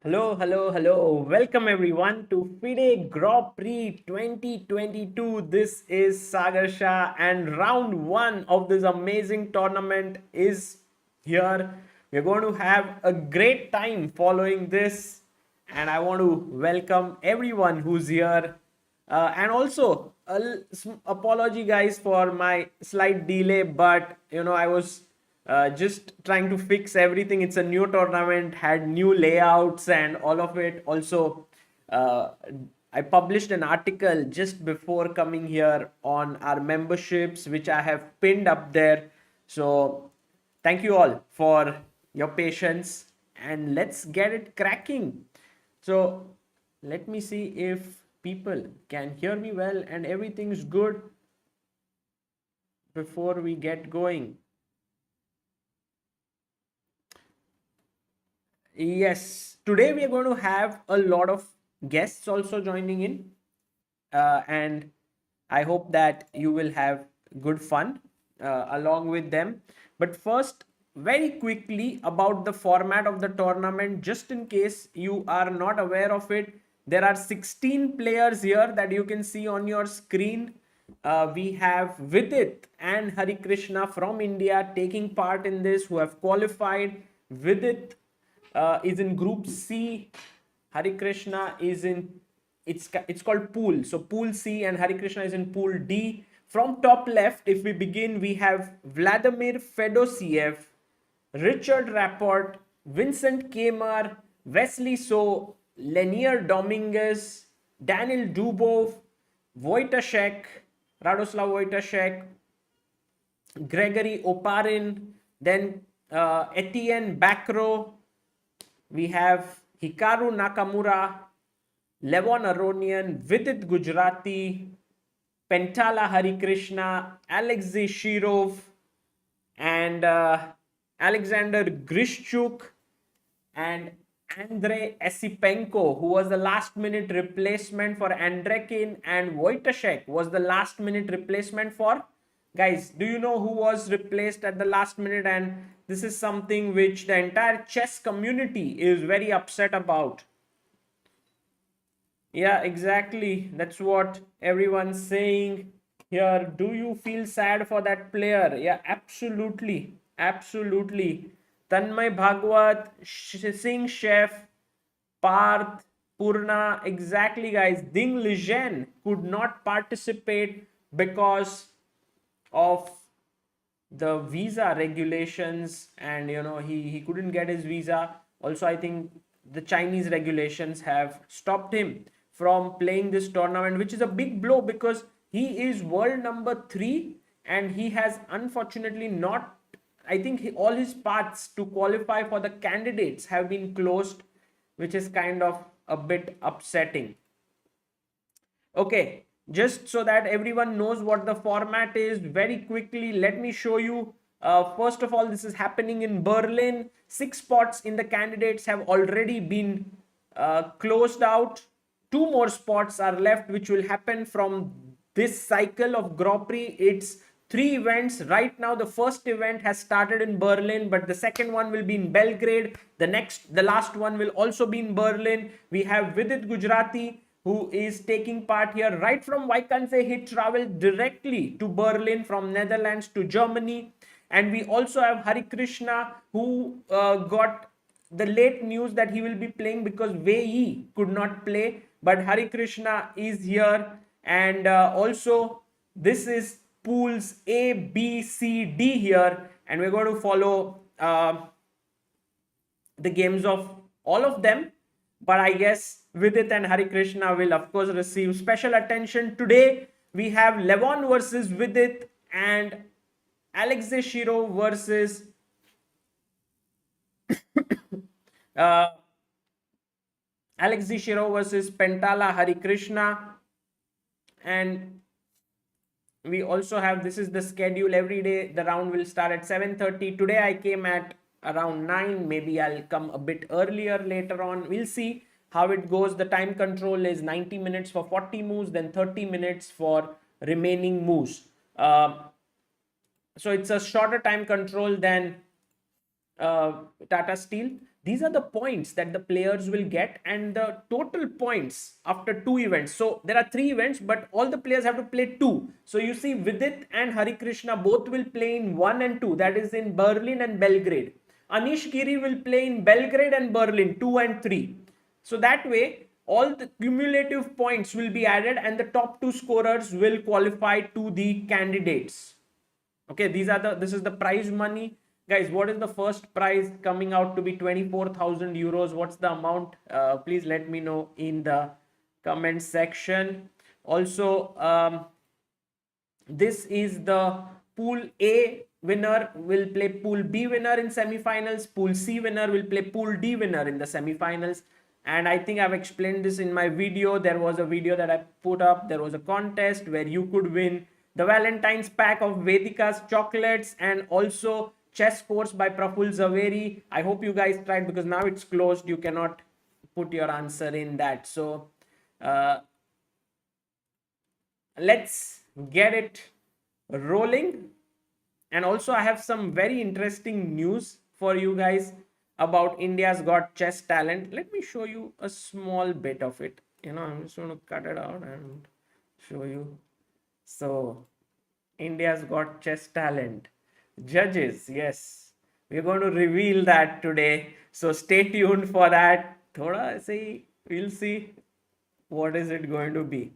Hello, hello, hello. Welcome everyone to FIDE Grand Prix 2022. This is Sagar Shah and round one of this amazing tournament is here. We're going to have a great time following this, and I want to welcome everyone who's here. And also, apology guys for my slight delay, but I was just trying to fix everything. It's a new tournament, had new layouts and all of it. Also, uh, I published an article just before coming here on our memberships, which I have pinned up there. So thank you all for your patience, and let's get it cracking. So let me see if people can hear me well and everything's good before we get going. Yes, today we are going to have a lot of guests also joining in, and I hope that you will have good fun along with them. But first, very quickly about the format of the tournament, just in case you are not aware of it, there are 16 players here that you can see on your screen. We have Vidit and Harikrishna from India taking part in this, who have qualified. Vidit is in Group C. Harikrishna is in it's called Pool. So Pool C, and Harikrishna is in Pool D. From top left, if we begin, we have Vladimir Fedosiev, Richard Rapport, Vincent Keymer, Wesley So, Leinier Dominguez, Daniel Dubov, Wojtaszek, Radoslav Wojtaszek, Gregory Oparin, then Etienne Bakro. We have Hikaru Nakamura, Levon Aronian, Vidit Gujrathi, Pentala Harikrishna, Alexei Shirov, and Alexander Grishchuk, and Andrei Esipenko, who was the last minute replacement for Andrekin, and Wojtaszek was the last minute replacement for. Guys, do you know who was replaced at the last minute? And this is something which the entire chess community is very upset about. Yeah, exactly. That's what everyone's saying here. Do you feel sad for that player? Yeah, absolutely. Absolutely. Tanmay Bhagwat, Singh Chef, Parth, Purna, exactly, guys. Ding Lijen could not participate because of the visa regulations, and he couldn't get his visa. Also, I think the Chinese regulations have stopped him from playing this tournament, which is a big blow because he is world number 3, and he has unfortunately not, I think all his paths to qualify for the candidates have been closed, which is kind of a bit upsetting. Okay, just so that everyone knows what the format is, very quickly, let me show you. First of all, this is happening in Berlin. 6 spots in the candidates have already been closed out. 2 more spots are left, which will happen from this cycle of Grand Prix. It's 3 events. Right now, the first event has started in Berlin, but the second one will be in Belgrade. The last one will also be in Berlin. We have Vidit Gujrathi, who is taking part here right from, why can't say, he traveled directly to Berlin from Netherlands to Germany. And we also have Harikrishna, who got the late news that he will be playing because Wei could not play, but Harikrishna is here. And also, this is pools A, B, C, D here, and we're going to follow the games of all of them. But I guess Vidit and Harikrishna will of course receive special attention. Today we have Levon versus Vidit and Alexei Shirov versus uh, Alexei Shirov versus Pentala Harikrishna. And we also have, this is the schedule. Every day the round will start at 7:30. Today I came at around 9. Maybe I'll come a bit earlier later on. We'll see how it goes. The time control is 90 minutes for 40 moves, then 30 minutes for remaining moves. So it's a shorter time control than Tata Steel. These are the points that the players will get and the total points after 2 events. So there are 3 events, but all the players have to play 2. So you see Vidit and Harikrishna both will play in 1 and 2. That is in Berlin and Belgrade. Anish Giri will play in Belgrade and Berlin 2 and 3. So that way all the cumulative points will be added and the top 2 scorers will qualify to the candidates. Okay, this is the prize money. Guys, what is the first prize coming out to be 24,000 euros? What's the amount? Please let me know in the comment section. Also, this is the pool A winner will play pool B winner in semifinals. Pool C winner will play pool D winner in the semifinals. And I think I've explained this in my video. There was a video that I put up. There was a contest where you could win the Valentine's pack of Vedika's chocolates and also chess course by Praful Zaveri. I hope you guys tried because now it's closed. You cannot put your answer in that. So let's get it rolling. And also I have some very interesting news for you guys about India's Got Chess Talent. Let me show you a small bit of it. I'm just going to cut it out and show you. So India's Got Chess Talent. Judges, yes. We're going to reveal that today. So stay tuned for that. We'll see what is it going to be.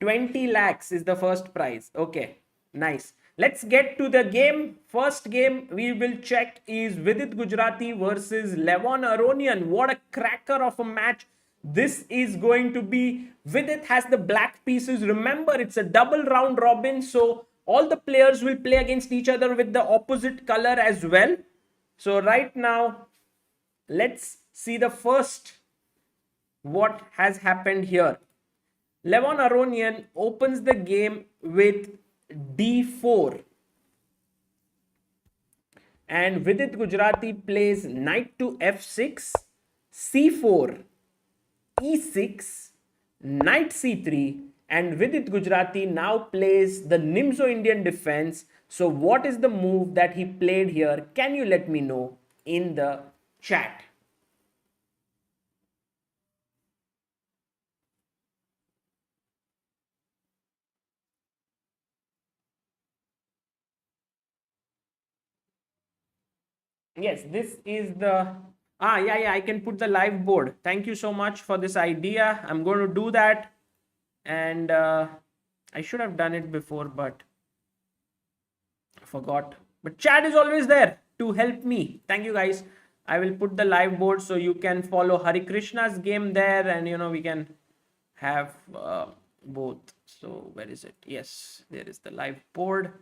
20 lakhs is the first prize. Okay, nice. Let's get to the game. First game we will check is Vidit Gujrathi versus Levon Aronian. What a cracker of a match this is going to be. Vidit has the black pieces. Remember, it's a double round robin. So all the players will play against each other with the opposite color as well. So right now, let's see the first what has happened here. Levon Aronian opens the game with d4 and Vidit Gujrathi plays knight to f6, c4, e6, knight c3, and Vidit Gujrathi now plays the Nimzo Indian defense. So what is the move that he played here? Can you let me know in the chat? Yes, this is the I can put the live board. Thank you so much for this idea. I'm going to do that, and I should have done it before, but I forgot. But chat is always there to help me. Thank you guys. I will put the live board so you can follow Harikrishna's game there, and we can have both. So where is it? Yes, there is the live board.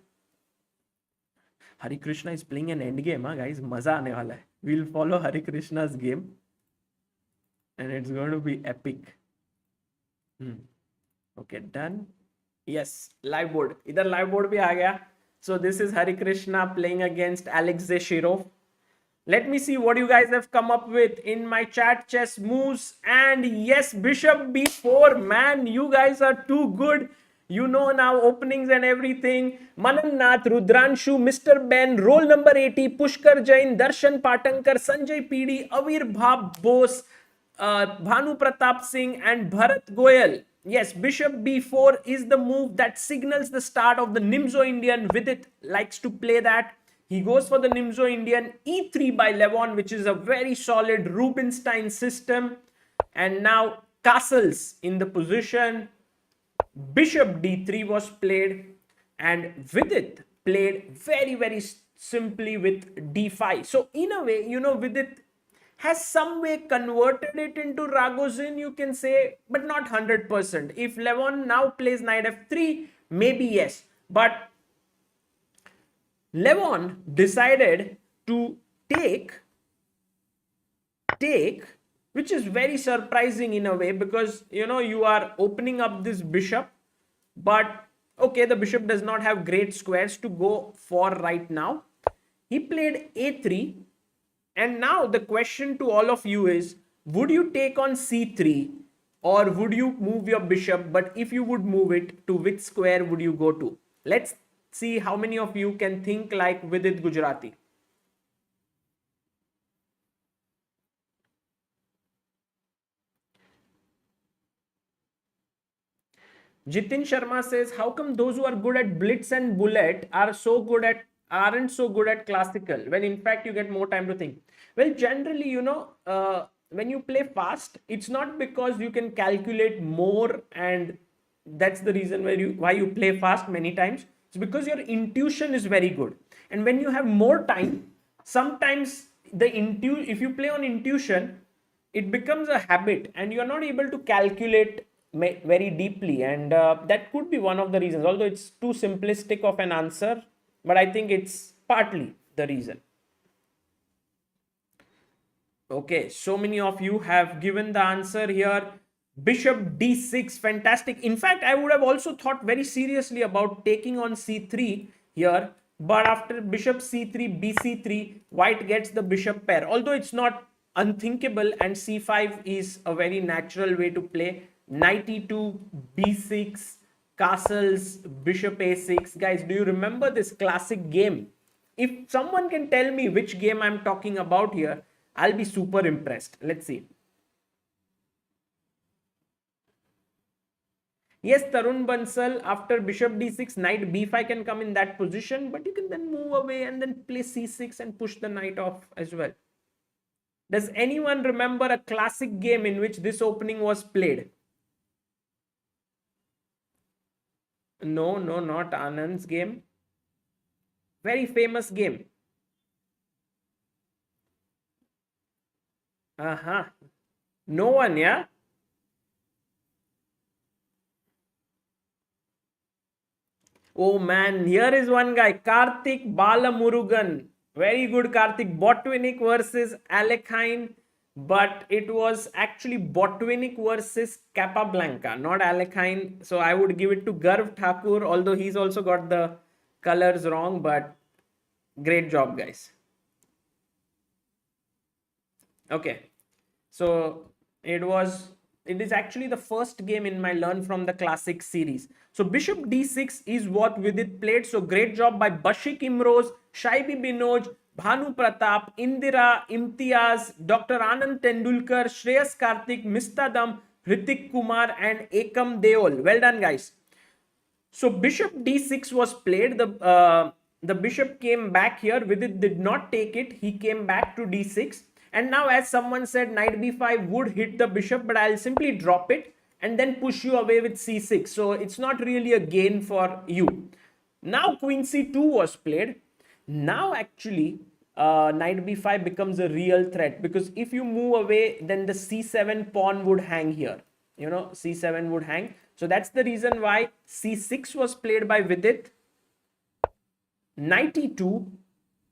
Harikrishna is playing an endgame, guys. Maza aane wala hai. We'll follow Harikrishna's game, and it's going to be epic. Okay, done. Yes, live board. Idhar live board bhi aa gaya. So this is Harikrishna playing against Alexei Shirov. Let me see what you guys have come up with in my chat. Chess moves, and yes, Bishop B4. Man, you guys are too good. Now openings and everything. Manan Nath, Rudranshu, Mr. Ben, roll number 80, Pushkar Jain, Darshan Patankar, Sanjay PD, Avirbhav Bose, Bhanu Pratap Singh, and Bharat Goyal. Yes, Bishop B4 is the move that signals the start of the Nimzo Indian. Vidit likes to play that. He goes for the Nimzo Indian. E3 by Levon, which is a very solid Rubinstein system. And now castles in the position. Bishop d3 was played, and Vidit played very, very simply with d5. So in a way, Vidit has some way converted it into Ragozin, you can say, but not 100%. If Levon now plays knight f3, maybe yes. But Levon decided to take, which is very surprising in a way, because you are opening up this bishop, but okay, the bishop does not have great squares to go for right now. He played a3, and now the question to all of you is, would you take on c3 or would you move your bishop? But if you would move it, to which square would you go to? Let's see how many of you can think like Vidit Gujrathi. Jitin Sharma says, how come those who are good at blitz and bullet aren't so good at classical, when in fact you get more time to think? Well, generally, when you play fast, it's not because you can calculate more, and that's the reason why you play fast many times. It's because your intuition is very good. And when you have more time, sometimes if you play on intuition, it becomes a habit and you're not able to calculate very deeply, and that could be one of the reasons, although it's too simplistic of an answer, but I think it's partly the reason. Okay, so many of you have given the answer here. Bishop d6, fantastic. In fact, I would have also thought very seriously about taking on c3 here, but after bishop c3, bc3, white gets the bishop pair. Although it's not unthinkable, and c5 is a very natural way to play. Knight e2, b6, castles, bishop a6. Guys, do you remember this classic game? If someone can tell me which game I'm talking about here, I'll be super impressed. Let's see. Yes, Tarun Bansal, after bishop d6, knight b5 can come in that position, but you can then move away and then play c6 and push the knight off as well. Does anyone remember a classic game in which this opening was played? No, not Anand's game. Very famous game. No one, yeah? Oh man, here is one guy, Karthik Balamurugan. Very good, Karthik. Botvinnik versus Alexei, but it was actually Botvinnik versus Capablanca, not Alexei. So I would give it to Garv Thakur, although he's also got the colors wrong, but great job, guys. Okay, so it is actually the first game in my Learn from the Classics series. So bishop d6 is what Vidit played. So great job by Bashik Imroz, Shaibi Binoj, Bhanu Pratap, Indira, Imtiaz, Dr. Anand Tendulkar, Shreyas Karthik, Mistadam, Hrithik Kumar, and Ekam Deol. Well done, guys. So bishop d6 was played. The bishop came back here. Vidit did not take it. He came back to d6. And now, as someone said, knight b5 would hit the bishop, but I'll simply drop it and then push you away with c6. So it's not really a gain for you. Now queen c2 was played. Now actually knight b5 becomes a real threat, because if you move away, then the c7 pawn would hang here. C7 would hang. So that's the reason why c6 was played by Vidit. Knight e2,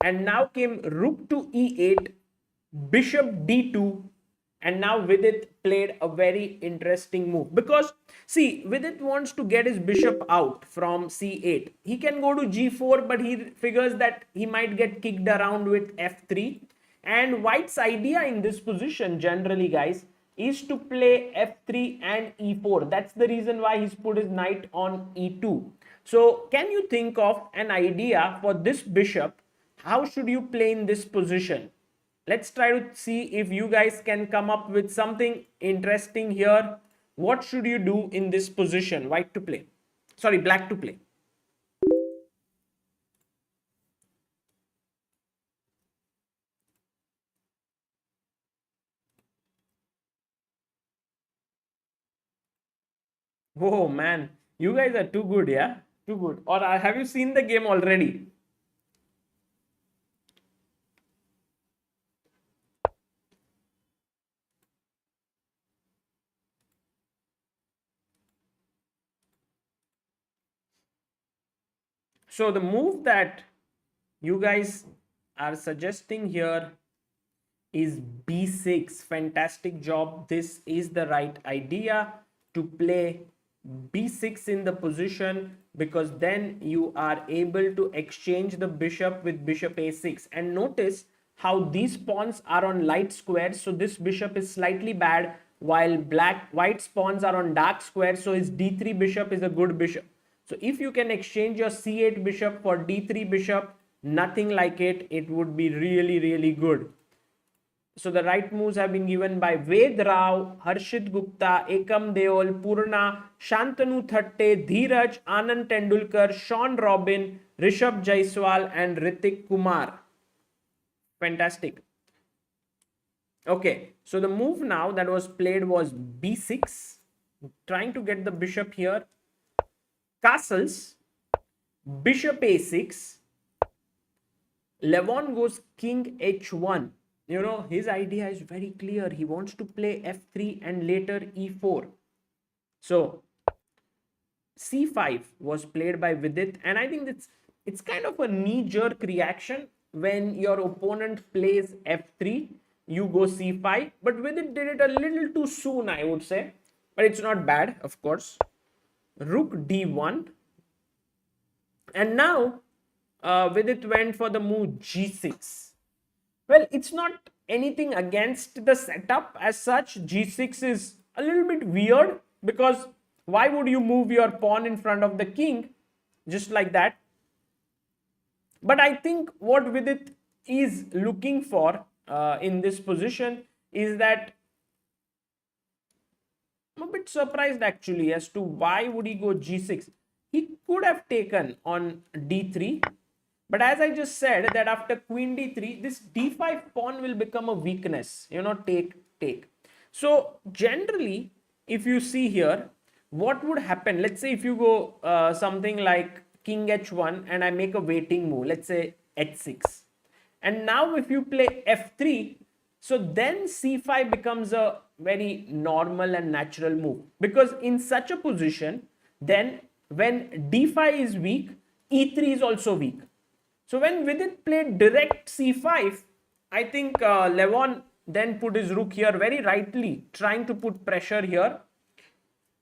and now came rook to e8, bishop d2, and now Vidit played a very interesting move, because see, Vidit wants to get his bishop out from c8. He can go to g4, but he figures that he might get kicked around with f3, and white's idea in this position generally, guys, is to play f3 and e4. That's the reason why he's put his knight on e2. So can you think of an idea for this bishop? How should you play in this position? Let's try to see if you guys can come up with something interesting here. What should you do in this position? Black to play. Oh man, you guys are too good, yeah? Too good. Or have you seen the game already? So the move that you guys are suggesting here is b6. Fantastic job. This is the right idea, to play b6 in the position, because then you are able to exchange the bishop with bishop a6. And notice how these pawns are on light squares, so this bishop is slightly bad, while white's pawns are on dark squares, so his d3 bishop is a good bishop. So if you can exchange your c8 bishop for d3 bishop, nothing like it. It would be really, really good. So the right moves have been given by Ved Rao, Harshit Gupta, Ekam Deol, Purna, Shantanu Thatte, Dheeraj, Anand Tendulkar, Sean Robin, Rishabh Jaiswal and Ritik Kumar. Fantastic. Okay, so the move now that was played was b6, trying to get the bishop here. Castles, bishop a6, Levon goes king h1. You know, his idea is very clear. He wants to play f3 and later e4. So c5 was played by Vidit, and I think it's kind of a knee-jerk reaction when your opponent plays f3, you go c5, but Vidit did it a little too soon, I would say, but it's not bad, of course. Rook d1, and now Vidit went for the move g6. Well, it's not anything against the setup as such. G6 is a little bit weird because why would you move your pawn in front of the king just like that? But I think what Vidit is looking for in this position is that I'm a bit surprised actually as to why would he go g6. He could have taken on d3, but as I just said that after queen d3, this d5 pawn will become a weakness, you know, take. So generally, if you see here, what would happen? Let's say if you go something like king h1 and I make a waiting move, let's say h6. And now if you play f3, so then c5 becomes a very normal and natural move. Because in such a position, then when d5 is weak, e3 is also weak. So when Vidit played direct c5, I think Levon then put his rook here very rightly, trying to put pressure here.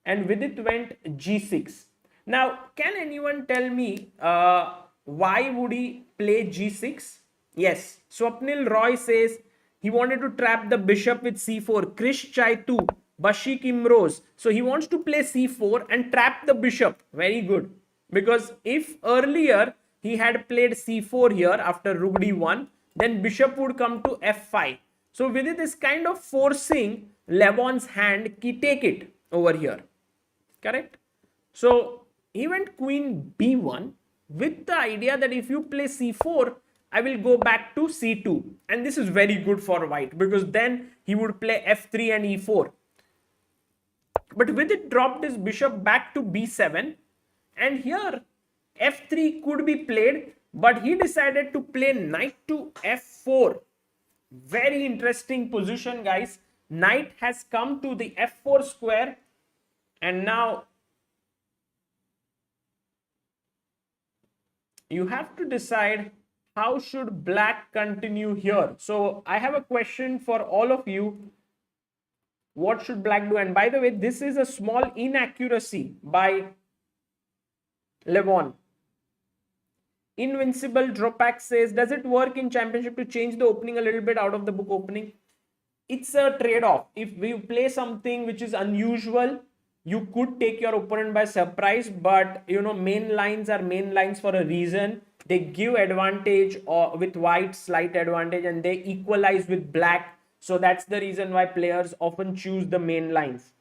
And Vidit went g6. Now, can anyone tell me why would he play g6? Yes, Swapnil Roy says he wanted to trap the bishop with c4. Krish Chaitu, Bashik Imrose. So he wants to play c4 and trap the bishop. Very good. Because if earlier he had played c4 here after rook d1, then bishop would come to f5. So Vidit is kind of forcing Levon's hand, take it over here. Correct? So he went queen b1 with the idea that if you play c4, I will go back to c2. And this is very good for white because then he would play f3 and e4. But Vidit dropped his bishop back to b7. And here f3 could be played, but he decided to play knight to f4. Very interesting position, guys. Knight has come to the f4 square, and now you have to decide how should black continue here. So I have a question for all of you. What should black do? And by the way, this is a small inaccuracy by Levon. Invincible Dropak says, does it work in championship to change the opening a little bit out of the book opening? It's a trade-off. If you play something which is unusual, you could take your opponent by surprise, but you know, main lines are main lines for a reason. They give advantage or with white, slight advantage, and they equalize with black. So that's the reason why players often choose the main lines.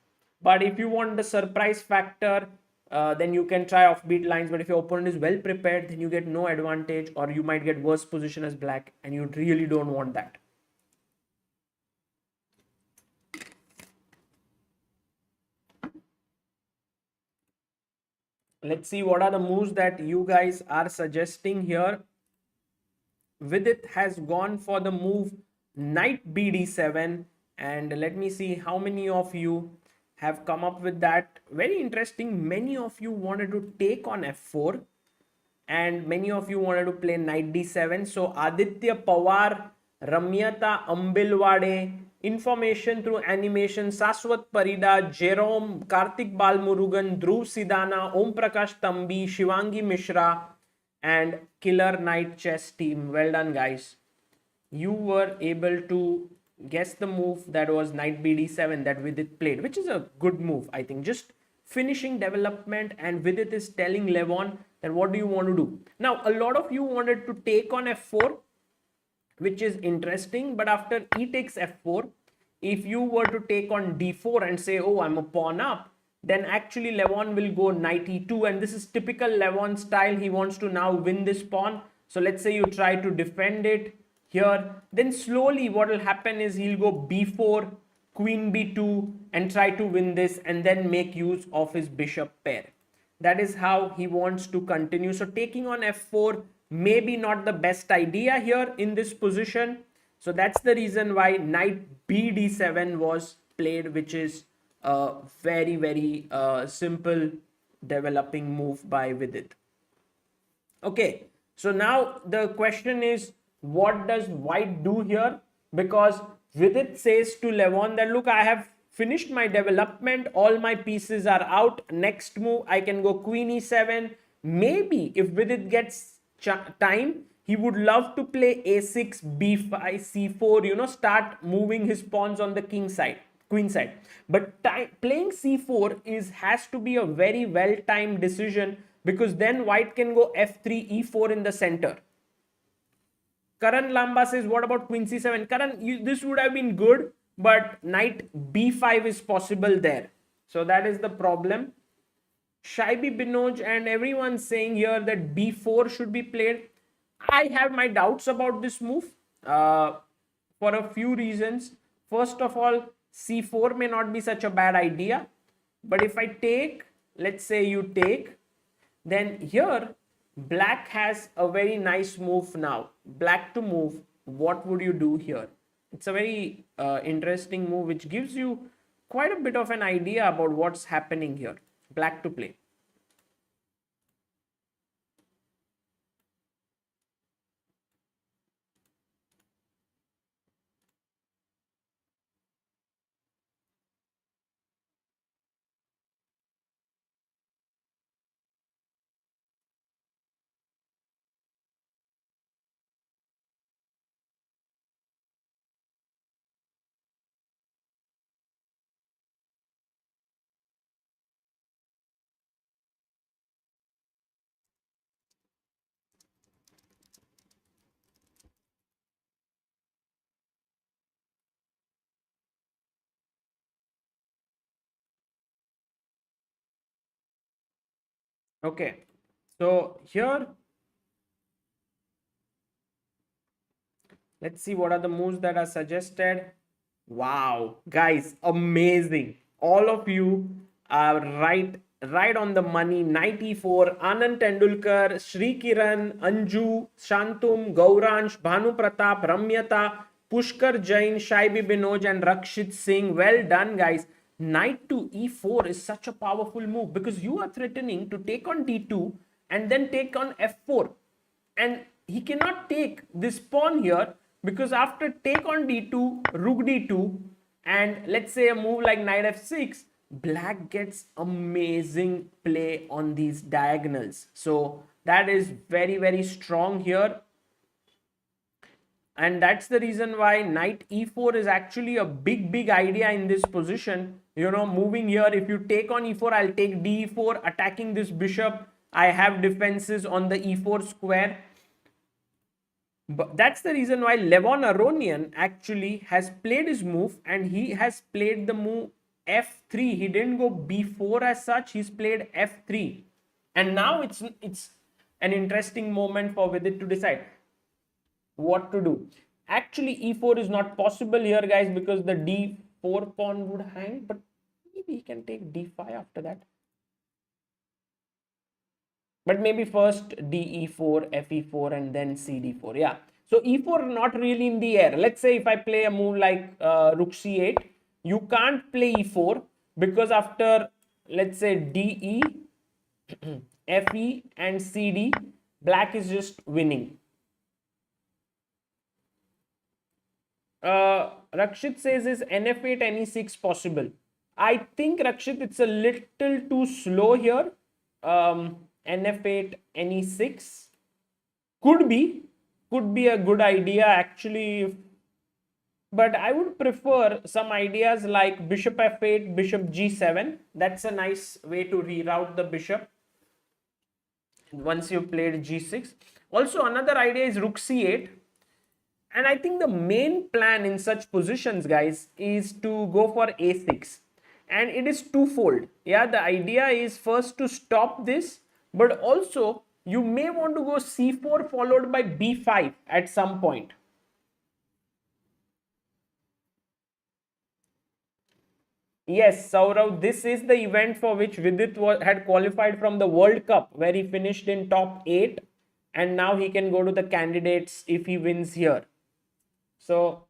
But if you want the surprise factor, then you can try offbeat lines. But if your opponent is well prepared, then you get no advantage, or you might get worse position as black, and you really don't want that. Let's see what are the moves that you guys are suggesting here. Vidit has gone for the move knight bd7, and let me see how many of you have come up with that. Very interesting. Many of you wanted to take on f4 and many of you wanted to play knight d7. So Aditya Pawar, Ramyata Ambilwade, information through animation, Saswat Parida, Jerome, Karthik Balmurugan, Dhruv Sidana, Om Prakash Tambi, Shivangi Mishra, and Killer Knight Chess team. Well done, guys. You were able to guess the move that was knight bd7 that Vidit played, which is a good move, I think. Just finishing development, and Vidit is telling Levon that what do you want to do. Now, a lot of you wanted to take on f4, which is interesting. But after e takes f4, if you were to take on d4 and say, oh, I'm a pawn up, then actually Levon will go knight e2, and this is typical Levon style. He wants to now win this pawn. So let's say you try to defend it here, then slowly what will happen is he'll go b4, queen b2, and try to win this, and then make use of his bishop pair. That is how he wants to continue. So taking on f4 maybe not the best idea here in this position. So that's the reason why knight b d7 was played, which is a very simple developing move by Vidit. Okay, so now the question is, what does white do here? Because Vidit says to Levon that, look, I have finished my development, all my pieces are out. Next move, I can go queen e7. Maybe if Vidit gets time, he would love to play a6, b5, c4, start moving his pawns on the king side, queen side. But playing c4 has to be a very well-timed decision, because then white can go f3, e4 in the center. Karan Lamba says, what about queen c7? Karan, this would have been good, but knight b5 is possible there. So that is the problem. Shaibi Binoj and everyone saying here that b4 should be played. I have my doubts about this move for a few reasons. First of all, c4 may not be such a bad idea. But if I take, let's say you take, then here black has a very nice move now. Black to move. What would you do here? It's a very interesting move, which gives you quite a bit of an idea about what's happening here. Black to play. Okay, so here let's see what are the moves that are suggested. Wow, guys, amazing. All of you are right on the money. 94, Anand Tendulkar, Shri Kiran, Anju, Shantum, Gauransh, Bhanu Pratap, Ramyata, Pushkar Jain, Shaibi Binoj, and Rakshit Singh. Well done, guys. Knight to e4 is such a powerful move, because you are threatening to take on d2 and then take on f4. And he cannot take this pawn here, because after take on d2, rook d2, and let's say a move like knight f6, black gets amazing play on these diagonals. So that is very strong here. And that's the reason why knight e4 is actually a big idea in this position. Moving here, if you take on e4, I'll take d4, attacking this bishop. I have defenses on the e4 square. But that's the reason why Levon Aronian actually has played his move, and he has played the move f3. He didn't go b4 as such. He's played f3. And now it's an interesting moment for Vidit to decide what to do. Actually, e4 is not possible here, guys, because the d4 pawn would hang, but maybe he can take d5 after that. But maybe first de4, fe4, and then cd4. Yeah. So e4 not really in the air. Let's say if I play a move like rook c8, you can't play e4, because after, let's say, de, fe, and cd, black is just winning. Rakshit says, is nf8 ne6 possible? I think, Rakshit, it's a little too slow here. nf8 ne6 could be a good idea actually, but I would prefer some ideas like bishop f8, bishop g7. That's a nice way to reroute the bishop once you've played g6. Also, another idea is rook c8. And I think the main plan in such positions, guys, is to go for a6. And it is twofold. Yeah, the idea is first to stop this, but also you may want to go c4 followed by b5 at some point. Yes, Saurav, this is the event for which Vidit had qualified from the World Cup, where he finished in top 8, and now he can go to the candidates if he wins here. So,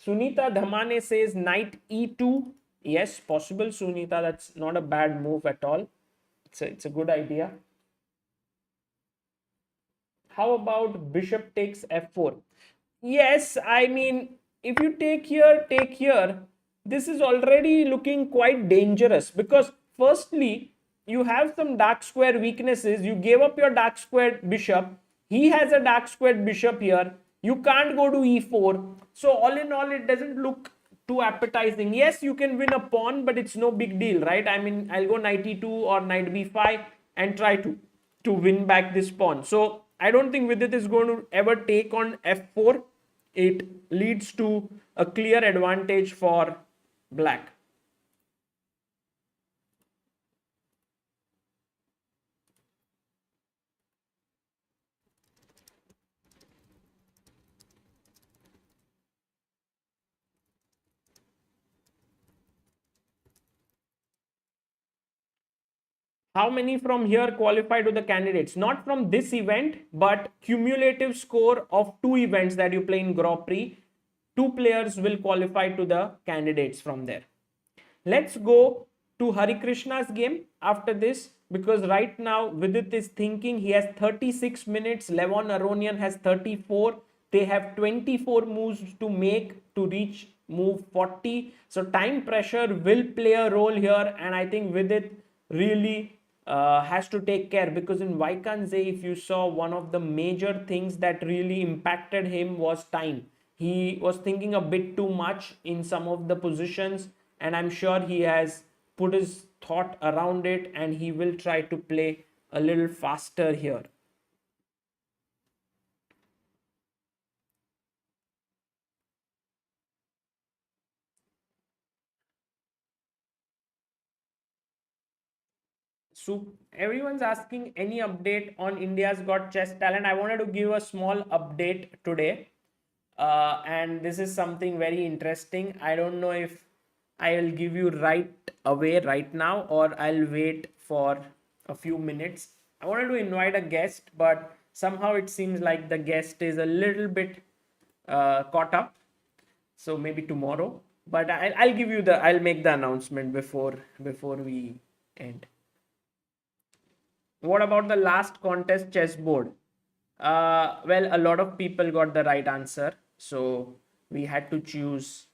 Sunita Dhamane says knight e2. Yes, possible, Sunita. That's not a bad move at all. It's a good idea. How about bishop takes f4? Yes, I mean, if you take here, this is already looking quite dangerous because firstly, you have some dark square weaknesses. You gave up your dark squared bishop. He has a dark squared bishop here. You can't go to e4. So all in all, it doesn't look too appetizing. Yes, you can win a pawn, but it's no big deal, right? I mean, I'll go knight e2 or knight b5 and try to win back this pawn. So I don't think Vidit is going to ever take on f4. It leads to a clear advantage for black. How many from here qualify to the candidates? Not from this event, but cumulative score of 2 events that you play in Grand Prix. 2 players will qualify to the candidates from there. Let's go to Harikrishna's game after this, because right now Vidit is thinking he has 36 minutes. Levon Aronian has 34. They have 24 moves to make to reach move 40. So time pressure will play a role here, and I think Vidit really has to take care, because in Vaikanze, if you saw, one of the major things that really impacted him was time. He was thinking a bit too much in some of the positions, and I'm sure he has put his thought around it and he will try to play a little faster here. So everyone's asking any update on India's Got Chess Talent. I wanted to give a small update today. And this is something very interesting. I don't know if I'll give you right away right now or I'll wait for a few minutes. I wanted to invite a guest, but somehow it seems like the guest is a little bit caught up. So maybe tomorrow. But I'll give you the I'll make the announcement before we end. What about the last contest chessboard? Well, a lot of people got the right answer. So we had to choose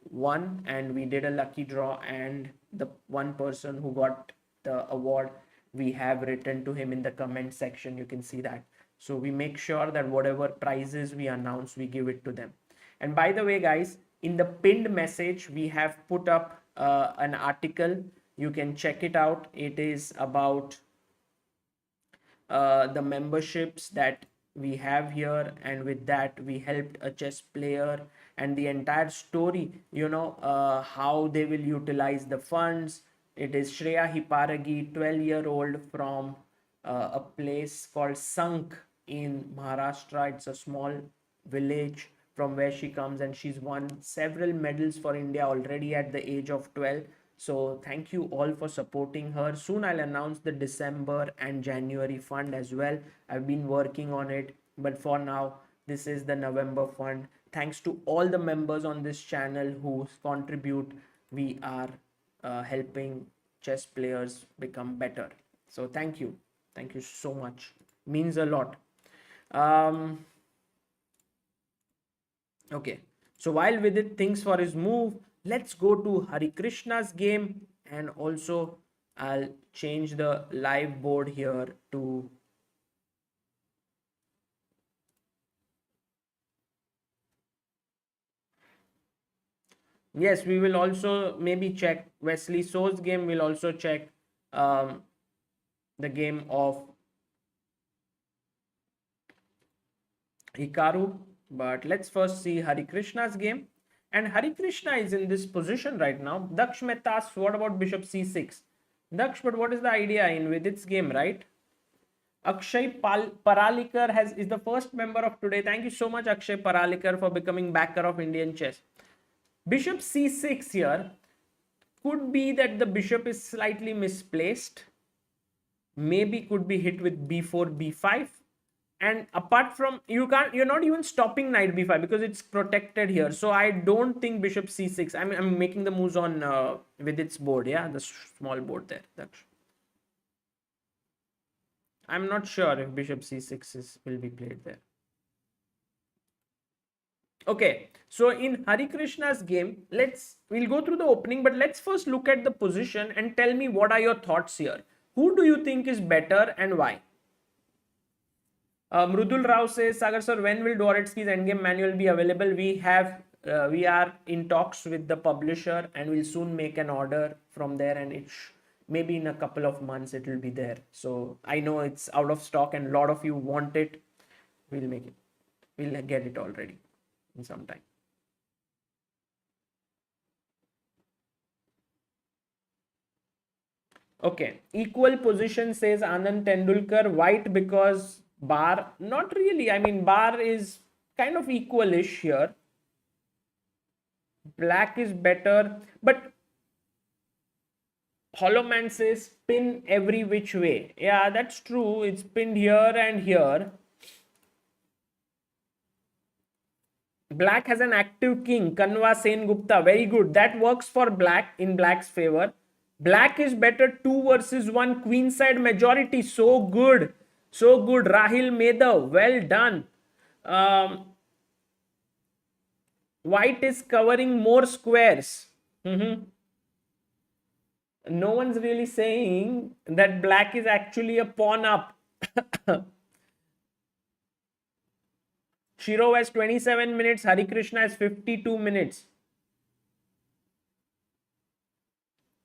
one and we did a lucky draw, and the one person who got the award, we have written to him in the comment section. You can see that. So we make sure that whatever prizes we announce, we give it to them. And by the way, guys, in the pinned message, we have put up an article. You can check it out. It is about the memberships that we have here, and with that we helped a chess player, and the entire story, how they will utilize the funds. It is Shreya Hiparagi, 12-year-old from a place called Sank in Maharashtra. It's a small village from where she comes, and she's won several medals for India already at the age of 12. So thank you all for supporting her. Soon I'll announce the December and January fund as well. I've been working on it, but for now, this is the November fund. Thanks to all the members on this channel who contribute. We are helping chess players become better. So thank you. Thank you so much. Means a lot. Okay. So while Vidit thinks for his move, let's go to Harikrishna's game, and also I'll change the live board here to yes, we will also maybe check Wesley So's game. We'll also check the game of Hikaru. But let's first see Harikrishna's game. And Harikrishna is in this position right now. Daksh Mehta asks, what about bishop c6? Daksh, but what is the idea in Vidit's game, right? Akshay Paralikar is the first member of today. Thank you so much, Akshay Paralikar, for becoming backer of Indian chess. Bishop c6 here could be that the bishop is slightly misplaced. Maybe could be hit with b4, b5. And apart from, you're not even stopping knight b5 because it's protected here. So I don't think bishop c6. I'm making the moves on with its board. Yeah, the small board there. I'm not sure if bishop c6 will be played there. Okay, so in Harikrishna's game, we'll go through the opening, but let's first look at the position and tell me what are your thoughts here. Who do you think is better and why? Mrudul Rao says, Sagar sir, when will Dvoretsky's Endgame manual be available? We are in talks with the publisher and we'll soon make an order from there, and maybe in a couple of months it will be there. So I know it's out of stock and a lot of you want it. We'll make it. We'll get it already in some time. Okay, equal position says Anand Tendulkar. White because bar, not really. I mean, bar is kind of equalish here. Black is better, but Hollow Man says pin every which way. Yeah, that's true. It's pinned here and here. Black has an active king, Kanwa Sen Gupta. Very good. That works for black in black's favor. Black is better 2 versus 1 queenside majority. So good. So good. Rahil Medhav. Well done. White is covering more squares. No one's really saying that black is actually a pawn up. Shirov has 27 minutes. Harikrishna has 52 minutes.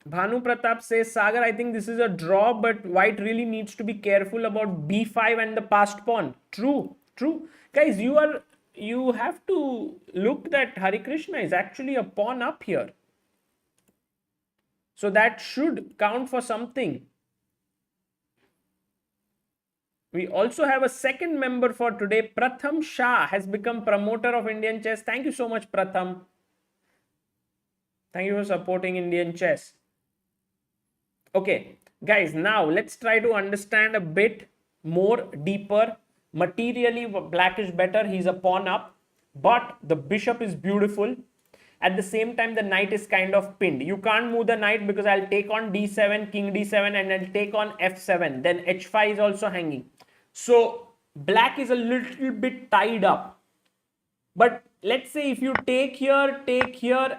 Bhanu Pratap says, Sagar, I think this is a draw, but white really needs to be careful about b5 and the passed pawn. True, true. Guys, you have to look that Harikrishna is actually a pawn up here. So that should count for something. We also have a second member for today. Pratham Shah has become promoter of Indian chess. Thank you so much, Pratham. Thank you for supporting Indian chess. Okay, guys, now let's try to understand a bit more deeper. Materially, black is better. He's a pawn up, but the bishop is beautiful. At the same time, the knight is kind of pinned. You can't move the knight because I'll take on d7, king d7, and I'll take on f7. Then h5 is also hanging. So black is a little bit tied up. But let's say if you take here,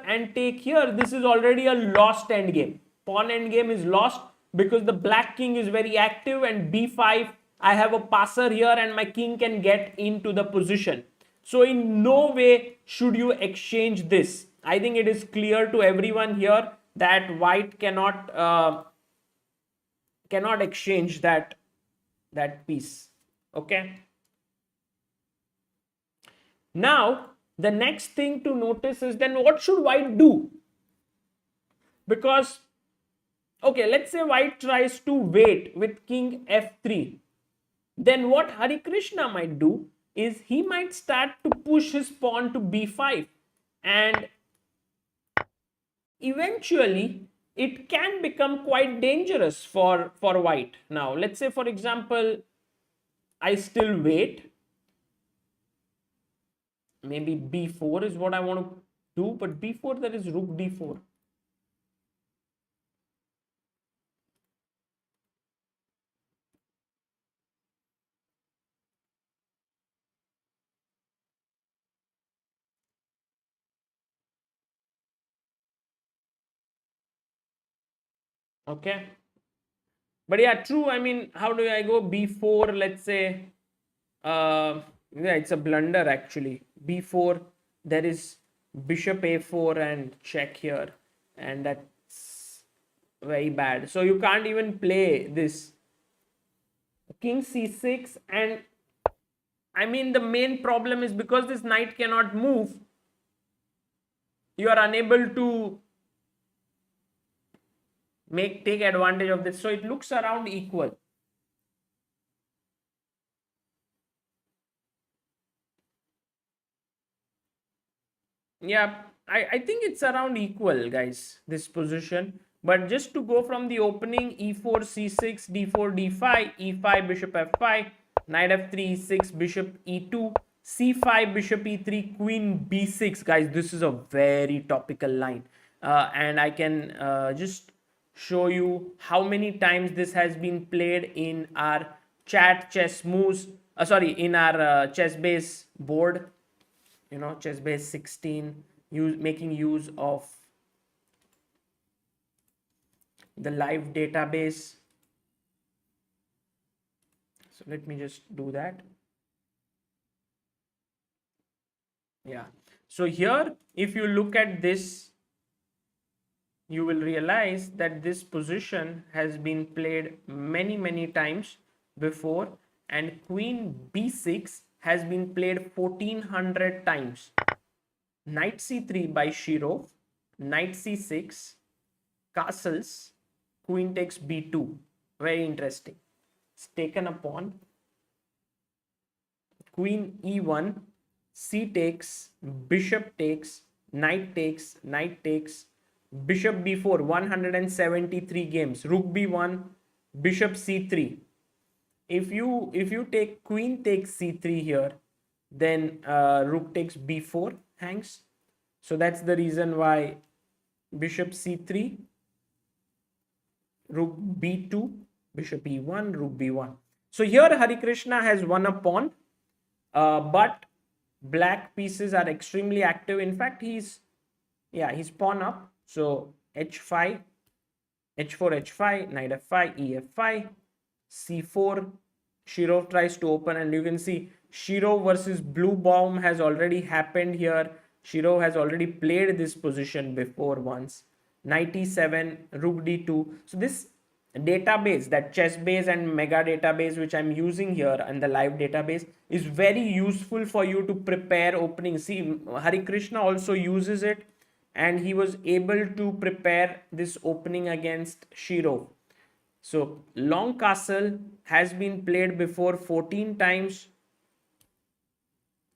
and take here, this is already a lost endgame. Pawn endgame is lost because the black king is very active, and b5, I have a passer here and my king can get into the position. So in no way should you exchange this. I think it is clear to everyone here that white cannot exchange that piece. Okay. Now, the next thing to notice is then what should white do? Because, okay, let's say white tries to wait with king f3. Then what Harikrishna might do is he might start to push his pawn to b5, and eventually it can become quite dangerous for white. Now, let's say, for example, I still wait. Maybe b4 is what I want to do, but b4, there is rook d4. Okay. But yeah, true. I mean, how do I go b4? Let's say, yeah, it's a blunder actually. b4, there is bishop a4 and check here, and that's very bad. So you can't even play this. King c6, and I mean, the main problem is because this knight cannot move, you are unable to take advantage of this. So it looks around equal. Yeah, I think it's around equal, guys, this position. But just to go from the opening, e4, c6, d4, d5, e5, bishop f5, knight f3, e6, bishop e2, c5, bishop e3, queen b6. Guys, this is a very topical line. And I can just show you how many times this has been played in our chat chess moves. In our ChessBase board, ChessBase 16, making use of the live database. So let me just do that. Yeah, so here if you look at this, you will realize that this position has been played many times before, and queen b6 has been played 1400 times. Knight c3 by Shirov, knight c6, castles, queen takes b2. Very interesting. It's taken a pawn. Queen e1, c takes, bishop takes, knight takes, bishop b4, 173 games. Rook b1, bishop c3. If you take queen takes c3 here, then rook takes b4 hangs. So that's the reason why bishop c3, rook b2, bishop e1, rook b1. So here Harikrishna has won a pawn, but black pieces are extremely active. In fact, he's pawn up. So h5, h4, h5, knight f5, e5, c4. Shirov tries to open, and you can see Shirov versus Blue Baum has already happened here. Shirov has already played this position before once. Knight e7, rook d2. So this database, that ChessBase and Mega database which I'm using here and the live database, is very useful for you to prepare opening. See, Harikrishna also uses it, and he was able to prepare this opening against Shirov. So long castle has been played before 14 times.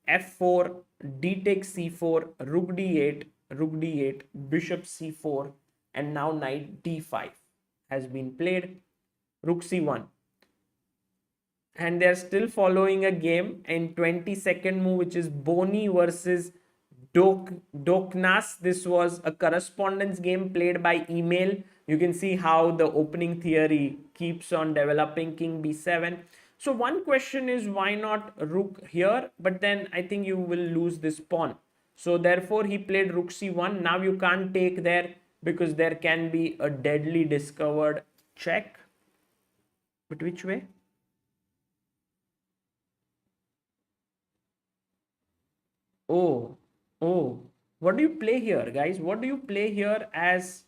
f4, d takes c4, rook d8, bishop c4, and now knight d5 has been played. Rook c1. And they're still following a game in 22nd move, which is Boni versus Doknas. This was a correspondence game played by email. You can see how the opening theory keeps on developing. King b7. So one question is, why not rook here? But then I think you will lose this pawn. So therefore he played rook c1. Now you can't take there because there can be a deadly discovered check. But which way? Oh, what do you play here, guys? What do you play here as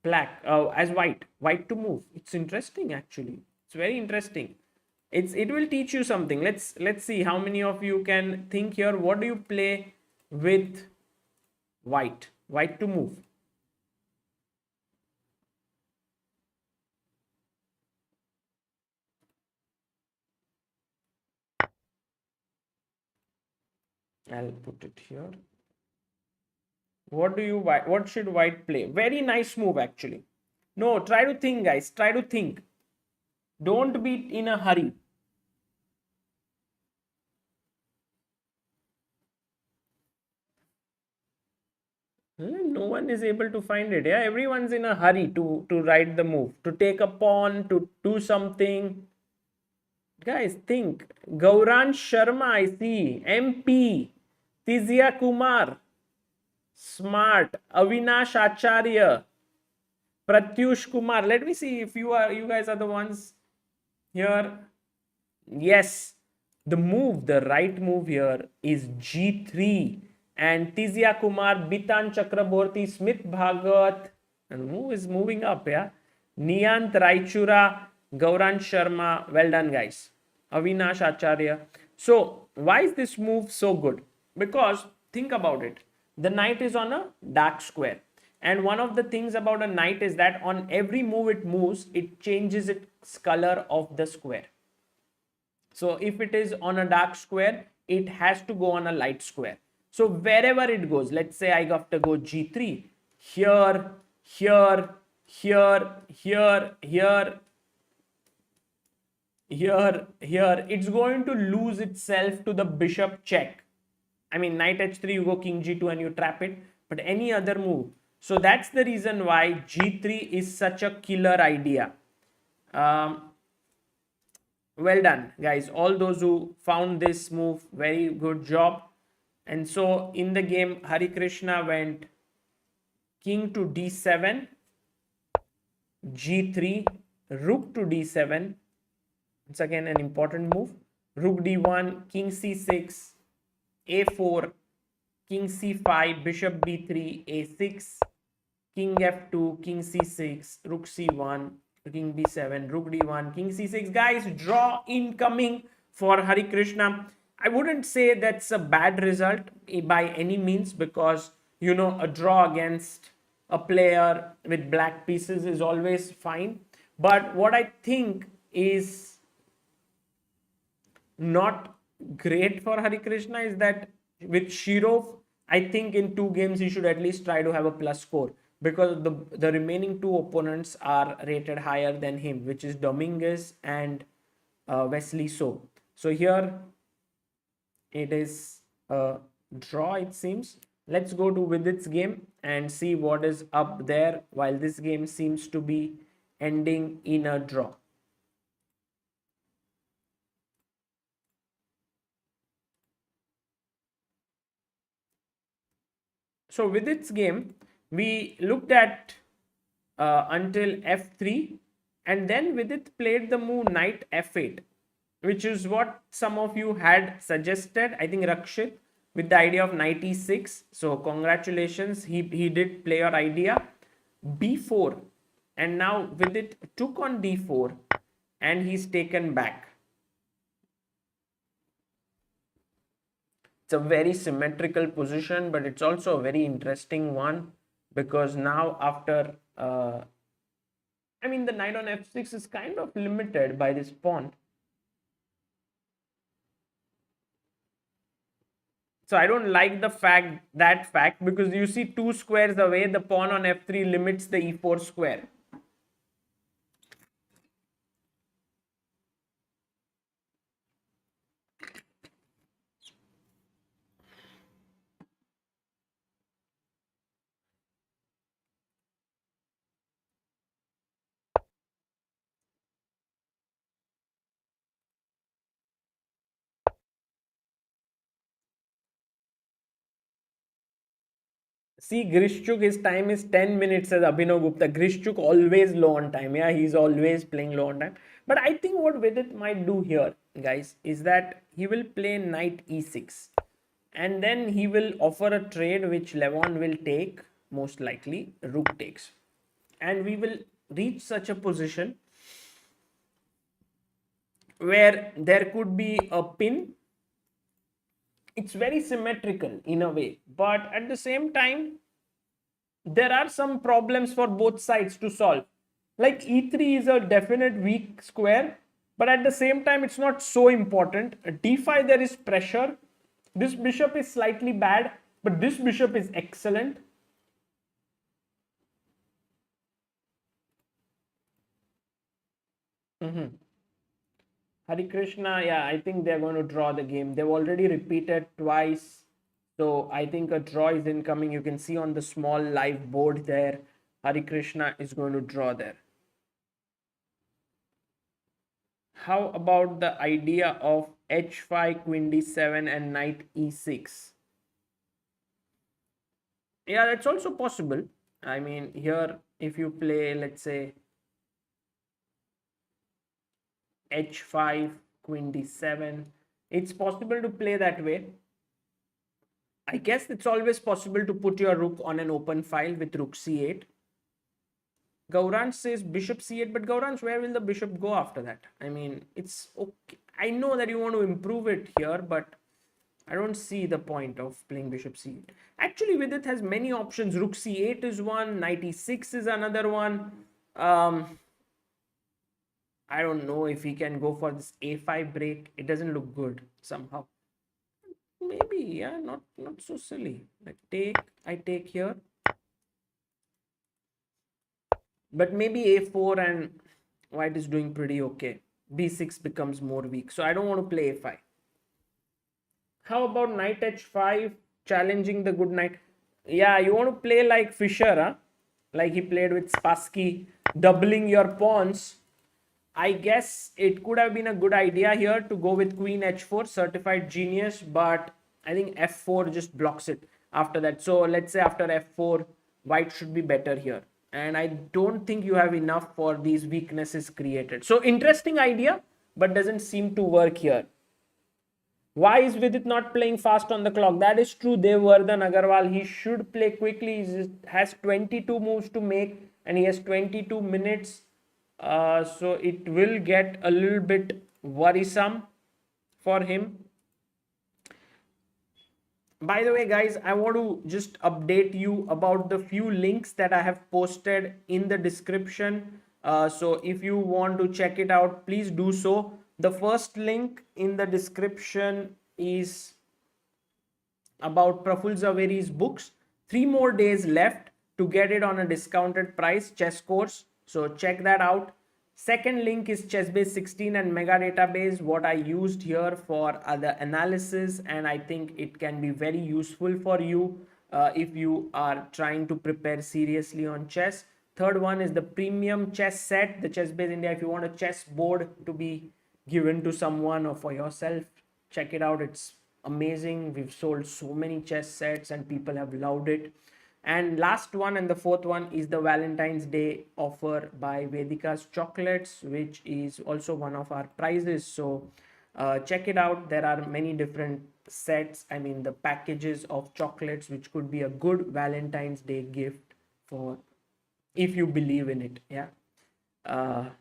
black? As white. White to move. It's interesting, actually. It's very interesting. It will teach you something. Let's see how many of you can think here. What do you play with white? White to move. I'll put it here. What should white play? Very nice move, actually. No, try to think, guys. Try to think. Don't be in a hurry. No one is able to find it. Yeah, everyone's in a hurry to write the move, to take a pawn, to do something. Guys, think. Gauran Sharma, I see. MP. Tizia Kumar. Smart. Avinash Acharya. Pratyush Kumar. Let me see if you guys are the ones here. Yes. The right move here is G3. And Tizia Kumar, Bitan Chakraborty, Smith Bhagat. And who is moving up, yeah? Niyant Raichura, Gauran Sharma. Well done, guys. Avinash Acharya. So why is this move so good? Because think about it. The knight is on a dark square. And one of the things about a knight is that on every move it moves, it changes its color of the square. So if it is on a dark square, it has to go on a light square. So wherever it goes, let's say I have to go g3, here, here, here, here, here, here, it's going to lose itself to the bishop check. I mean, knight h3, you go king g2 and you trap it, but any other move. So that's the reason why g3 is such a killer idea. Well done, guys. All those who found this move, very good job. And so in the game, Harikrishna went king to d7, g3, rook to d7. It's again an important move. Rook d1, king c6, a4, king c5, bishop b3, a6, king f2, king c6, rook c1, king b7, rook d1, king c6. Guys, draw incoming for Harikrishna. I wouldn't say that's a bad result by any means, because you know, a draw against a player with black pieces is always fine. But what I think is not great for Harikrishna is that with Shirov, I think in 2 games he should at least try to have a plus score, because the remaining 2 opponents are rated higher than him, which is Dominguez and Wesley So. So here it is a draw, it seems. Let's go to Vidit's game and see what is up there, while this game seems to be ending in a draw. So with its game, we looked at until f3, and then Vidit played the move knight f8, which is what some of you had suggested. I think Rakshit, with the idea of knight e6. So congratulations, he did play your idea. b4, and now Vidit took on d4, and he's taken back. It's a very symmetrical position, but it's also a very interesting one, because now after I mean, the knight on f6 is kind of limited by this pawn. So I don't like the fact, because you see 2 squares away, the pawn on f3 limits the e4 square. See, Grishchuk, his time is 10 minutes, says Abhinav Gupta. Grishchuk always low on time. Yeah, he's always playing low on time. But I think what Vidit might do here, guys, is that he will play knight e6. And then he will offer a trade which Levon will take, most likely, rook takes. And we will reach such a position where there could be a pin. It's very symmetrical in a way, but at the same time, there are some problems for both sides to solve. Like e3 is a definite weak square, but at the same time, it's not so important. d5, there is pressure. This bishop is slightly bad, but this bishop is excellent. Harikrishna, yeah, I think they're going to draw the game. They've already repeated twice. So I think a draw is incoming. You can see on the small live board there, Harikrishna is going to draw there. How about the idea of h5, queen d7 and knight e6? Yeah, that's also possible. I mean, here if you play, let's say, h5, queen d7, it's possible to play that way. I guess it's always possible to put your rook on an open file with rook c8. Gauranj says bishop c8, but Gauranj, where will the bishop go after that? I mean, it's okay. I know that you want to improve it here, but I don't see the point of playing bishop c8. Actually, Vidit has many options. Rook c8 is one, knight e6 is another one. I don't know if he can go for this a5 break. It doesn't look good somehow. Maybe, yeah, not so silly. Like I take here. But maybe a4 and white is doing pretty okay. b6 becomes more weak. So I don't want to play a5. How about knight h5, challenging the good knight? Yeah, you want to play like Fischer, huh? Like he played with Spassky, doubling your pawns. I guess it could have been a good idea here to go with queen h4, certified genius, but I think f4 just blocks it after that. So let's say after f4, white should be better here. And I don't think you have enough for these weaknesses created. So interesting idea, but doesn't seem to work here. Why is Vidit not playing fast on the clock? That is true. Devardhan Agarwal, he should play quickly. He has 22 moves to make and he has 22 minutes. So it will get a little bit worrisome for him. By the way, guys, I want to just update you about the few links that I have posted in the description. So if you want to check it out, please do so. The first link in the description is about Praful Zaveri's books. 3 more days left to get it on a discounted price, chess course. So check that out. Second link is ChessBase 16 and Mega Database, what I used here for other analysis, and I think it can be very useful for you if you are trying to prepare seriously on chess. Third one is the premium chess set, the ChessBase India. If you want a chess board to be given to someone or for yourself, check it out. It's amazing. We've sold so many chess sets and people have loved it. And last one and the fourth one is the Valentine's Day offer by Vedika's Chocolates, which is also one of our prizes. So check it out. There are many different sets, I mean the packages of chocolates, which could be a good Valentine's Day gift for if you believe in it. Yeah, I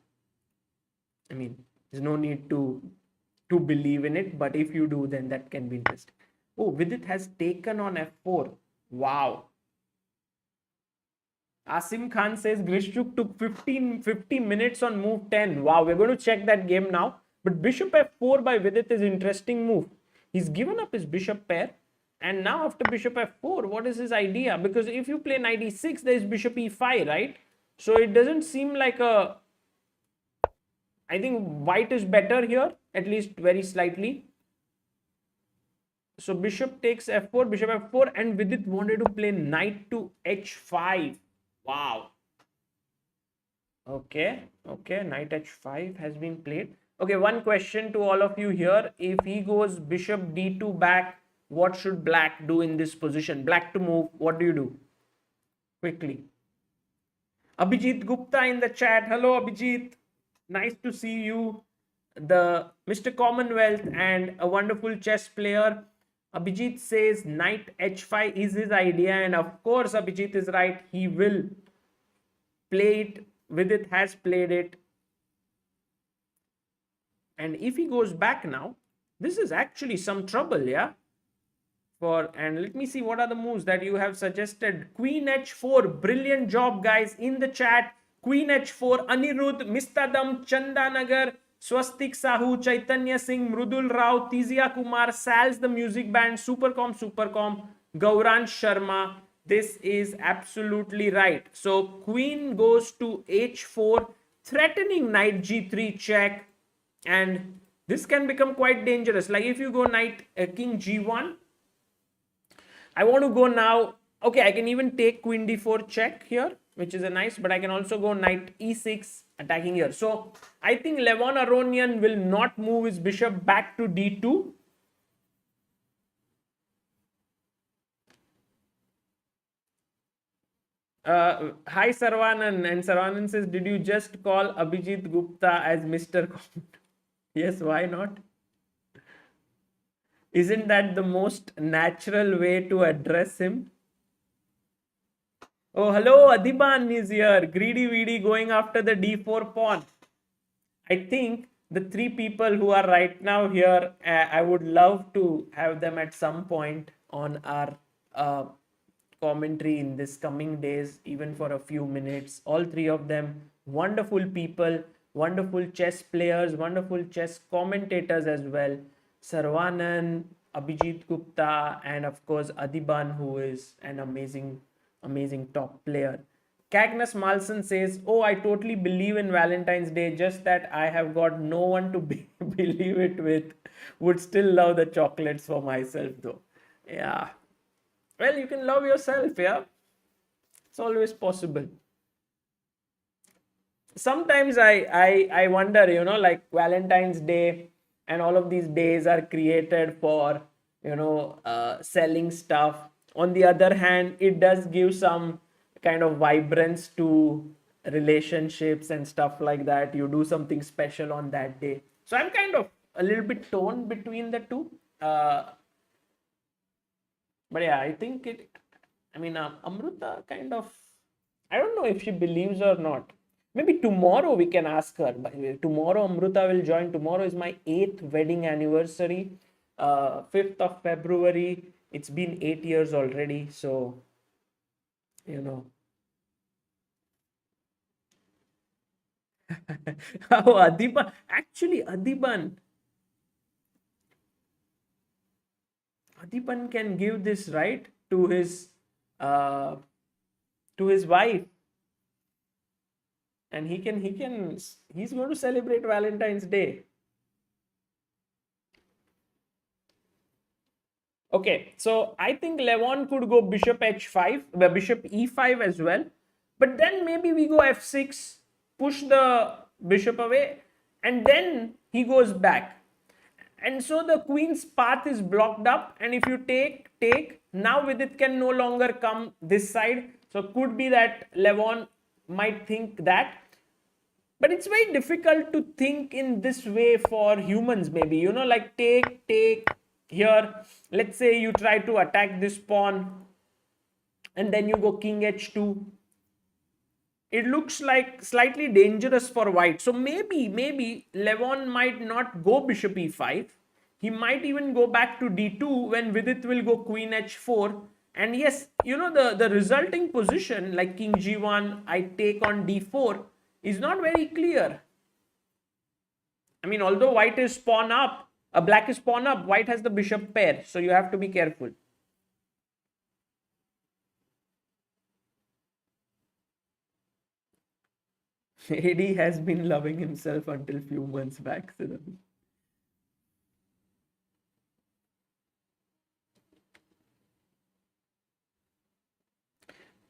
mean there's no need to believe in it, but if you do, then that can be interesting. Oh, Vidit has taken on f4. Wow. Asim Khan says Grishchuk took 50 minutes on move 10. Wow, we're going to check that game now. But bishop f4 by Vidit is interesting move. He's given up his bishop pair. And now after bishop f4, what is his idea? Because if you play knight e6, there is bishop e5, right? So it doesn't seem like a... I think white is better here, at least very slightly. So bishop takes f4, bishop f4, and Vidit wanted to play knight to h5. Wow. Okay, knight h5 has been played. Okay, one question to all of you here. If he goes bishop d2 back, what should black do in this position? Black to move, what do you do? Quickly. Abhijit Gupta in the chat. Hello, Abhijit. Nice to see you. The Mr. Commonwealth and a wonderful chess player. Abhijit says knight h5 is his idea, and of course Abhijit is right. He will play it. Vidit has played it. And if he goes back now, this is actually some trouble, yeah? And let me see what are the moves that you have suggested. Queen h4, brilliant job guys in the chat. Queen h4, Anirudh, Mistadam, Chandanagar, Swastik Sahu, Chaitanya Singh, Mrudul Rao, Tizia Kumar, Sal's the music band, Supercom, Gaurang Sharma. This is absolutely right. So queen goes to h4, threatening knight g3 check, and this can become quite dangerous. Like if you go knight king g1, I want to go now. Okay, I can even take queen d4 check here, which is a nice, but I can also go knight e6 attacking here. So I think Levon Aronian will not move his bishop back to d2. Hi Sarvanan, and Sarvanan says, did you just call Abhijit Gupta as Mr. Yes, why not? Isn't that the most natural way to address him? Oh, hello, Adiban is here. Greedy Weedy going after the d4 pawn. I think the three people who are right now here, I would love to have them at some point on our commentary in this coming days, even for a few minutes. All three of them, wonderful people, wonderful chess players, wonderful chess commentators as well. Sarvanan, Abhijit Gupta, and of course Adiban, who is an amazing top player. Cagnus Malson says, "Oh, I totally believe in Valentine's Day, just that I have got no one to believe it with. Would still love the chocolates for myself, though." Yeah. Well, you can love yourself, yeah. It's always possible. Sometimes I wonder, like Valentine's Day and all of these days are created for selling stuff. On the other hand, it does give some kind of vibrance to relationships and stuff like that. You do something special on that day, so I'm kind of a little bit torn between the two. But yeah, I think Amruta kind of, I don't know if she believes or not. Maybe tomorrow we can ask her. Tomorrow Amruta will join. Tomorrow is my 8th wedding anniversary, 5th of February. It's been 8 years already. So, Oh, Adiban. Actually, Adiban can give this right uh, to his wife, and he's going to celebrate Valentine's Day. Okay, so I think Levon could go bishop h5, bishop e5 as well. But then maybe we go f6, push the bishop away, and then he goes back. And so the queen's path is blocked up. And if you take, now Vidit can no longer come this side. So could be that Levon might think that. But it's very difficult to think in this way for humans, maybe, like take here. Let's say you try to attack this pawn and then you go king h2. It looks like slightly dangerous for white. So maybe Levon might not go bishop e5. He might even go back to d2 when Vidit will go queen h4. And yes, the resulting position, like king g1, I take on d4, is not very clear. I mean, although white is pawn up, black is pawn up, white has the bishop pair. So you have to be careful. AD has been loving himself until few months back.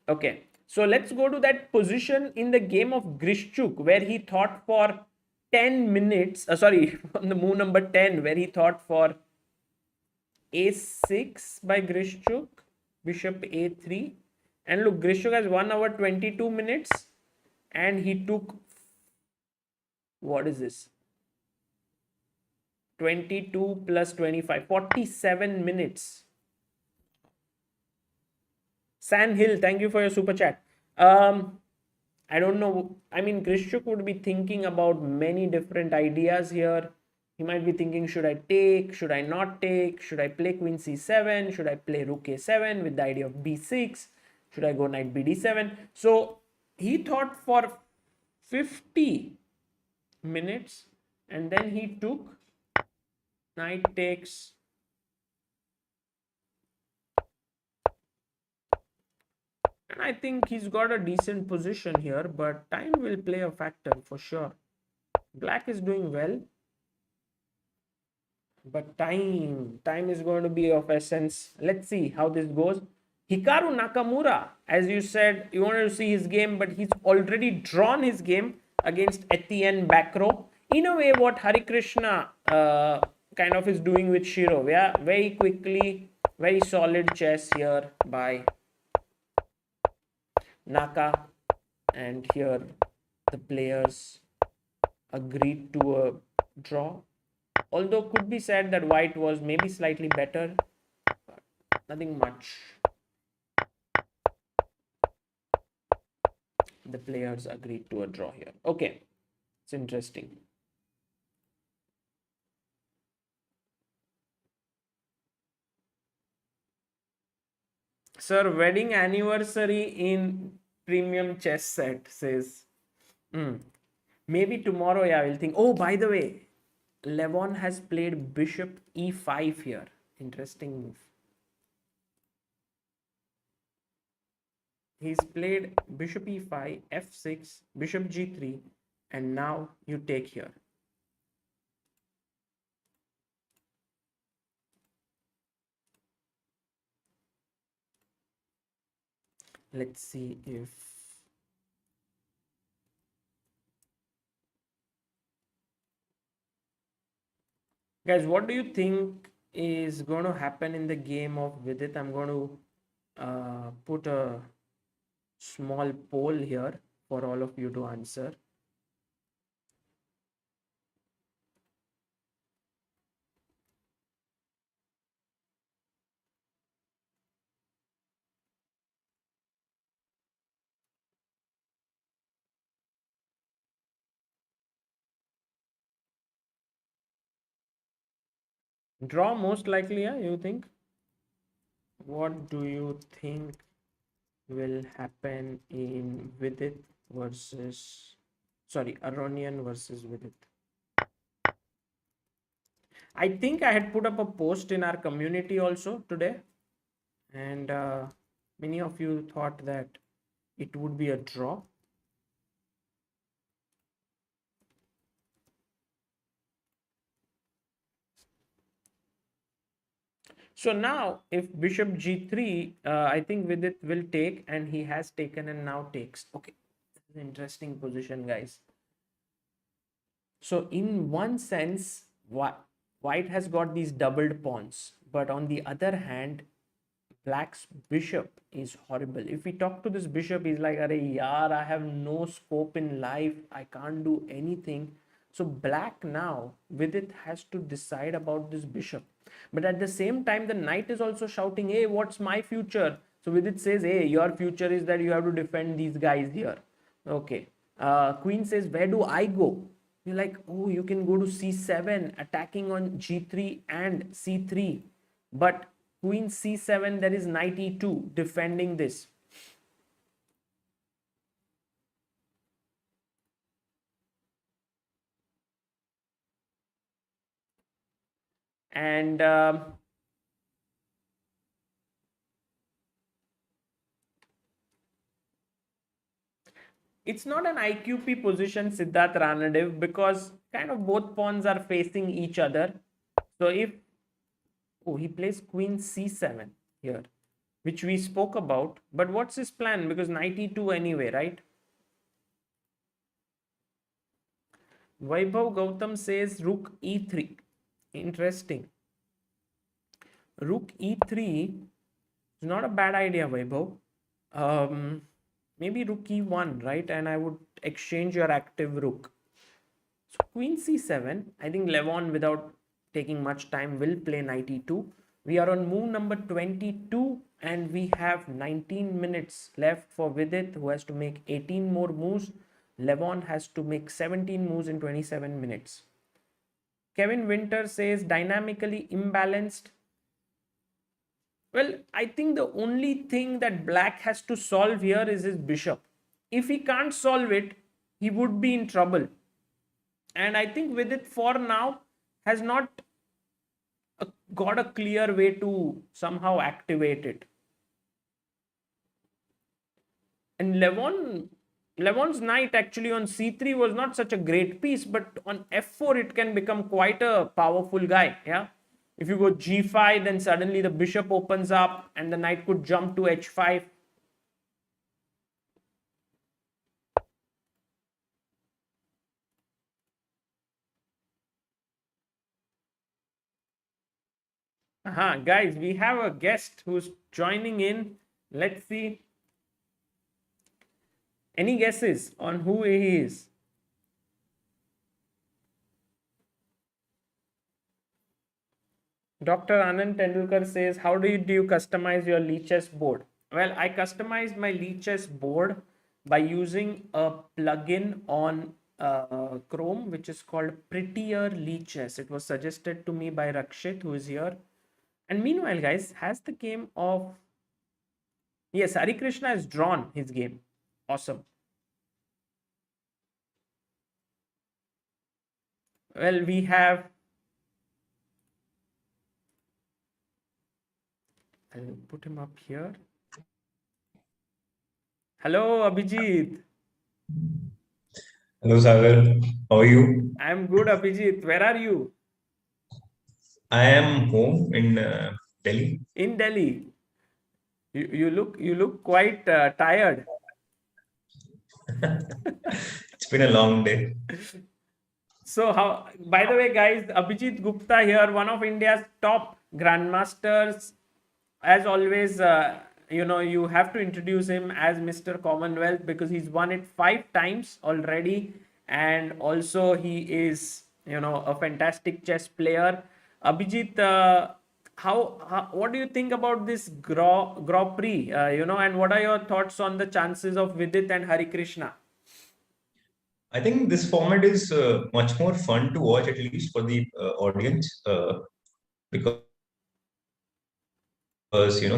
Okay, so let's go to that position in the game of Grishchuk where he thought for 10 minutes. Sorry, on the move number 10, where he thought for a6 by Grishchuk, bishop a3. And look, Grishchuk has 1 hour 22 minutes and he took, what is this? 22 plus 25, 47 minutes. San Hill, thank you for your super chat. I don't know. I mean, Grishchuk would be thinking about many different ideas here. He might be thinking, should I take? Should I not take? Should I play queen c7? Should I play rook a7 with the idea of b6? Should I go knight bd7? So he thought for 50 minutes and then he took knight takes. And I think he's got a decent position here, but time will play a factor for sure. Black is doing well, but time is going to be of essence. Let's see how this goes. Hikaru Nakamura, as you said, you wanted to see his game, but he's already drawn his game against Etienne Bakro. In a way, what Harikrishna kind of is doing with Shirov. Yeah, very quickly, very solid chess here by Naka, and here the players agreed to a draw. Although could be said that white was maybe slightly better, but nothing much. the players agreed to a draw here. Okay, it's interesting. Sir, wedding anniversary in premium chess set says. Maybe tomorrow, yeah, we'll think. Oh, by the way, Levon has played bishop e5 here. Interesting move. He's played bishop e5, f6, bishop g3, and now you take here. Let's see if guys, what do you think is going to happen in the game of Vidit? I'm going to put a small poll here for all of you to answer. Draw most likely, yeah, you think? What do you think will happen in Vidit versus, sorry, Aronian versus Vidit? I think I had put up a post in our community also today, and many of you thought that it would be a draw. So now, if bishop g3, I think Vidit will take, and he has taken and now takes. Okay, this is an interesting position, guys. So in one sense, white has got these doubled pawns, but on the other hand, black's bishop is horrible. If we talk to this bishop, he's like, "Arey yaar, I have no scope in life. I can't do anything." So black now with it has to decide about this bishop. But at the same time, the knight is also shouting, "Hey, what's my future?" So with it says, "Hey, your future is that you have to defend these guys here." Okay. Queen says, "Where do I go?" You're like, "Oh, you can go to c7, attacking on g3 and c3. But queen c7, there is knight e2 defending this." And it's not an IQP position, Siddharth Ranadev, because kind of both pawns are facing each other. So if, oh, he plays queen c7 here, which we spoke about. But what's his plan? Because knight e2 anyway, right? Vaibhav Gautam says rook e3. Interesting. Rook e3 is not a bad idea, Vaibhav. Maybe rook e1, right? And I would exchange your active rook. So queen c7, I think Levon, without taking much time, will play knight e2. We are on move number 22 and we have 19 minutes left for Vidit, who has to make 18 more moves. Levon has to make 17 moves in 27 minutes. Kevin Winter says dynamically imbalanced. Well, I think the only thing that black has to solve here is his bishop. If he can't solve it, he would be in trouble. And I think with it for now has not got a clear way to somehow activate it. And Levon's knight actually on c3 was not such a great piece, but on f4 it can become quite a powerful guy. Yeah. If you go g5, then suddenly the bishop opens up and the knight could jump to h5. Guys, we have a guest who's joining in. Let's see. Any guesses on who he is? Dr. Anand Tendulkar says, how do you customize your Lichess board? Well, I customized my Lichess board by using a plugin on Chrome, which is called Prettier Leeches. It was suggested to me by Rakshit, who is here. And meanwhile, guys, has the game of... Yes, Harikrishna has drawn his game. Awesome. Well, we have... I'll put him up here. Hello, Abhijit. Hello, Sagar. How are you? I'm good, Abhijit. Where are you? I am home in Delhi. In Delhi. You look quite tired. It's been a long day. So how, by the way, guys, Abhijit Gupta here, one of India's top grandmasters. As always, you have to introduce him as Mr. Commonwealth because he's won it 5 times already, and also he is, a fantastic chess player. Abhijit, what do you think about this Grand Prix? And what are your thoughts on the chances of Vidit and Harikrishna? I think this format is much more fun to watch, at least for the audience, because there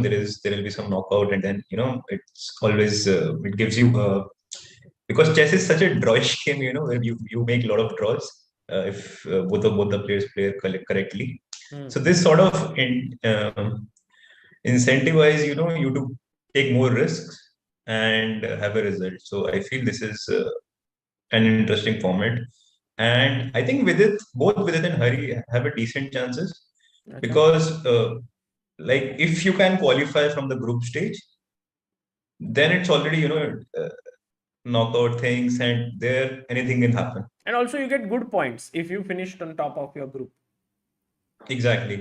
will be some knockout, and then it's always it gives you because chess is such a drawish game, where you make a lot of draws if both the players play correctly. So this sort of incentivize you to take more risks and have a result. So I feel this is an interesting format, and I think both Vidit and Hari have a decent chances because like if you can qualify from the group stage, then it's already knockout things, and there anything can happen. And also you get good points if you finished on top of your group. Exactly.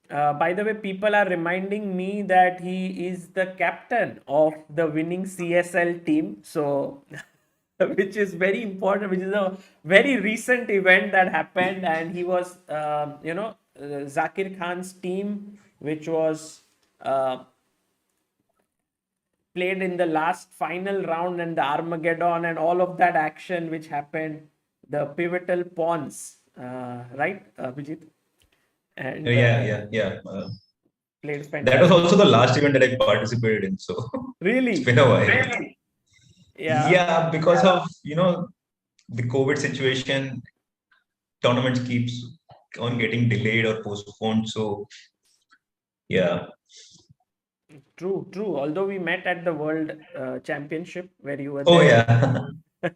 By the way, people are reminding me that he is the captain of the winning CSL team. So, which is very important, which is a very recent event that happened. And he was, Zakir Khan's team, which was played in the last final round and the Armageddon and all of that action which happened, the pivotal pawns, right, Abhijit? And yeah. played fantastic. That was also the last event that I participated in. So Really? it's been a while. Really? Yeah, because of the COVID situation, tournaments keeps on getting delayed or postponed. So yeah. True. Although we met at the World Championship where you were Oh there. yeah.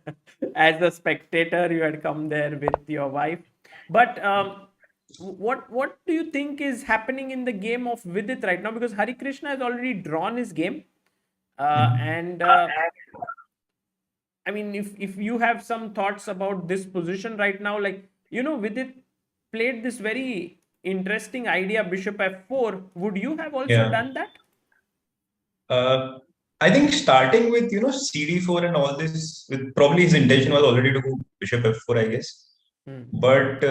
As a spectator, you had come there with your wife. But what do you think is happening in the game of Vidit right now? Because Harikrishna has already drawn his game, and I mean, if you have some thoughts about this position right now, like Vidit played this very interesting idea, Bishop F4. Would you have also done that? I think starting with CD4 and all this, with probably his intention was already to go Bishop F4, I guess. But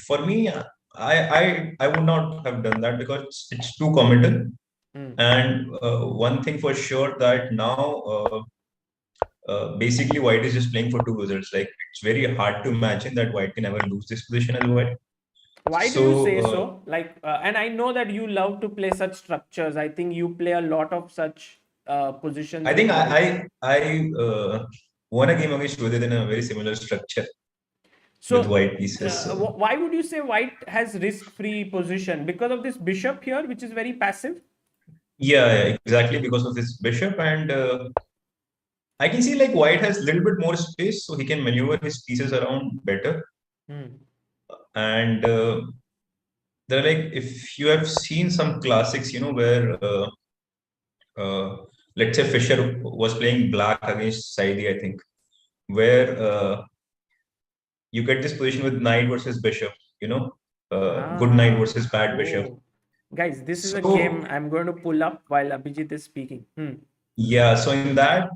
for me, I would not have done that because it's too committal. And one thing for sure that now basically White is just playing for 2 results. Like it's very hard to imagine that White can ever lose this position as White. Why do you say so? Like, and I know that you love to play such structures. I think you play a lot of such positions. I think I won a game against Vidit in a very similar structure. So, with white pieces. Why would you say White has risk-free position? Because of this bishop here, which is very passive? Yeah, exactly, because of this bishop, and I can see like White has a little bit more space, so he can maneuver his pieces around better. And they're like, if you have seen some classics, where let's say Fischer was playing black against Saidi, I think, where you get this position with knight versus bishop, good knight versus bad bishop. Guys, this is a game I'm going to pull up while Abhijit is speaking. Yeah, so in that,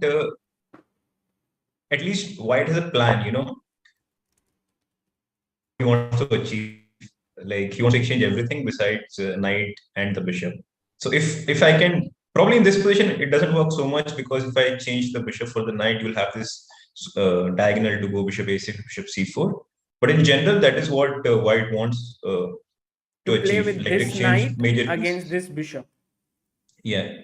at least White has a plan, he wants to achieve. Like he wants to exchange everything besides knight and the bishop. So if I can Probably in this position, it doesn't work so much because if I change the bishop for the knight, you'll have this diagonal to go bishop a6, bishop c4. But in general, that is what white wants to To play achieve, with like to this exchange knight major against pieces. this bishop. Yeah.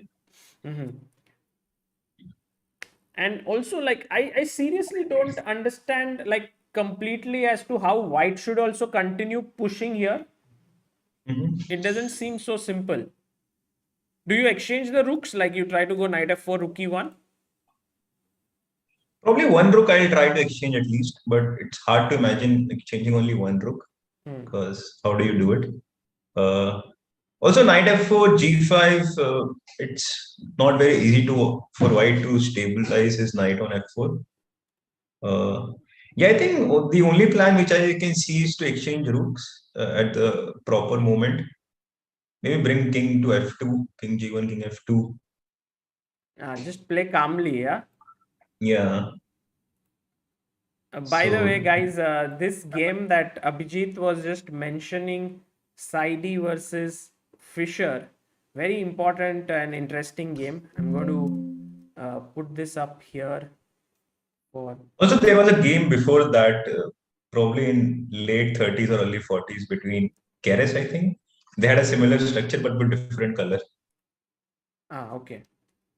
And also, like, I seriously don't understand, like, completely as to how white should also continue pushing here. It doesn't seem so simple. Do you exchange the rooks? Like, you try to go knight f4, rook e1? Probably one rook I'll try to exchange at least, but it's hard to imagine exchanging only one rook because how do you do it? Also, knight f4, g5, it's not very easy for white to stabilize his knight on f4. Yeah, I think the only plan which I can see is to exchange rooks at the proper moment. Maybe bring king to f2, king g1, king f2. Just play calmly, yeah? Yeah. By the way, So guys, this game that Abhijit was just mentioning, FIDE versus Fisher, very important and interesting game. I'm going to put this up here for. also there was a game before that, probably in late 30s or early 40s between Keres, I think. They had a similar structure but with different color. Okay.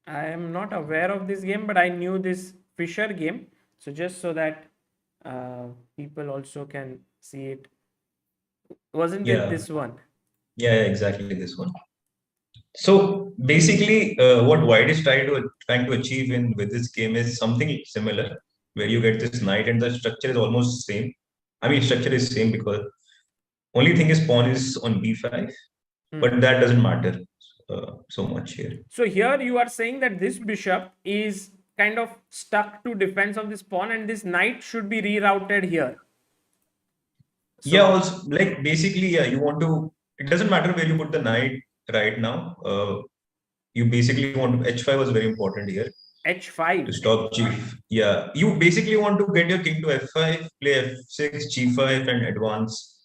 I am not aware of this game, but I knew this Fisher game. So just so that people also can see it. Wasn't it Yeah. this one? Yeah, exactly this one. So basically, what White is trying to achieve in with this game is something similar, where you get this knight and the structure is almost same. I mean, structure is same because only thing is pawn is on b5, but that doesn't matter so much here. So here you are saying that this bishop is kind of stuck to defense of this pawn, and this knight should be rerouted here. So, Yeah, also like basically, yeah, you want to. It doesn't matter where you put the knight right now. You basically want to, h5 was very important here h5 to stop g. Yeah, you basically want to get your king to f5, play f6, g5, and advance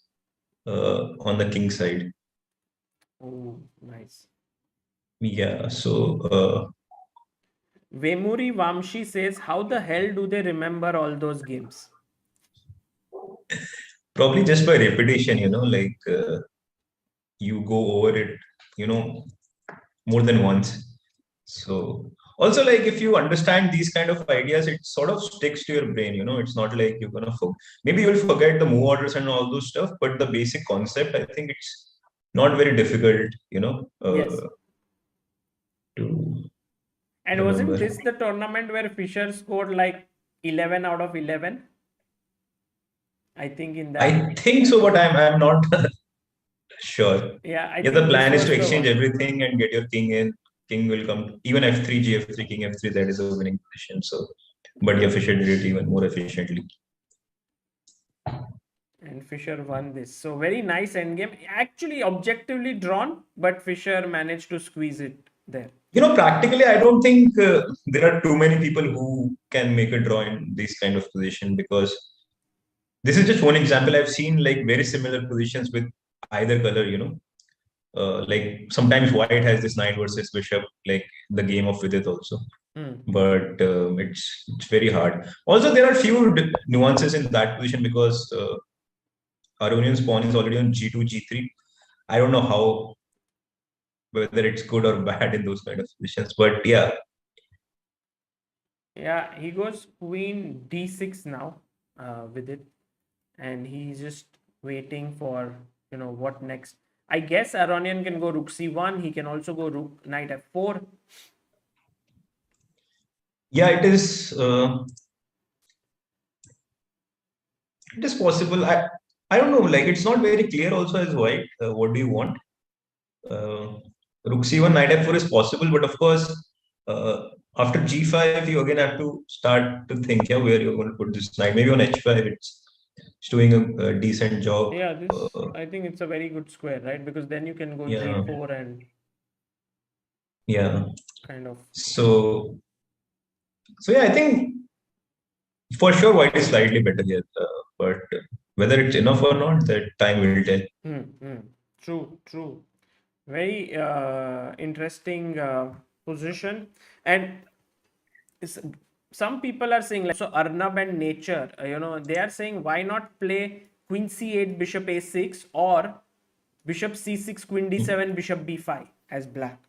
on the king side. Oh, nice. Yeah, so Vemuri Vamshi says, how the hell do they remember all those games? probably just by repetition, like you go over it, more than once. So also, like if you understand these kind of ideas, it sort of sticks to your brain. It's not like you're gonna maybe you'll forget the move orders and all those stuff, but the basic concept, I think it's not very difficult, Yes. to And wasn't remember. this the tournament where Fisher scored like 11 out of 11? I think in that. I think so, but I'm not sure. Yeah, I Yeah, think the this plan is was to the exchange one. everything and get your king in. King will come even f3, gf3, king f3. That is a winning position. So, but yeah, Fisher did it even more efficiently. And Fisher won this. So very nice endgame. Actually, objectively drawn, but Fisher managed to squeeze it there. Practically, I don't think there are too many people who can make a draw in this kind of position because this is just one example. I've seen like very similar positions with either color. Like sometimes white has this knight versus bishop, like the game of Vidit also. But it's very hard. Also, there are few nuances in that position because Aronian's pawn is already on g2, g3. I don't know how whether it's good or bad in those kind of positions, but yeah. Yeah, he goes queen d6 now with it, and he's just waiting for what next. I guess Aronian can go rook c1. He can also go rook knight f4. Yeah, it is. It is possible. I don't know. Like it's not very clear. Also, as white, what do you want? Rook c1, knight f4 is possible, but of course, after g5, you again have to start to think, yeah, where you're going to put this knight. Maybe on h5, it's doing a decent job. Yeah, this I think it's a very good square, right? Because then you can go Yeah, g4 and yeah. kind of. So yeah, I think for sure white is slightly better here, but whether it's enough or not, that time will tell. True. Very interesting position. And some people are saying, like, so Arnab and Nature, they are saying, why not play Queen C8, Bishop A6, or Bishop C6, Queen D7, Bishop B5 as black?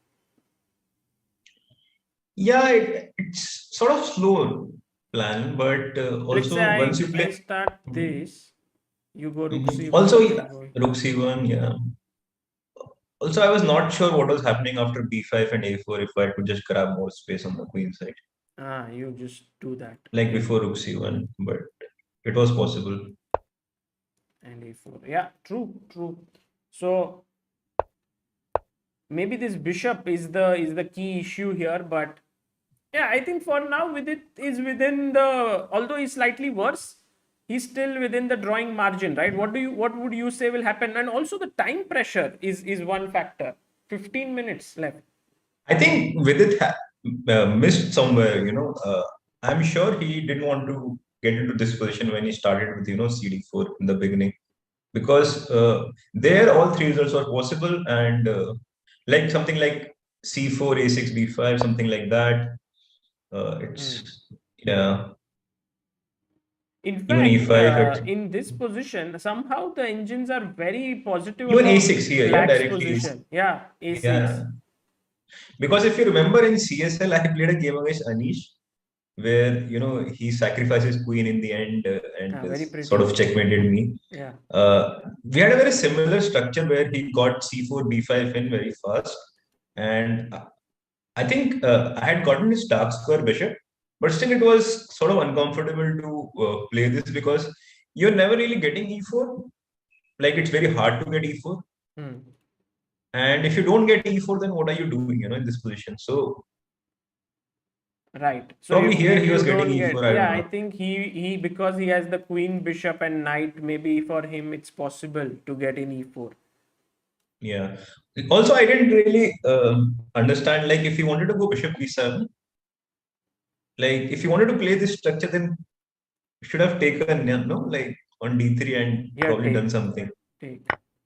Yeah, it's sort of slow plan, but Let's also once say you I play. start this, you go Rook Also, C1, I yeah, go here. Rook C1, yeah. Also, I was not sure what was happening after B5 and A4 if I could just grab more space on the queen side, You just do that. like Okay. before Rook C1, but it was possible. And A4. Yeah, true. So maybe this bishop is the key issue here, but yeah, I think for now with it is within the, although he's slightly worse, he's still within the drawing margin, right? What would you say will happen? And also the time pressure is one factor. 15 minutes left. I think Vidit missed somewhere, I'm sure he didn't want to get into this position when he started with, CD4 in the beginning, because there all three results were possible, and like something like C4, A6, B5, something like that. It's, yeah, In even fact, E5, in this position, somehow the engines are very positive even about A6 here, yeah, black's directly. position. Yeah, A6. Yeah, because if you remember in CSL, I played a game against Anish where he sacrifices queen in the end and Very pretty sort of game. checkmated me. Yeah. We had a very similar structure where he got c4 b5 in very fast, and I think I had gotten his dark square bishop, but still it was sort of uncomfortable to play this because you're never really getting e4. Like it's very hard to get e4, Hmm. and if you don't get e4, then what are you doing? In this position. So Right. So probably if here he was you getting don't e4. get, I yeah, don't I know. think he because he has the queen, bishop, and knight, maybe for him it's possible to get in e4. Yeah. Also, I didn't really understand, like, if you wanted to go bishop b7, like, if you wanted to play this structure, then you should have taken, no, like, on d3 and Yeah, probably done something. take.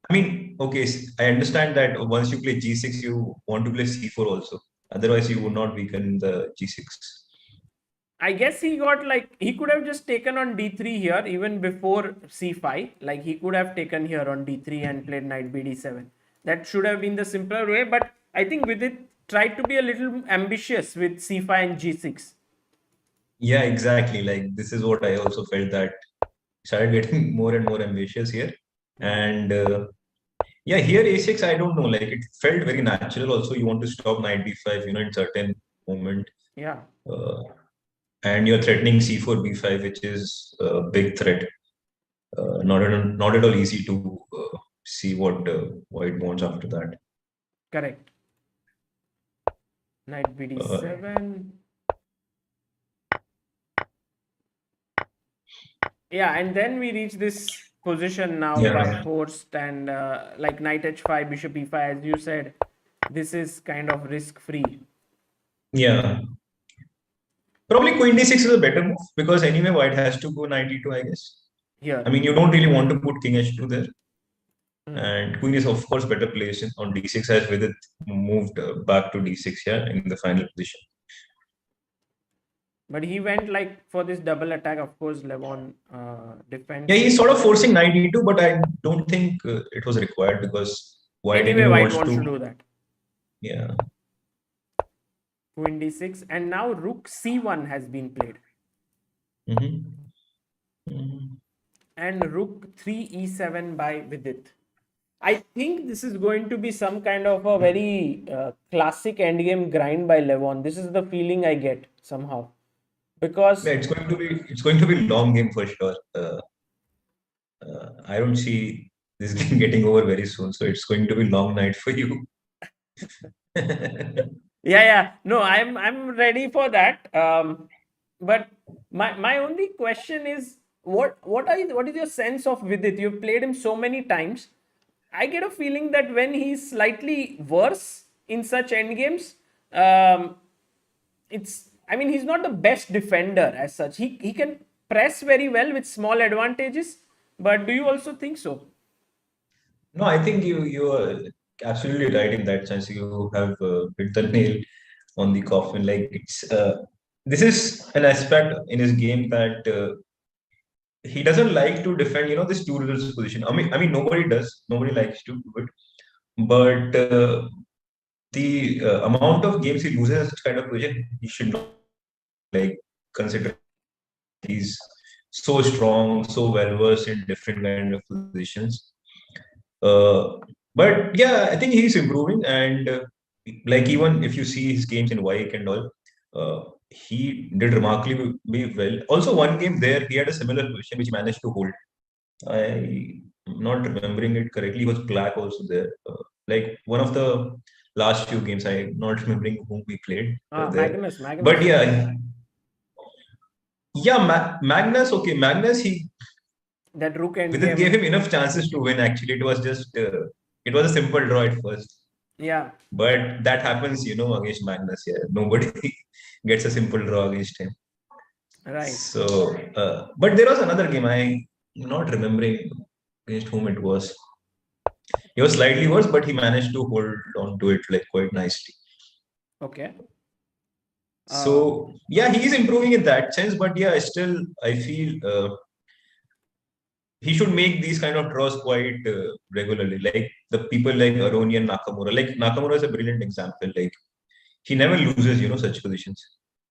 I mean, okay, I understand that once you play g6, you want to play c4 also. Otherwise, you would not weaken the g6. I guess he could have just taken on d3 here even before c5. Like he could have taken here on d3 and played knight bd7. That should have been the simpler way. But I think with it tried to be a little ambitious with c5 and g6. Yeah, exactly. Like, this is what I also felt, that started getting more and more ambitious here. And yeah, here a6, I don't know. Like, it felt very natural. Also, you want to stop knight b5, in certain moment. Yeah. Uh, and you're threatening c4, b5, which is a big threat. Not at all easy to see what white wants after that. Correct. Knight Uh, bd7. Yeah, and then we reach this position now by yeah, forced and like knight h5, bishop e5, as you said. This is kind of risk free. yeah. Probably queen d6 is a better move because anyway white has to go knight e2, I guess. Here. I mean, you don't really want to put king h2 there. Hmm. And queen is, of course, better placed on d6 as Vidit moved back to d6 here in the final position. But he went like for this double attack. Of course, Levon defends Yeah, he's it. sort of forcing knight e2, but I don't think it was required because white Anyway, anyway white wants wants to to. do that. Yeah. Queen d6, and now rook c1 has been played. And rook 3 e7 by Vidit. I think this is going to be some kind of a very classic endgame grind by Levon. This is the feeling I get somehow, because Yeah, it's going to be long game for sure. I don't see this game getting over very soon, so it's going to be long night for you. yeah. No, I'm ready for that. But my only question is, what is your sense of Vidit? You've played him so many times. I get a feeling that when he's slightly worse in such end games, I mean, he's not the best defender as such. He can press very well with small advantages. But do you also think so? No, I think you are absolutely right in that sense. You have hit the nail on the coffin. Like it's this is an aspect in his game that he doesn't like to defend. This two rules position. I mean, nobody does. Nobody likes to do it. But the amount of games he loses in such kind of position, he should not like consider. He's so strong, so well versed in different kind of positions. Uh, but yeah, I think he's improving, and like even if you see his games in Wike and all, he did remarkably well. Also, one game there, he had a similar position which he managed to hold. I'm not remembering it correctly. He was black also there. Like one of the last few games, I'm not remembering whom we played there. Magnus. But yeah, yeah, Magnus. Okay, Magnus. That rook Vidit endgame. gave him enough chances to win. Actually, it was just it was a simple draw at first. Yeah. But that happens, against Magnus. Yeah, nobody gets a simple draw against him. Right. So, but there was another game I'm not remembering against whom it was. He was slightly worse, but he managed to hold on to it like quite nicely. Okay. So yeah, he is improving in that sense. But yeah, still I feel he should make these kind of draws quite regularly. Like the people like Aronian Nakamura. Like Nakamura is a brilliant example. Like he never loses, such positions.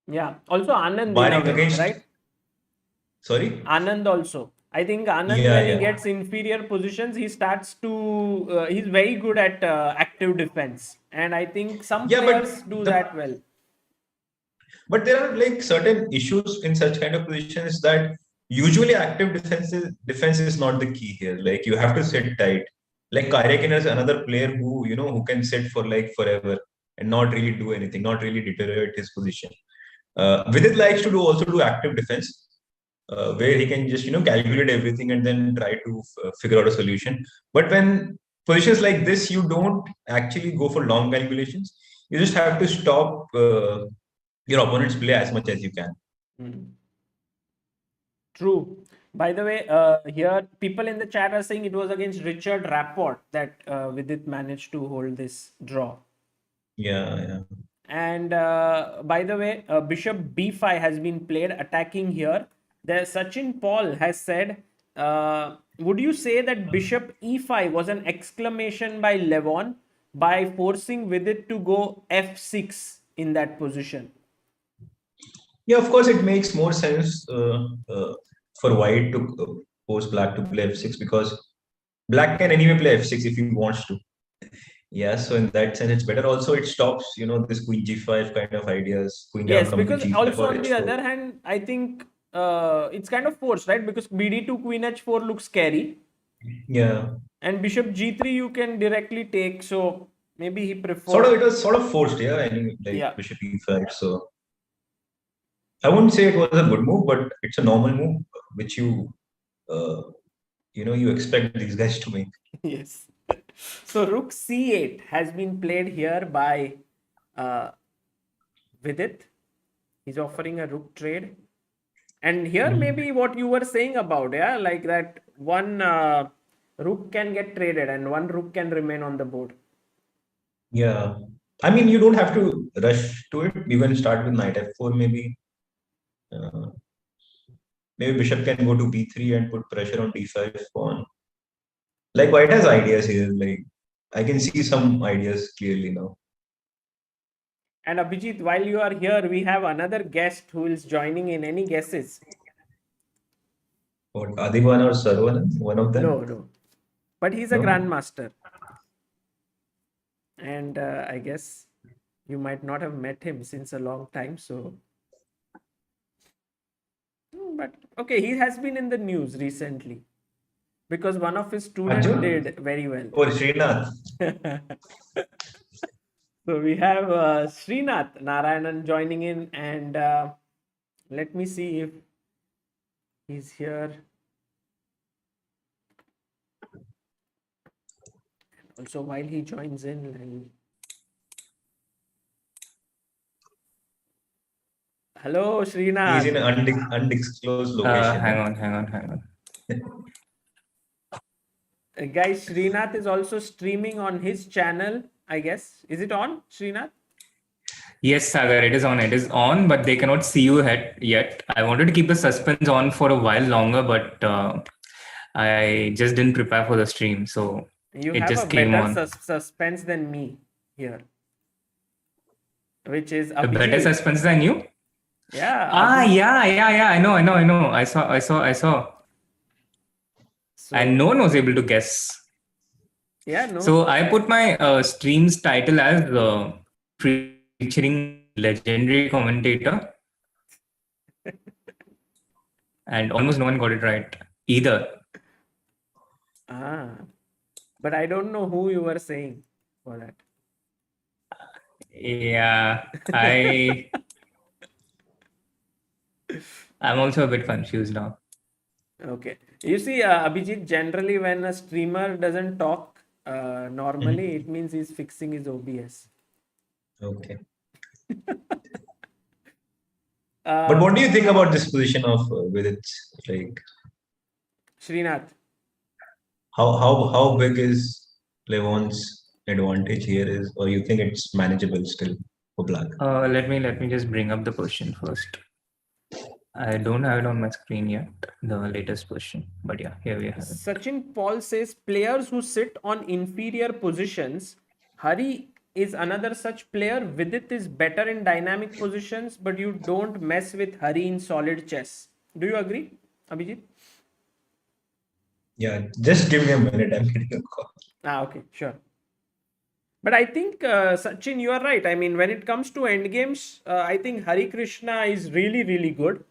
Yeah. Also Anand Barring in a way, against, right? sorry? Anand also. I think Anand, Yeah, when he yeah. gets inferior positions, he starts to, he's very good at active defense. And I think some Yeah, players do that well. but there are like certain issues in such kind of positions that usually active defense is not the key here. Like you have to sit tight. Like Kyreken is another player who can sit for like forever and not really do anything, not really deteriorate his position. Vidit likes to also do active defense, where he can just calculate everything and then try to figure out a solution. But when positions like this, you don't actually go for long calculations. You just have to stop your opponent's play as much as you can. True. By the way, here people in the chat are saying it was against Richard Rapport that Vidit managed to hold this draw. Yeah, yeah. And by the way, Bishop B5 has been played attacking here. The Sachin Paul has said, would you say that Bishop E5 was an exclamation by Levon by forcing Vidit to go F6 in that position? Yeah, of course, it makes more sense for white to force black to play f6 because black can anyway play f6 if he wants to. Yeah, so in that sense, it's better. Also, it stops, this queen g5 kind of ideas, queen can Yes, come to because g5 also or on the h4. other hand, I think it's kind of forced, right? Because bd2 queen h4 looks scary. Yeah. And bishop g3 you can directly take, so maybe he preferred. Sort of, it was sort of forced, yeah. I mean, like Yeah. bishop e5. So I wouldn't say it was a good move, but it's a normal move which you expect these guys to make. Yes. So rook c8 has been played here by Vidit. He's offering a rook trade. And here maybe what you were saying about, yeah, like that one rook can get traded and one rook can remain on the board. Yeah. I mean, you don't have to rush to it. You can start with knight f4 maybe. Maybe bishop can go to b3 and put pressure on d5 pawn. Like white has ideas here. Like I can see some ideas clearly now. And Abhijit, while you are here, we have another guest who is joining in. Any guesses? What, Adivan or Sarwan? One of them? No. But he's a No? grandmaster. And I guess you might not have met him since a long time. So, but okay, he has been in the news recently because one of his students Arjun? did very well. Or Srinath? So we have Srinath Narayanan joining in, and let me see if he's here. Also, while he joins in, hello, Srinath. He's in an undisclosed location. Hang on. Guys, Srinath is also streaming on his channel, I guess. Is it on, Srinath? Yes, Sagar, it is on. It is on, but they cannot see you yet. I wanted to keep the suspense on for a while longer, but I just didn't prepare for the stream, so You it have a just came better on. suspense than me here, which is A better Abhijit. suspense than you? Yeah, Yeah. I know. I saw. And no So one was able to guess. yeah, no. So I put my stream's title as featuring legendary commentator, and almost no one got it right either. But I don't know who you were saying for that. Yeah, I'm also a bit confused now. Okay. You see, Abhijit, generally when a streamer doesn't talk, normally it means he's fixing his OBS. Okay. But Uh, what do you think about this position of Vidit? Like, Srinath. how big is Levon's advantage here is, or you think it's manageable still for black? Let me just bring up the question first. I don't have it on my screen yet, the latest question, but yeah, here we have it. Sachin Paul says players who sit on inferior positions. Hari is another such player. Vidit is better in dynamic positions, but you don't mess with Hari in solid chess. Do you agree, Abhijit? Yeah, just give me a minute. I'm getting a call. Okay, sure. But I think, Sachin, you are right. I mean, when it comes to endgames, I think Harikrishna is really, really good.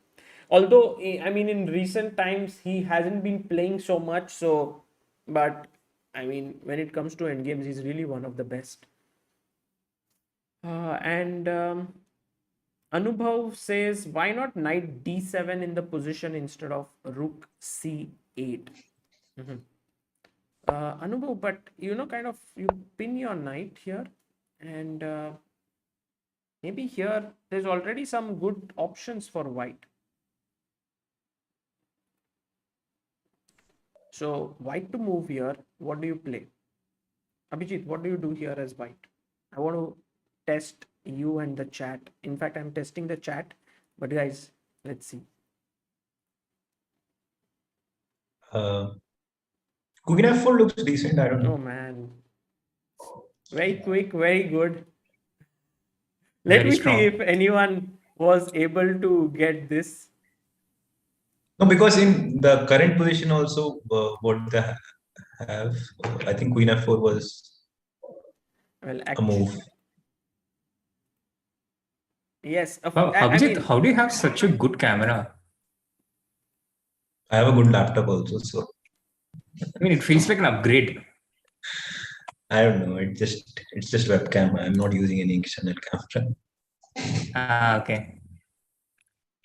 Although, I mean, in recent times, he hasn't been playing so much. So, but I mean, when it comes to endgames, he's really one of the best. And Anubhav says, why not knight d7 in the position instead of rook c8? Anubhav, but kind of you pin your knight here, and maybe here there's already some good options for white. So white to move here, what do you play? Abhijit, what do you do here as white? I want to test you and the chat. In fact, I'm testing the chat, but guys, let's see. Queen f4 looks decent. I don't Oh know. man, very quick, very good. Let Very me see strong. if anyone was able to get this. No, because in the current position also, what they have, I think Queen f4 was Well, a move. yes, Wow, I Abhijit, mean, how do you have such a good camera? I have a good laptop also, so I mean, it feels like an upgrade. I don't know. It's just webcam. I'm not using any external camera. Okay.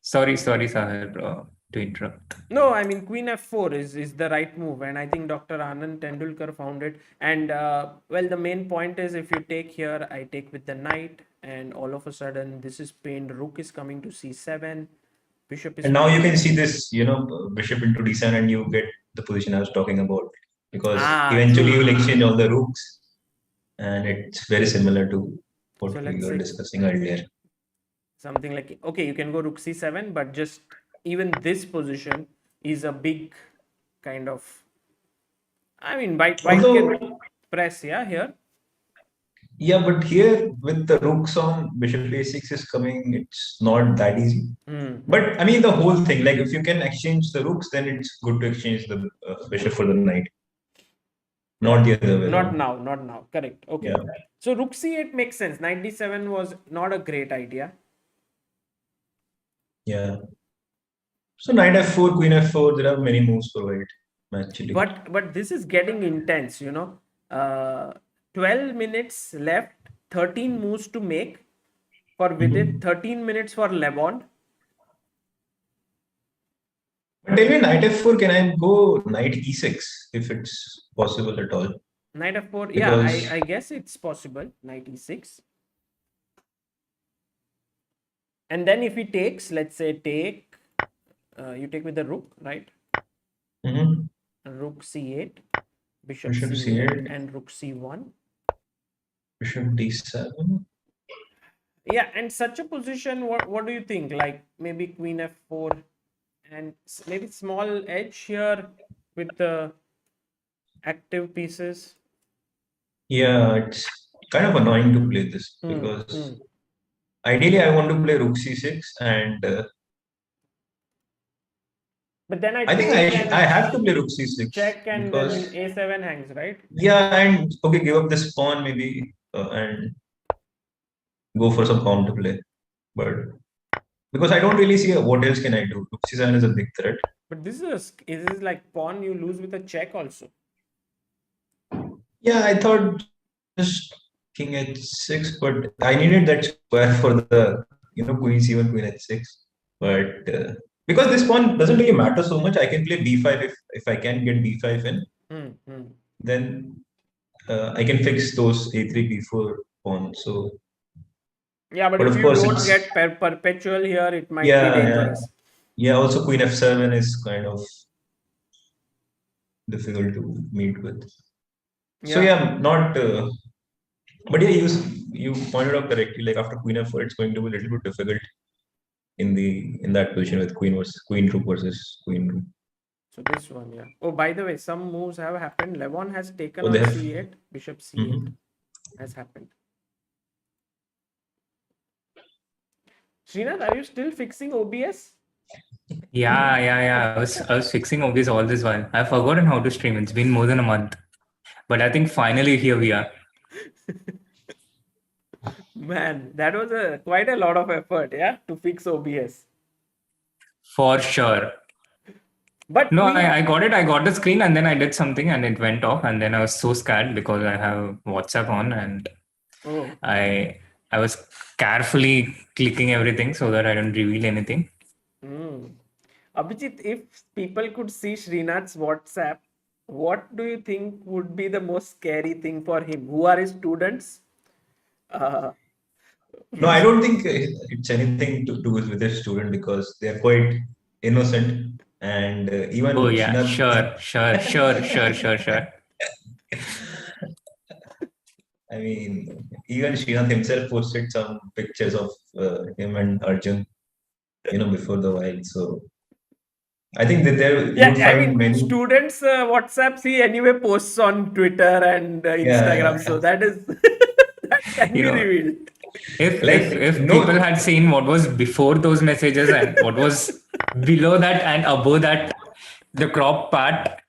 Sorry, Sahar, to interrupt. no, I mean Queen f4 is the right move, and I think Dr. Anand Tendulkar found it. And well, the main point is if you take here, I take with the knight, and all of a sudden this is pinned. Rook is coming to c7, bishop is And now you pinned. can see this, bishop into d7, and you get the position I was talking about. Because eventually True. you will exchange all the rooks, and it's very similar to what So we let's were say discussing earlier. something like, okay, you can go rook c7, but just even this position is a big kind of. I mean, white Although, can press, yeah, here. yeah, but here with the rooks on bishop a6 is coming, it's not that easy. But I mean, the whole thing, like if you can exchange the rooks, then it's good to exchange the bishop for the knight, not the other way Not around. now, not now. Correct. Okay. Yeah, So rook c8 makes sense. Knight d7 was not a great idea. yeah. So knight f4, queen f4, there are many moves for white, actually. But this is getting intense, 12 minutes left, 13 moves to make for Vidit, 13 minutes for Levon. But tell me, knight f4, can I go knight e6 if it's possible at all? Knight f4, yeah, Because I guess it's possible. Knight e6. And then if he takes, let's say you take with the rook, right? mhm, Rook c8, bishop bishop c8, c8, and rook c1. bishop d7. Yeah, and such a position, what do you think? Like maybe queen f4 and maybe small edge here with the active pieces. Yeah, it's kind of annoying to play this because ideally I want to play rook c6 and But then I I think take and I have to play rook c6 check and then because a7 hangs, right? yeah, and okay, give up this pawn maybe and go for some pawn to play. But because I don't really see what else can I do. Rook c7 is a big threat. But this is like pawn you lose with a check also. Yeah, I thought just king h6, but I needed that square for the queen c1, queen h6. But because this pawn doesn't really matter so much, I can play b5 if I can get b5 in. Then I can fix those a3, b4 pawns. So yeah, but but if of you course don't it's get perpetual here, it might be yeah. dangerous. Yeah, also queen f7 is kind of difficult to meet with. So yeah, not. But yeah, you pointed out correctly. Like after queen f4, it's going to be a little bit difficult in that position with queen rook versus queen rook. So this one, yeah. Oh, by the way, some moves have happened. Levon has taken Oh, on they have. c8, bishop c8 has happened. Srinath, are you still fixing OBS? Yeah. I was fixing OBS all this while. I've forgotten how to stream. It's been more than a month. But I think finally here we are. Man, that was quite a lot of effort, yeah, to fix OBS. For sure. But no, I got it. I got the screen and then I did something and it went off. And then I was so scared because I have WhatsApp on and I was carefully clicking everything so that I don't reveal anything. Abhijit, if people could see Srinath's WhatsApp, what do you think would be the most scary thing for him? Who are his students? No, I don't think it's anything to do with a student because they're quite innocent and even Oh yeah, Srinath. sure. I mean, even Srinath himself posted some pictures of him and Arjun, before the while. So I think that there you would Yeah, I find mean, many. students' WhatsApp he anyway posts on Twitter and Instagram, so that is that can be revealed. If people had seen what was before those messages and what was below that and above that, the crop part,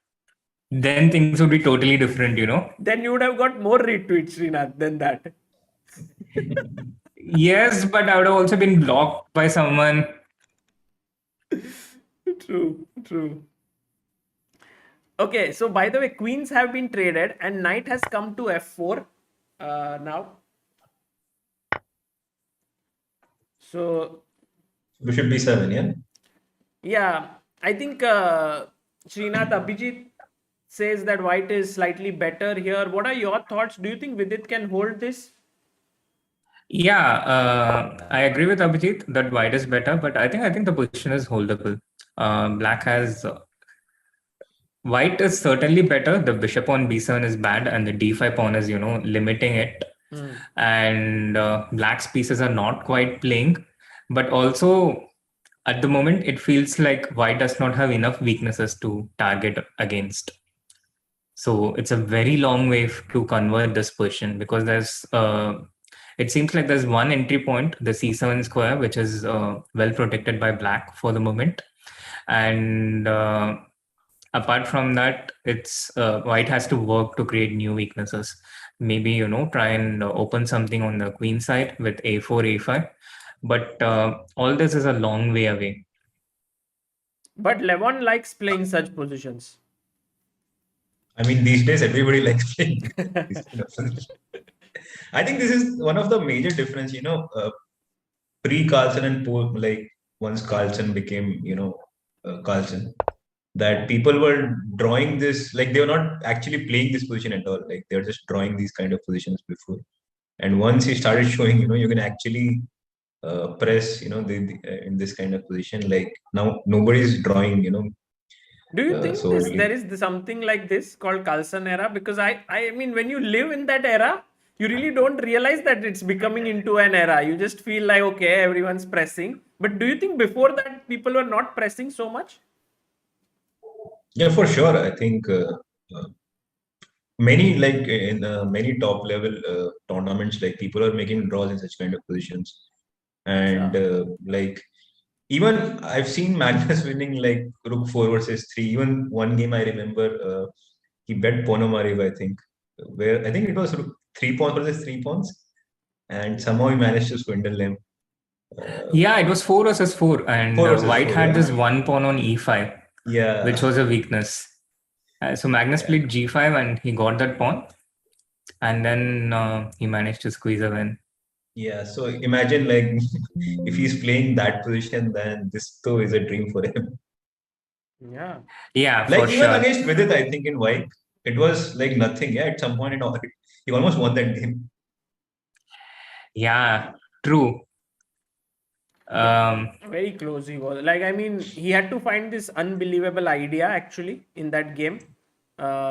then things would be totally different, Then you would have got more retweets, Srinath, than that. Yes, but I would have also been blocked by someone. True. Okay, so by the way, queens have been traded and knight has come to f4 now. So bishop b7, yeah? Yeah, I think Srinath, Abhijit says that white is slightly better here. What are your thoughts? Do you think Vidit can hold this? Yeah, I agree with Abhijit that white is better, but I think the position is holdable. Black has white is certainly better. The bishop on b7 is bad, and the d5 pawn is limiting it. And black's pieces are not quite playing, but also at the moment it feels like white does not have enough weaknesses to target against. So it's a very long way to convert this position because it seems like there's one entry point, the c7 square, which is well protected by black for the moment. And apart from that, it's white has to work to create new weaknesses. Maybe, try and open something on the queen side with a4, a5. But all this is a long way away. But Levon likes playing such positions. I mean, these days everybody likes playing this kind of position. I think this is one of the major difference, pre-Carlsen and once Carlsen became, Carlsen, that people were drawing this, like they were not actually playing this position at all. Like they were just drawing these kind of positions before. And once he started showing, you can actually press, in this kind of position. Like now nobody's drawing, Do you think so there is something like this called Carlsen era? Because I mean, when you live in that era, you really don't realize that it's becoming into an era. You just feel like, okay, everyone's pressing. But do you think before that people were not pressing so much? Yeah, for sure. I think uh, many in many top level tournaments, like people are making draws in such kind of positions, and Acha. even I've seen Magnus winning like Rook 4 versus 3. Even one game I remember, he bet Ponomariv, I think, where I think it was Rook 3 pawns versus 3 pawns, and somehow he managed to swindle him. Yeah, it was 4 versus 4, and 4 versus White 4, had yeah. this one pawn on e5, which Yeah, was a weakness. So Magnus yeah, played g5 and he got that pawn, and then he managed to squeeze a win. yeah. So imagine like if he's playing that position, then this too is a dream for him. Yeah. Yeah, Like for even sure. against Vidit, I think in White, it was like nothing. Yeah, at some point in all, he almost won that game. Yeah, true. Very close he was. Like, I mean, he had to find this unbelievable idea actually in that game,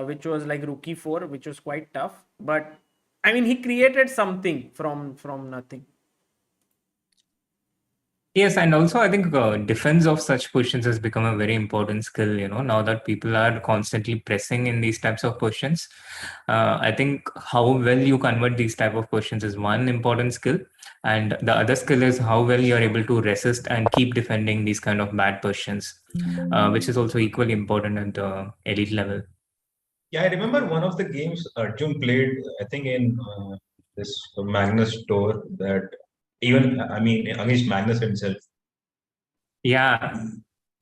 which was like Rookie 4, which was quite tough. But I mean, he created something from nothing. Yes, and also I think defense of such positions has become a very important skill. Now that people are constantly pressing in these types of positions, I think how well you convert these type of positions is one important skill, and the other skill is how well you are able to resist and keep defending these kind of bad positions, which is also equally important at the elite level. Yeah, I remember one of the games Arjun played, I think in this Magnus tour that even, I mean, against Magnus himself, Yeah.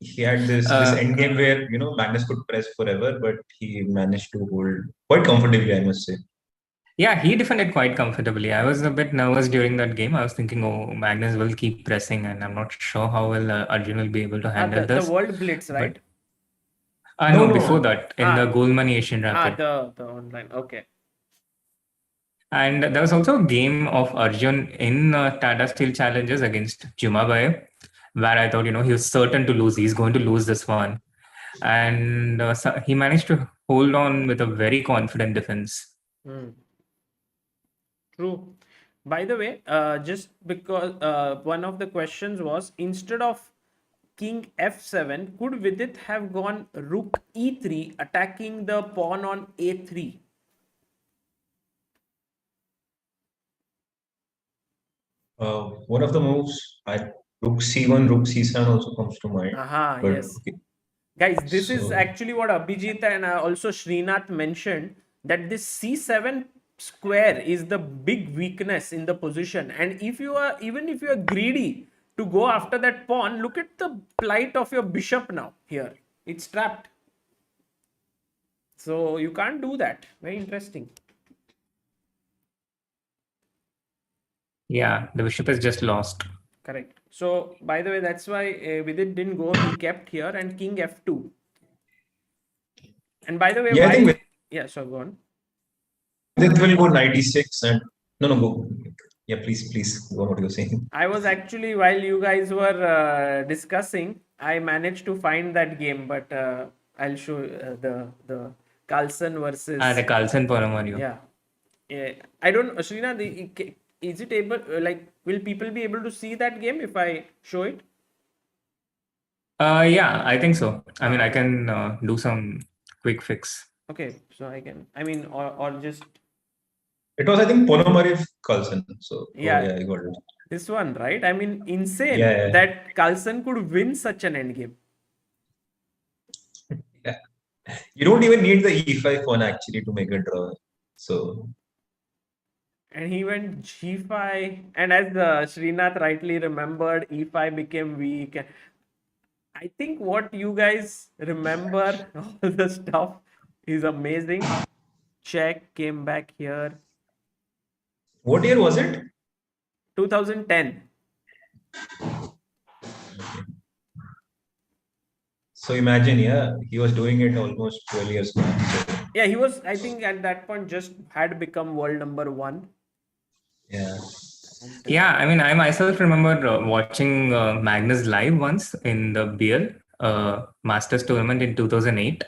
he had this endgame where, Magnus could press forever, but he managed to hold quite comfortably, I must say. Yeah, he defended quite comfortably. I was a bit nervous during that game. I was thinking, oh, Magnus will keep pressing, and I'm not sure how well Arjun will be able to handle The this. World Blitz, But right? no, No. before that, in the Gold Money Asian Rapid. The online. Okay. And there was also a game of Arjun in Tata Steel Challenges against Jumabai, where I thought, he was certain to lose. He's going to lose this one. And so he managed to hold on with a very confident defense. True. By the way, just because one of the questions was, instead of king f7, could Vidit have gone rook e3 attacking the pawn on a3? One of the moves, rook c1, rook c7 also comes to mind. Aha, But yes. okay. Guys, this is So, actually what Abhijit and also Srinath mentioned, that this c7 square is the big weakness in the position. And if you are, even if you are greedy to go after that pawn, look at the plight of your bishop now here. It's trapped. So you can't do that. Very interesting. Yeah, the bishop is just lost. Correct. So, by the way, that's why Vidit didn't go. He kept here and king f2. And by the way, yeah, I think yeah, so go on. Vidit will go 96 and no, go. Yeah, please go on what you're saying. I was actually, while you guys were discussing, I managed to find that game, but I'll show the Carlsen versus The Carlsen Ponomarev. Yeah. I don't, Srinath, is it able, like, will people be able to see that game if I show it? Yeah, I think so. I mean, I can do some quick fix. Okay, so I can, I mean, or just. It was, I think, Ponomarev Carlsen. So, Yeah, I got it. this one, right? I mean, insane Yeah. that Carlsen could win such an endgame. Yeah. You don't even need the e5 pawn actually to make a draw. So, and he went g5, and as Srinath rightly remembered, e5 became weak. I think what you guys remember, all the stuff, is amazing. Check, came back here. what year was it? 2010. So imagine, yeah, he was doing it almost 12 years now. So, Yeah, he was, I think at that point, just had become world number 1. yeah. Yeah, I mean, I myself remember watching Magnus live once in the BL Masters tournament in 2008,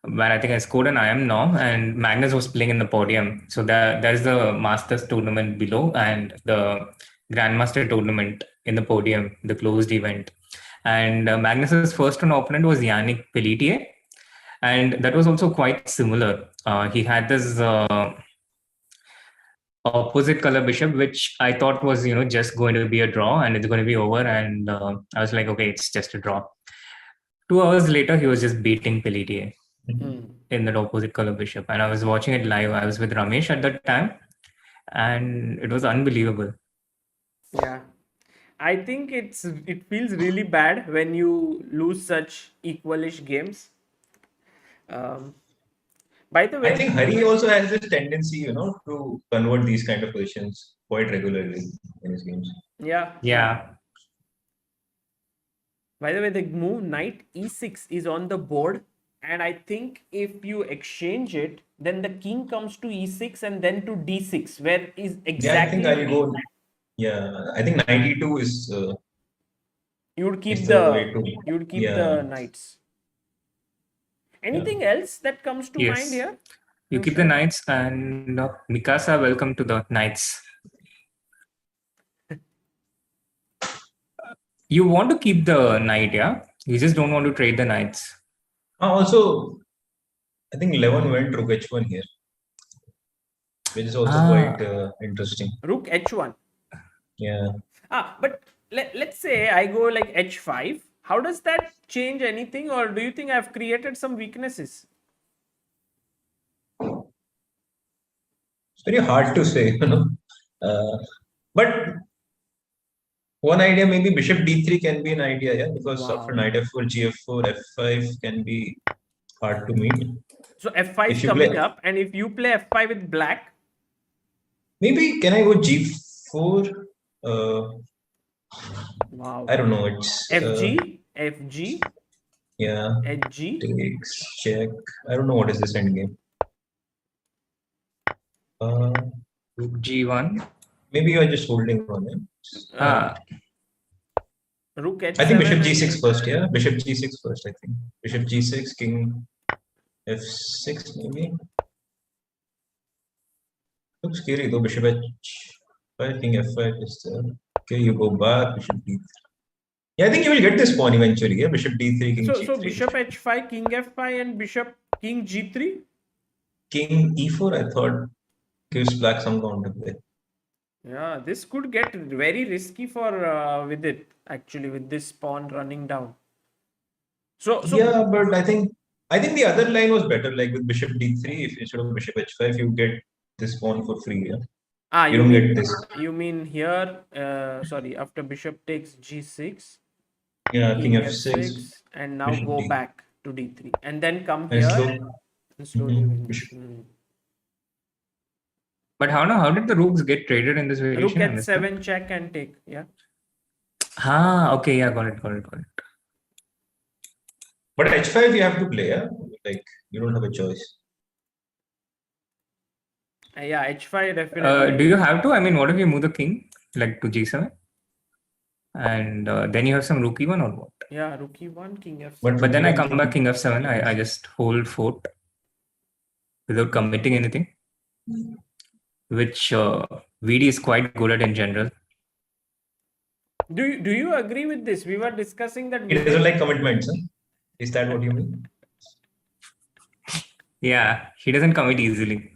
where I think I scored an IM norm, and Magnus was playing in the podium. So there's the Masters tournament below and the Grandmaster tournament in the podium, the closed event. And Magnus's first round opponent was Yannick Pelletier, and that was also quite similar. He had this opposite color bishop, which I thought was just going to be a draw and it's going to be over. And I was like, okay, it's just a draw. 2 hours later, he was just beating Pelletier in that opposite color bishop, and I was watching it live. I was with Ramesh at that time, and it was unbelievable. Yeah, I think it feels really bad when you lose such equalish games. By the way, I think Hari also has this tendency, to convert these kind of positions quite regularly in his games. Yeah. By the way, the move knight e6 is on the board, and I think if you exchange it, then the king comes to e6 and then to d6, where is exactly. Yeah, I think I'll go. Yeah, I think knight e2 is. You would keep is the way to, you would keep yeah. the knights. Anything else that comes to mind here? You keep the knights, and Mikasa, welcome to the knights. You want to keep the knight, yeah? You just don't want to trade the knights. Also, I think Levon went rook h1 here, which is also quite interesting. Rook h1. Yeah. But let's say I go like h5. How does that change anything, or do you think I've created some weaknesses? It's very hard to say, but one idea, maybe bishop d3 can be an idea, yeah, because after knight f4, gf4, f5 can be hard to meet. So f5 is coming up, and if you play f5 with black, maybe can I go g4? Wow. I don't know. It's FG. Yeah. HG. Takes, check. I don't know what is this endgame. Rook g1. Maybe you are just holding on. Rook h7. I think bishop g6 first. Yeah, bishop g6 first. I think bishop g6, king f6 maybe. Looks scary though. Bishop h5, king f5 is there. Okay, you go back. Bishop d3. Yeah, I think you will get this pawn eventually. Yeah, bishop d3, king g3. So bishop h5, king f5, and bishop king g3. King e4, I thought, gives black some counterplay. Yeah, this could get very risky for Vidit, actually, with this pawn running down. So yeah, but I think the other line was better. Like with bishop d3, if instead of bishop h5, you get this pawn for free. Yeah. You don't mean, get this. You mean here? Sorry, after bishop takes g6. Yeah, king f6, and now go back to d3, and then come here and slowly win. But how did the rooks get traded in this variation? Rook h7 check and take. Yeah. Okay. Yeah, got it. But h5 you have to play. Yeah, like you don't have a choice. Yeah, h5 definitely. Do you have to? I mean, what if you move the king like to g7? And then you have some rook e1 or what? Yeah, rook e1, king f7. But then I come back king f7. I just hold fort without committing anything, which VD is quite good at in general. Do you agree with this? We were discussing that. He doesn't like commitments. Huh? Is that what you mean? Yeah, he doesn't commit easily.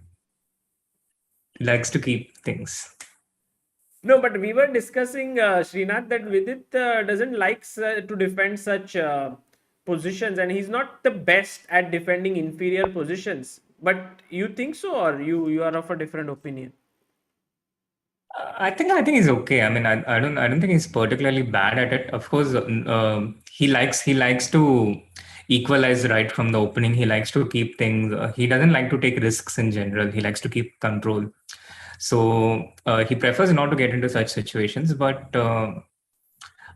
He likes to keep things. No, but we were discussing, Srinath, that Vidit doesn't like to defend such positions, and he's not the best at defending inferior positions. But you think so, or you are of a different opinion? I think he's okay. I mean, I don't think he's particularly bad at it. Of course, he likes to equalize right from the opening. He likes to keep things. He doesn't like to take risks in general. He likes to keep control. So he prefers not to get into such situations. But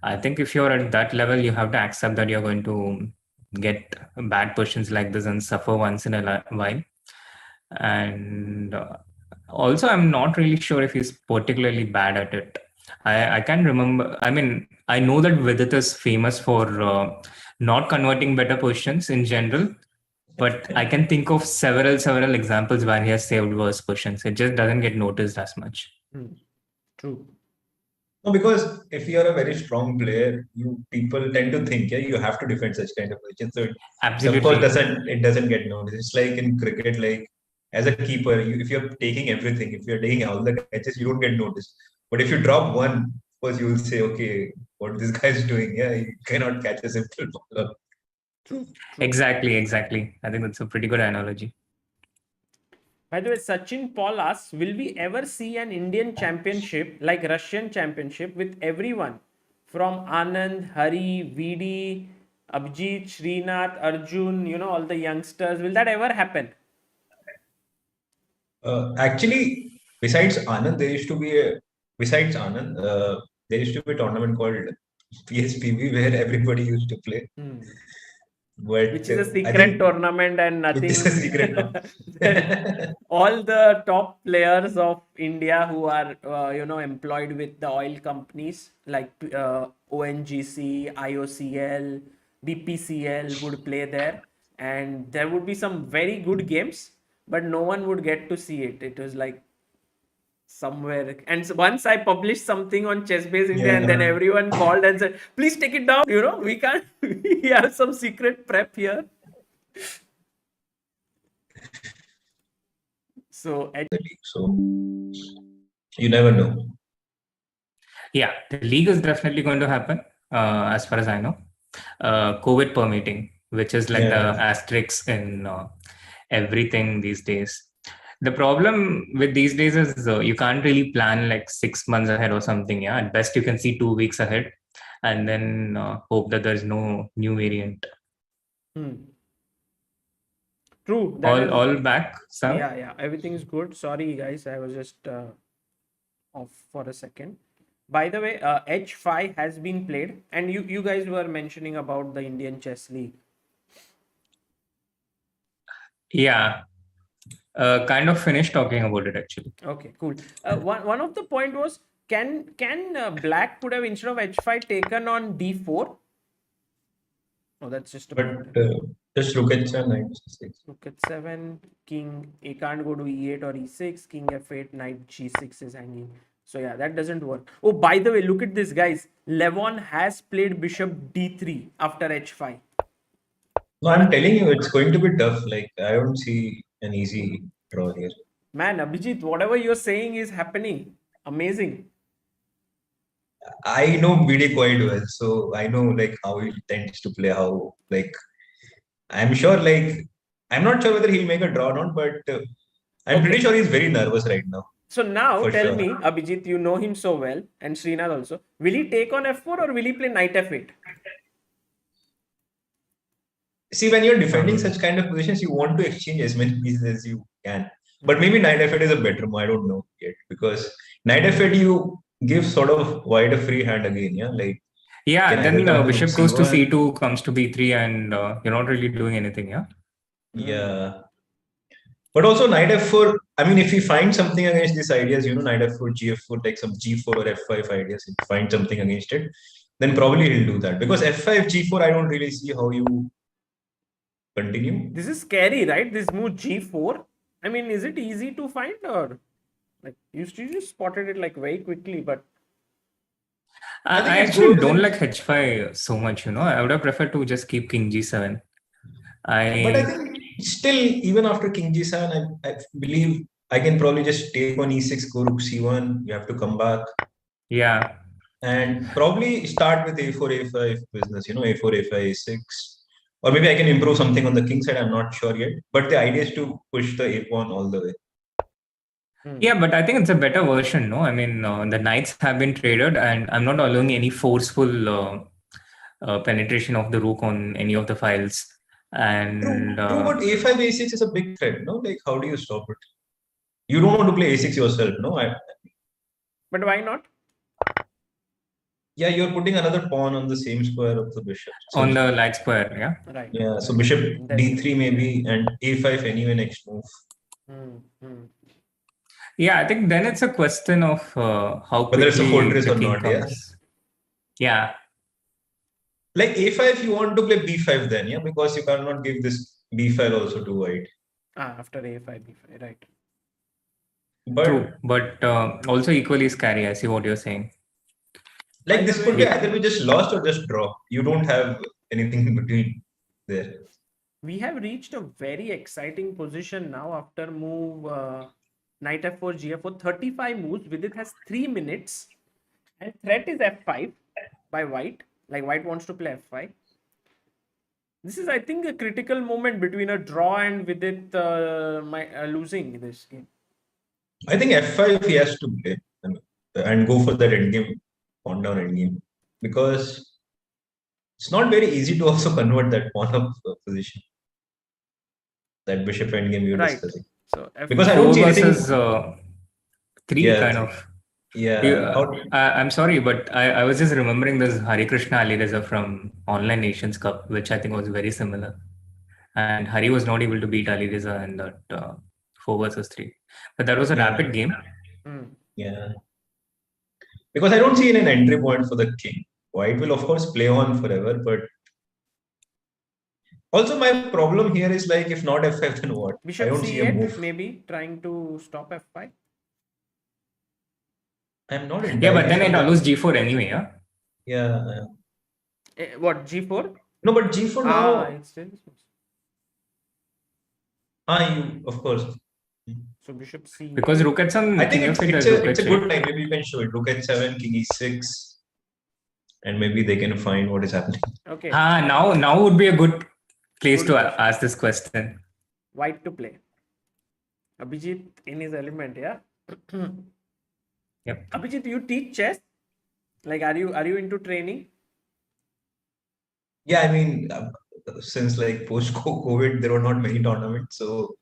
I think if you're at that level, you have to accept that you're going to get bad positions like this and suffer once in a while. And also, I'm not really sure if he's particularly bad at it. I can't remember. I mean, I know that Vidit is famous for not converting better positions in general. But I can think of several examples where he has saved worse questions. It just doesn't get noticed as much. True. No, because if you are a very strong player, people tend to think, yeah, you have to defend such kind of positions. So of course Absolutely. it doesn't get noticed. It's like in cricket, like as a keeper, if you're taking everything, if you're taking all the catches, you don't get noticed. But if you drop one, of course you will say, okay, what this guy is doing? Yeah, you cannot catch a simple ball. True. Exactly. I think that's a pretty good analogy. By the way, Sachin Paul asks, will we ever see an Indian championship like Russian championship with everyone from Anand, Hari, VD, Abhijit, Srinath, Arjun, all the youngsters? Will that ever happen? Actually, besides Anand, there used to be a tournament called PSPB where everybody used to play. But Which is a I secret think tournament and it is a nothing. secret now. All the top players of India who are, employed with the oil companies like ONGC, IOCL, BPCL would play there. And there would be some very good games, but no one would get to see it. It was like somewhere. And so once I published something on ChessBase India, and then Yeah. everyone called and said, please take it down. We can't, we have some secret prep here. So, So you never know. Yeah, the league is definitely going to happen, as far as I know. COVID permitting, which is like the asterisk in everything these days. The problem with these days is you can't really plan like 6 months ahead or something. Yeah, at best you can see 2 weeks ahead, and then hope that there's no new variant. True. All back, sir? Yeah. Everything is good. Sorry, guys. I was just off for a second. By the way, H5 has been played, and you guys were mentioning about the Indian Chess League. Yeah. Kind of finished talking about it actually. Okay, cool. One of the point was, can Black could have, instead of H5, taken on D4? Oh, that's just a But just look at 9 6. Look at 7, king. A can't go to E8 or E6. King F8, knight G6 is hanging. So yeah, that doesn't work. Oh, by the way, look at this, guys. Levon has played bishop D3 after H5. No, I'm telling you, it's going to be tough. Like, I don't see an easy draw here. Man, Abhijit, whatever you're saying is happening. Amazing. I know BD quite well, so I know like how he tends to play. How like I'm sure like I'm not sure whether he'll make a draw or not, but I'm pretty sure he's very nervous right now. So now tell me, Abhijit, you know him so well, and Srinath also. Will he take on F4 or will he play knight F8? See, when you're defending such kind of positions, you want to exchange as many pieces as you can. But maybe knight F8 is a better move. I don't know yet, because knight F8 you give sort of wider free hand again. Yeah, like then bishop goes to C2, comes to B3, and you're not really doing anything. Yeah. But also knight F4. I mean, if he finds something against these ideas, knight F4, G4, like some G4 or F5 ideas, if he finds something against it, then probably he'll do that. Because F5, G4, I don't really see how you continue. This is scary, right? This move G4. I mean, is it easy to find, or like you just spotted it like very quickly? But I actually don't like H5 so much. I would have preferred to just keep King G7. But I think still, even after King G7, I believe I can probably just take on E6, go Rook C1. You have to come back. Yeah. And probably start with A4, A5 business. A4, A5, A6. Or maybe I can improve something on the king side. I'm not sure yet. But the idea is to push the A pawn all the way. Yeah, but I think it's a better version, no? I mean, the knights have been traded, and I'm not allowing any forceful penetration of the rook on any of the files. And true, but A5, A6 is a big threat, no? Like, how do you stop it? You don't want to play A6 yourself, no? But why not? Yeah, you're putting another pawn on the same square of the bishop. So, on the light square, yeah? Right. Yeah, so bishop D3 maybe, and A5 anyway next move. Yeah, I think then it's a question of how quickly whether it's a fortress the or king not, comes. Yeah. Like A5, you want to play B5 then, yeah? Because you cannot give this, B file also too wide. After A5, B5, right. But True, but also equally scary. I see what you're saying. like By this the could way- be either we just lost or just draw. You don't have anything in between there. We have reached a very exciting position now after move knight f4, gf4, 35 moves. Vidit has 3 minutes, and threat is f5 by white. Like white wants to play f5. This is, I think, a critical moment between a draw and Vidit losing this game. I think F5 he has to play and go for that endgame, pawn down endgame, because it's not very easy to also convert that pawn of position. That bishop endgame you're Right. discussing. So Because I F5. don't 4 see anything. versus 3 Yeah, kind of. Yeah. I'm sorry, but I was just remembering this Harikrishna Alireza from Online Nations Cup, which I think was very similar. And Hari was not able to beat Alireza in that 4 versus 3. But that was a Yeah. rapid game. Yeah. Because I don't see an entry point for the king. White will, of course, play on forever, but also my problem here is like, if not F5, then what? Bishop I don't see a C8, move. maybe trying to stop F5. I'm not Yeah, entirely but then sure it that- allows G4 anyway, yeah? Yeah. What, G4? No, but G4 now. It's still. You, of course. So Bishop C. Because rook at some I think king it's, f8 it's, does a, rook it's a at good time. Maybe you can show it. Rook h7, king e6, and maybe they can find what is happening. Okay. Now would be a good place Good to question. ask this question. White to play. Abhijit in his element, yeah. Yep. Abhijit, you teach chess? Like, are you into training? Yeah, I mean, since like post COVID, there were not many tournaments, so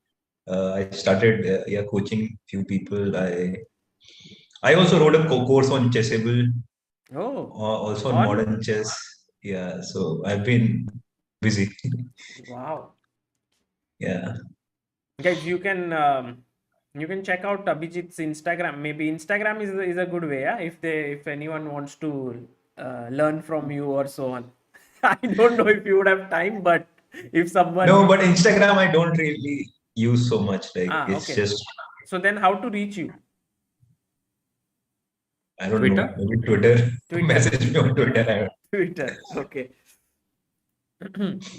I started coaching few people. I also wrote a course on Chessable, Oh, also on on? modern chess. Yeah, so I've been busy. Wow. Yeah. Guys, you can check out Abhijit's Instagram. Maybe Instagram is a good way, yeah. If anyone wants to learn from you or so on. I don't know if you would have time, but if someone. No, but Instagram I don't really use so much. Like it's Okay. just, So then, how to reach you? I don't Twitter? know, maybe Twitter. Twitter. Message me on Twitter. Twitter. Okay.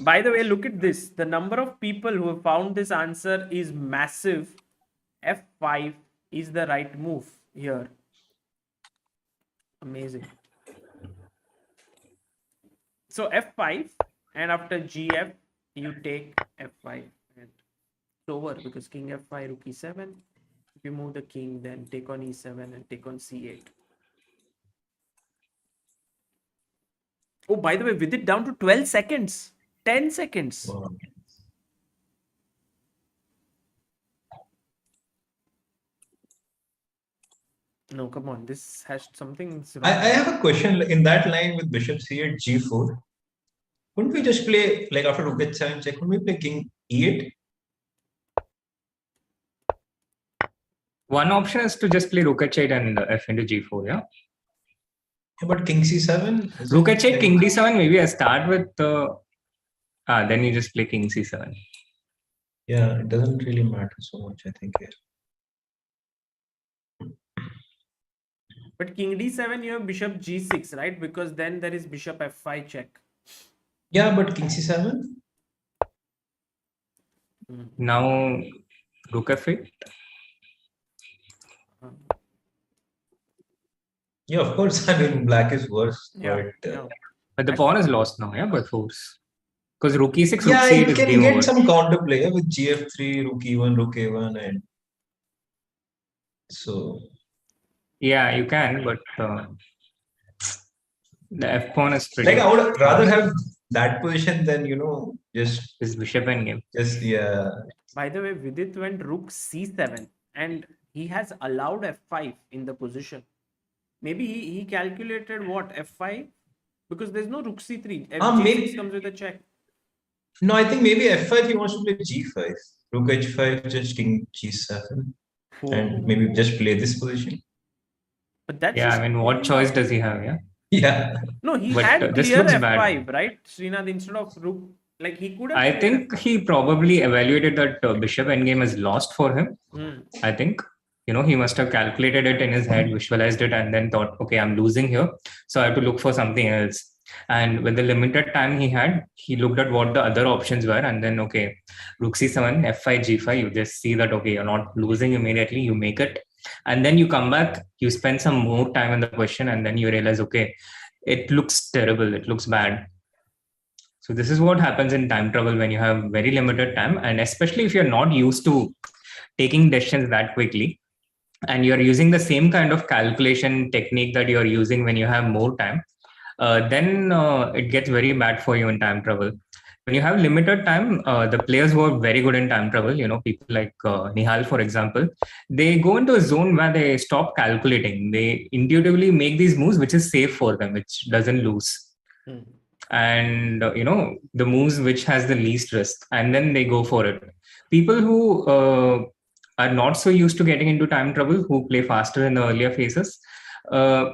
By the way, look at this. The number of people who have found this answer is massive. F5 is the right move here. Amazing. So F5, and after GF, you take F5 and it's over, because king F5, rook E7. If you move the king, then take on E7 and take on C8. Oh, by the way, with it down to 12 seconds, 10 seconds. Wow. No, come on. This has something. I have a question in that line with bishop c8, g4. Couldn't we just play, like after rook h7 check, couldn't we play king e8? One option is to just play rook h8 and f into g4, yeah? Yeah, but king c7? Rook h8, king d7, maybe I start with then you just play king c7. Yeah, it doesn't really matter so much, I think. Yeah. But king d7, you have bishop g6, right? Because then there is bishop f5 check. Yeah, but king c7? Now rook f8. Yeah, of course. I mean, black is worse. Yeah, but yeah. But the pawn is lost now, yeah, by force. Because rook e6, rook yeah, c8 you is can game get over. some counterplay with gf3, rook e1, rook a1, and so. Yeah, you can, but the f pawn is pretty. Like, I would rather have that position than, just This bishop endgame. just yeah. By the way, Vidit went rook c7 and he has allowed f5 in the position. Maybe he calculated what, f5? Because there's no rook c3. F6 maybe comes with a check. no, I think maybe f5 he wants to play g5, rook h5, just king g7, and maybe just play this position. But that's Yeah, just I mean, what choice does he have? Yeah. Yeah. no, he But had this clear looks f5, bad. right? Srinath, instead of rook, Like he could have. I think he probably evaluated that bishop endgame as lost for him. I think, he must have calculated it in his head, visualized it, and then thought, okay, I'm losing here, so I have to look for something else. And with the limited time he had, he looked at what the other options were, and then, okay, rook c7, f5, g5. You just see that, okay, you're not losing immediately, you make it, and then you come back, you spend some more time in the question, and then you realize, okay, it looks terrible, it looks bad. So this is what happens in time travel when you have very limited time, and especially if you're not used to taking decisions that quickly, and you're using the same kind of calculation technique that you're using when you have more time, then it gets very bad for you in time travel. When you have limited time, the players who are very good in time travel, people like Nihal, for example, they go into a zone where they stop calculating. They intuitively make these moves, which is safe for them, which doesn't lose. And the moves which has the least risk, and then they go for it. People who are not so used to getting into time trouble, who play faster in the earlier phases,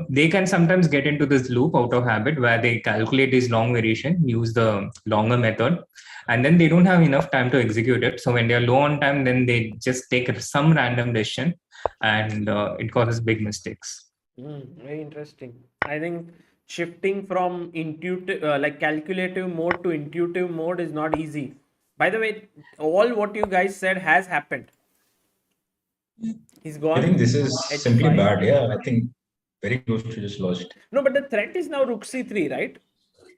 they can sometimes get into this loop out of habit where they calculate this long variation, use the longer method, and then they don't have enough time to execute it. So when they're low on time, then they just take some random decision, and it causes big mistakes. Very interesting. I think shifting from intuitive, like calculative mode to intuitive mode is not easy. By the way, all what you guys said has happened. He's gone. I think this is simply bad. Yeah, I think very close to just lost. No, but the threat is now rook c3, right?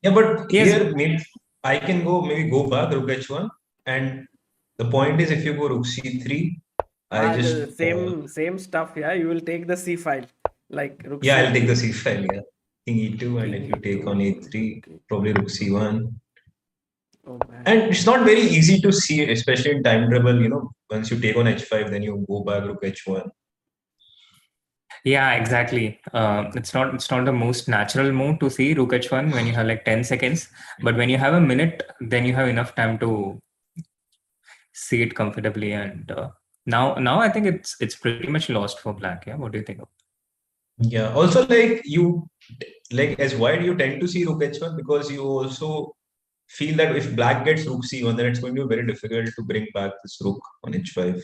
Yeah, but here maybe I can maybe go back rook h1, and the point is if you go rook c3, I just same stuff. Yeah, you will take the c file, like rook. Yeah, I'll take the c file. Yeah, king e2, and if you take on a3, probably rook c1. Oh, man. And it's not very easy to see, especially in time trouble. Once you take on h5, then you go back rook h1. Yeah, exactly. It's not the most natural move to see rook h1 when you have like 10 seconds, but when you have a minute, then you have enough time to see it comfortably. And now I think it's pretty much lost for black. Yeah, what do you think? Yeah. Also, as white, you tend to see rook h1 because you also feel that if black gets rook c1, then it's going to be very difficult to bring back this rook on h5.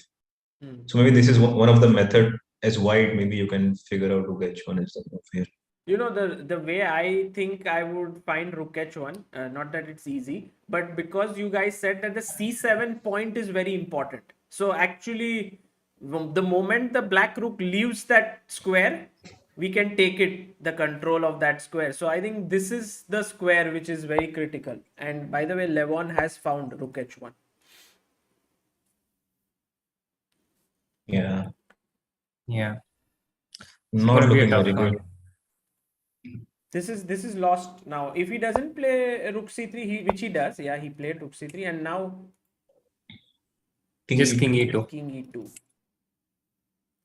So maybe this is one of the method. As white, maybe you can figure out rook h1 is the move here. The way I think I would find rook h1, not that it's easy, but because you guys said that the c7 point is very important. So actually, the moment the black rook leaves that square, we can take the control of that square. So I think this is the square which is very critical. And by the way, Levon has found rook h1. Yeah. Yeah. Not looking very good. This is lost now. If he doesn't play rook c3, which he does, yeah, he played rook c3, and now king e2. King e2.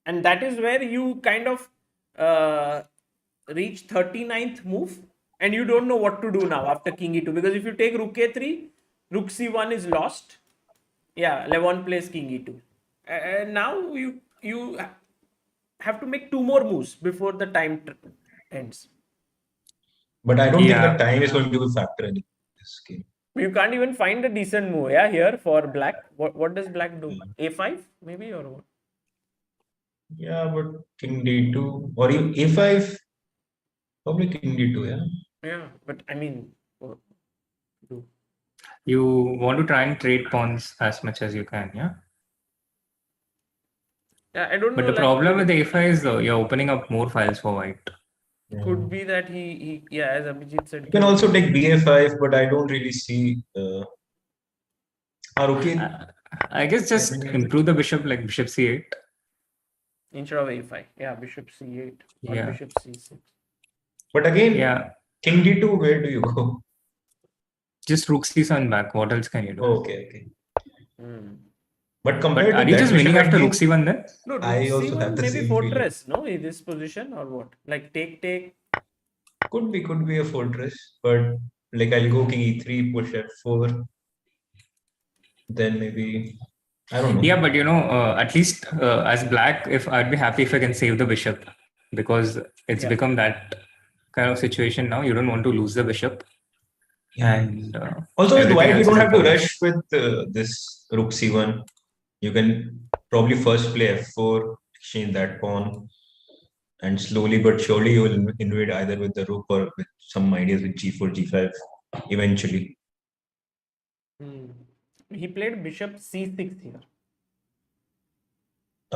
And that is where you kind of reach 39th move, and you don't know what to do now after king e2, because if you take rook a3, rook c1 is lost. Yeah, Levon plays king e2. And now you have to make 2 more moves before the time ends. But I don't think the time is going to be a factor in this game. You can't even find a decent move, here for black. What does black do? A5 maybe, or what? Yeah, but king d2 or a5, probably king d2. Yeah, but I mean, you want to try and trade pawns as much as you can, yeah. Yeah, I don't know. But the problem with a5 is you're opening up more files for white. Could be that he as Abhijit said. You can also take ba5, but I don't really see. I guess just improve the bishop, like bishop c8 instead of a5. Yeah, bishop c8 or bishop c6. But again, king d2, where do you go? Just rook c7 back. What else can you do? Okay. But compared to are you just winning after rook c1 then? No, rook I also c1 have the maybe same fortress, no? In this position or what? Like take. Could be a fortress, but like I'll go king e3, push f4. Then maybe I don't know. Yeah, but at least as black, if I'd be happy if I can save the bishop, because it's become that kind of situation now. You don't want to lose the bishop. And Also with everything white, you else don't is a have to bonus. rush with this rook c1. You can probably first play f4, exchange that pawn, and slowly but surely you will invade either with the rook or with some ideas with g4, g5 eventually. He played bishop c6 here.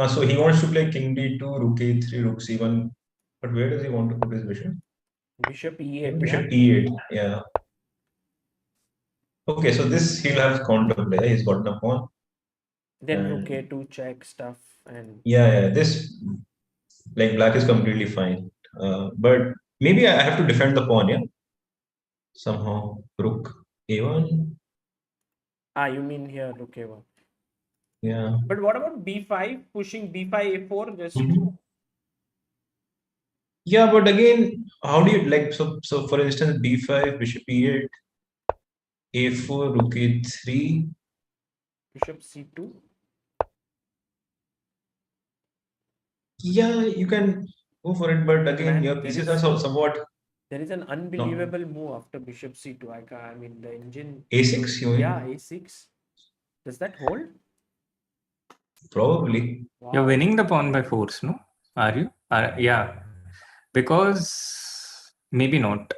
So he wants to play king d2, rook a3, rook c1. But where does he want to put his bishop? Bishop e8, Bishop yeah. e8, yeah. Okay, so this he'll have counter play. He's gotten a pawn. Then And rook a2 check stuff and yeah, this like black is completely fine. But maybe I have to defend the pawn, yeah. Somehow rook a1. you mean here rook a1. Yeah. But what about b5, pushing b5 a4 just Mhm. Yeah, but again, how do you like so for instance b5, bishop e8, a4, rook a3. bishop c2? Yeah, you can go for it, but again, Man, your pieces are somewhat there is an no unbelievable move after bishop c2. I mean the engine. a6. You Yeah, mean? a6. Does that hold? Probably. You're Wow. winning the pawn by force, no? Are you? Yeah. Because maybe not.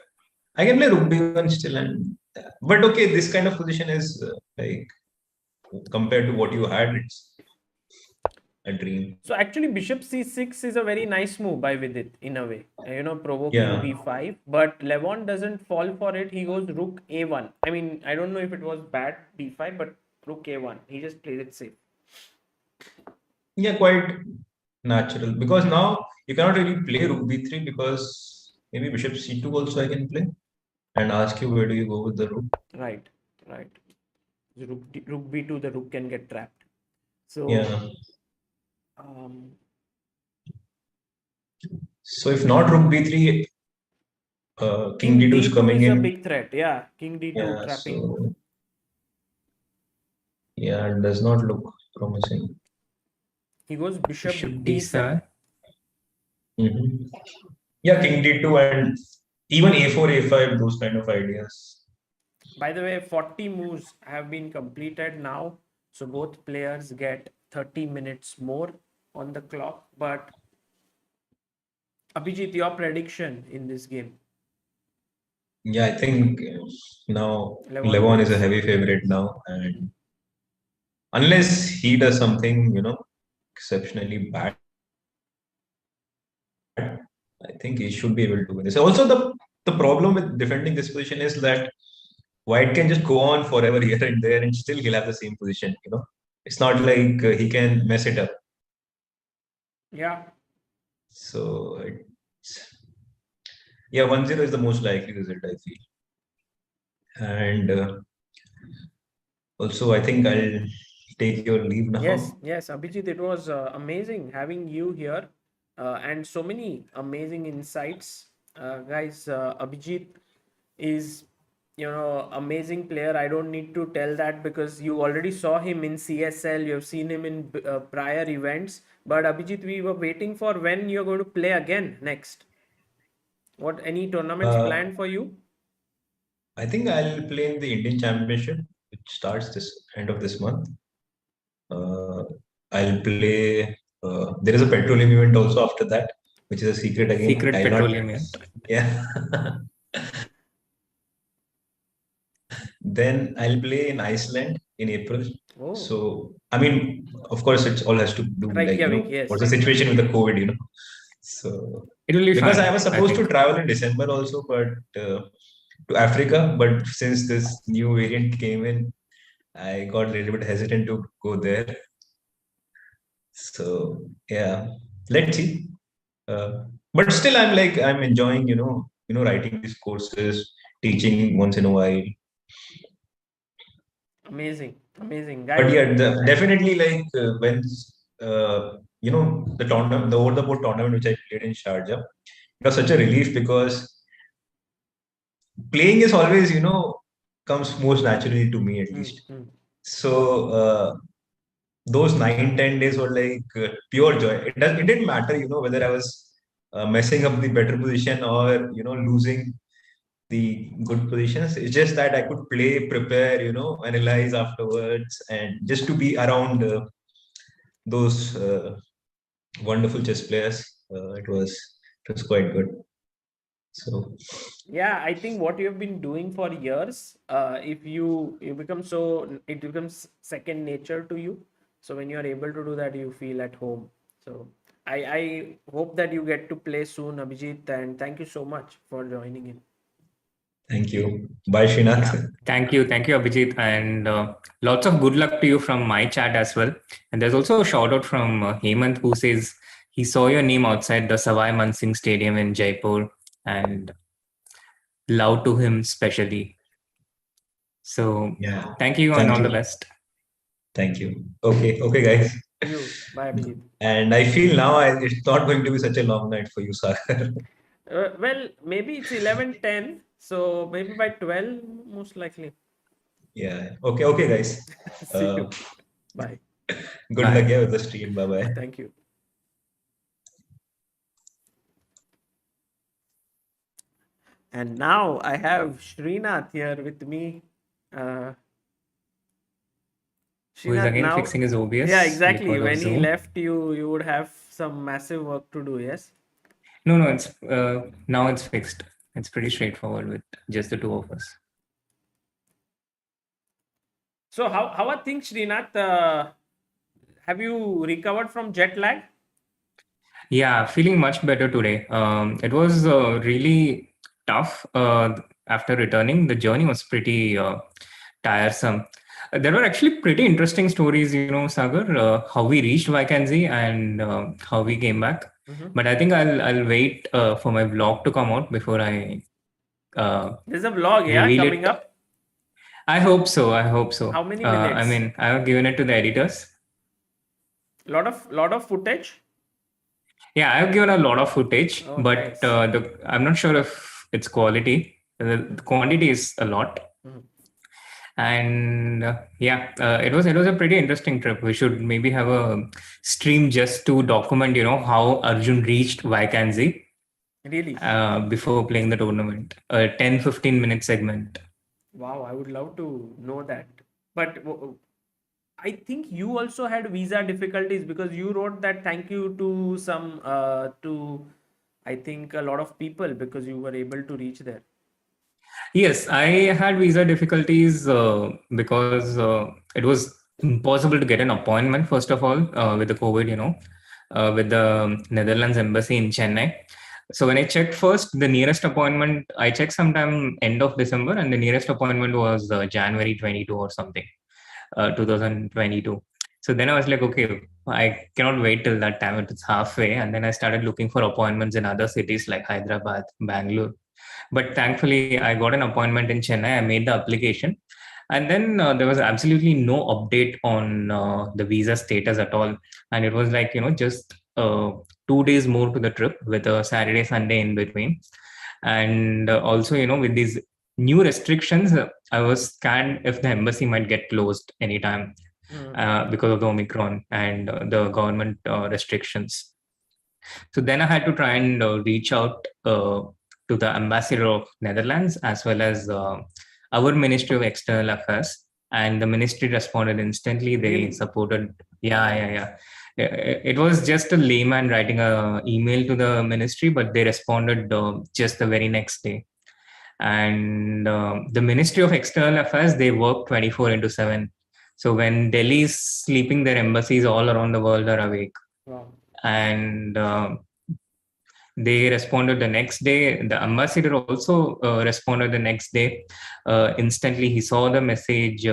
I can play rook b1 still, and but okay, this kind of position is like compared to what you had, it's a dream. So actually bishop c6 is a very nice move by Vidit in a way. Provoking Yeah, b5. But Levon doesn't fall for it. He goes rook a1. I mean, I don't know if it was bad b5, but rook a1. He just played it safe. yeah, quite natural because now you cannot really play rook b3 because maybe bishop c2 also I can play and ask you where do you go with the rook. Right, right. Rook b2, the rook can get trapped. So, Yeah. um, So if not rook b3, king king d2 is d2 coming is a in. big threat. Yeah, king d2 Yeah. trapping. So yeah, it does not look promising. He goes bishop Bishop d7. d7. Mm-hmm. Yeah, king d2 and even a4, a5, those kind of ideas. By the way, 40 moves have been completed now. So both players get 30 minutes more on the clock. But Abhijit, your prediction in this game? Yeah, I think now Levon Levon is a wins. heavy favorite now, and unless he does something, exceptionally bad, I think he should be able to win this. Also, the problem with defending this position is that White can just go on forever here and there, and still he'll have the same position. It's not like he can mess it up. Yeah. So yeah, 1-0 is the most likely result, I feel. And also, I think I'll take your leave Yes, now. yes, Abhijit, it was amazing having you here and so many amazing insights. Guys, Abhijit is, amazing player. I don't need to tell that because you already saw him in CSL, you have seen him in prior events. But Abhijit, we were waiting for when you're going to play again next. What, any tournaments Uh, planned for you? I think I'll play in the Indian Championship, which starts this end of this month. Uh, I'll play. There is a petroleum event also after that, which is a secret again. Secret I'll not. petroleum event. Yeah. Then I'll play in Iceland in April. Oh, So I mean, of course, it all has to do like Reykjavik, yes, what's the Reykjavik. situation with the COVID. So It will be because I fun, was I supposed to think. travel in December also, but to Africa, but since this new variant came in, I got a little bit hesitant to go there. So yeah, let's see. But still, I'm enjoying writing these courses, teaching once in a while. Amazing, amazing, But guys. yeah, definitely like when the tournament, the over the board tournament which I played in Sharjah, it was such a relief because playing is always comes most naturally to me at least. So those 9-10 days were like pure joy. It didn't matter whether I was messing up the better position or losing. the good positions. It's just that I could play, prepare, analyze afterwards, and just to be around those wonderful chess players, it was quite good. So Yeah, I think what you have been doing for years, if you become so, it becomes second nature to you. So when you are able to do that, you feel at home. So I hope that you get to play soon, Abhijit, and thank you so much for joining in. thank you. Bye, Srinath. Yeah, thank you, Abhijit, and lots of good luck to you from my chat as well. And there's also a shout out from Hemant, who says he saw your name outside the Savai Mansingh Stadium in Jaipur, and love to him specially. So Yeah. thank you and Thank all you. the best. Thank you. Okay, guys. You, bye, Abhijit. And I feel now it's not going to be such a long night for you, Sagar. Well, maybe it's 11:10, so maybe by 12, most likely. Yeah. Okay, guys. See you. Bye. Good Bye. luck with the stream. Bye-bye. Thank you. And now I have Srinath here with me. Who is Srinath, again now, fixing his OBS? yeah, exactly. Because of When he Zoom. left, you would have some massive work to do. Yes. No, it's now it's fixed. It's pretty straightforward with just the two of us. So how are things, Srinath? Have you recovered from jet lag? Yeah, feeling much better today. It was really tough after returning. The journey was pretty tiresome. There were actually pretty interesting stories, Sagar, how we reached Vacancy and how we came back. But I think I'll wait for my vlog to come out before I There's a vlog, reveal coming it. up. I hope so. How many minutes? I mean, I have given it to the editors. Lot of footage. Yeah, I've given a lot of footage, Oh, but nice. I'm not sure if it's quality. The quantity is a lot. And it was a pretty interesting trip. We should maybe have a stream just to document, how Arjun reached Vacancy. Really? Before playing the tournament. A 10-15 minute segment. Wow, I would love to know that. But I think you also had visa difficulties because you wrote that thank you to some to I think a lot of people because you were able to reach there. Yes, I had visa difficulties because it was impossible to get an appointment, first of all, with the COVID, with the Netherlands embassy in Chennai. So when I checked first, the nearest appointment, I checked sometime end of December, and the nearest appointment was January 22 or something, 2022. So then I was like, okay, I cannot wait till that time. It's halfway. And then I started looking for appointments in other cities like Hyderabad, Bangalore. But thankfully, I got an appointment in Chennai. I made the application. And then there was absolutely no update on the visa status at all. And it was like, just 2 days more to the trip with a Saturday, Sunday in between. And also, with these new restrictions, I was scared if the embassy might get closed anytime because of the Omicron and the government restrictions. So then I had to try and reach out to the ambassador of Netherlands as well as our Ministry of External Affairs, and the ministry responded instantly. They Really? supported. Yeah. It was just a layman writing a email to the ministry, but they responded just the very next day. And the Ministry of External Affairs, they work 24/7. So when Delhi is sleeping, their embassies all around the world are awake. Wow. And they responded the next day. The ambassador also responded the next day. Instantly, he saw the message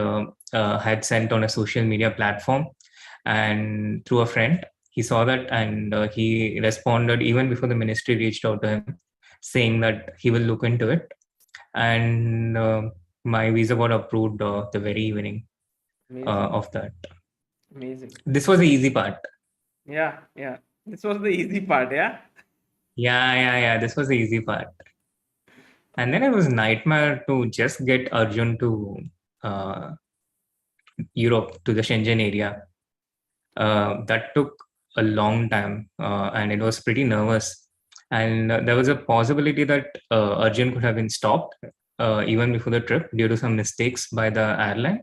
had sent on a social media platform and through a friend. He saw that and he responded even before the ministry reached out to him, saying that he will look into it. And my visa got approved the very evening of that. Amazing. This was the easy part. Yeah. This was the easy part, yeah? Yeah. This was the easy part. And then it was nightmare to just get Arjun to Europe, to the Shenzhen area. That took a long time and it was pretty nervous. And there was a possibility that Arjun could have been stopped even before the trip due to some mistakes by the airline.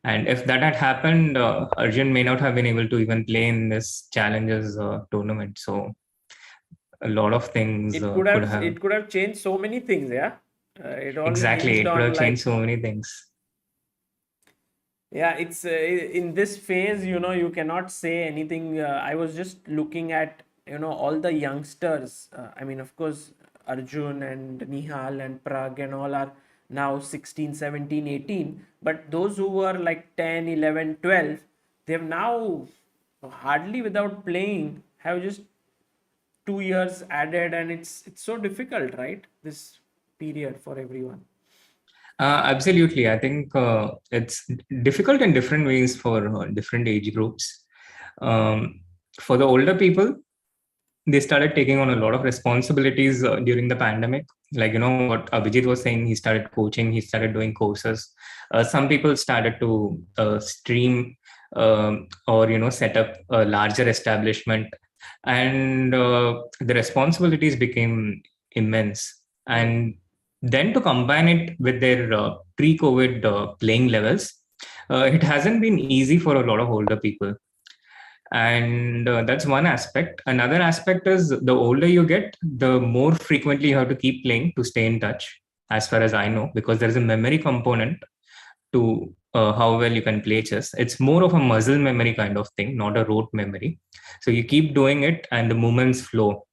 And if that had happened, Arjun may not have been able to even play in this challenges tournament. So a lot of things It could have changed so many things. Yeah, it all exactly. hinged It could on, have changed so many things. Yeah, it's in this phase, you cannot say anything. I was just looking at, all the youngsters. I mean, of course, Arjun and Nihal and Prag and all are now 16, 17, 18. But those who were like 10, 11, 12, they've now hardly without playing have just 2 years added, and it's so difficult, right? This period for everyone. Absolutely. I think it's difficult in different ways for different age groups. For the older people, they started taking on a lot of responsibilities during the pandemic. Like, what Abhijit was saying, he started coaching, he started doing courses. Some people started to stream or, set up a larger establishment. And the responsibilities became immense. And then to combine it with their pre-COVID playing levels, it hasn't been easy for a lot of older people. And that's one aspect. Another aspect is the older you get, the more frequently you have to keep playing to stay in touch, as far as I know, because there's a memory component to how well you can play chess. It's more of a muscle memory kind of thing, not a rote memory. So you keep doing it and the movements flow.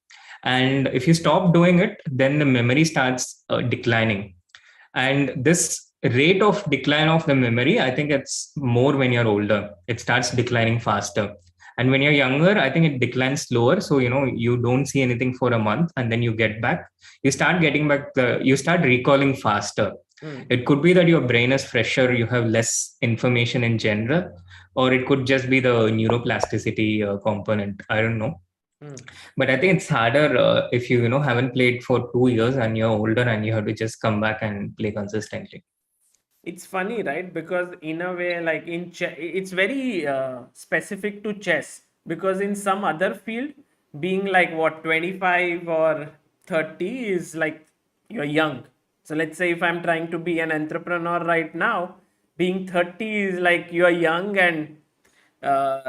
And if you stop doing it, then the memory starts declining. And this rate of decline of the memory, I think it's more when you're older. It starts declining faster. And when you're younger, I think it declines slower. So, you don't see anything for a month and then you get back. You start getting back, you start recalling faster. It could be that your brain is fresher, you have less information in general, or it could just be the neuroplasticity component. I don't know. But I think it's harder if you haven't played for 2 years and you're older and you have to just come back and play consistently. It's funny, right? Because in a way, like in chess, it's very specific to chess. Because in some other field, being like what 25 or 30 is like you're young. So let's say if I'm trying to be an entrepreneur right now, being 30 is like you're young and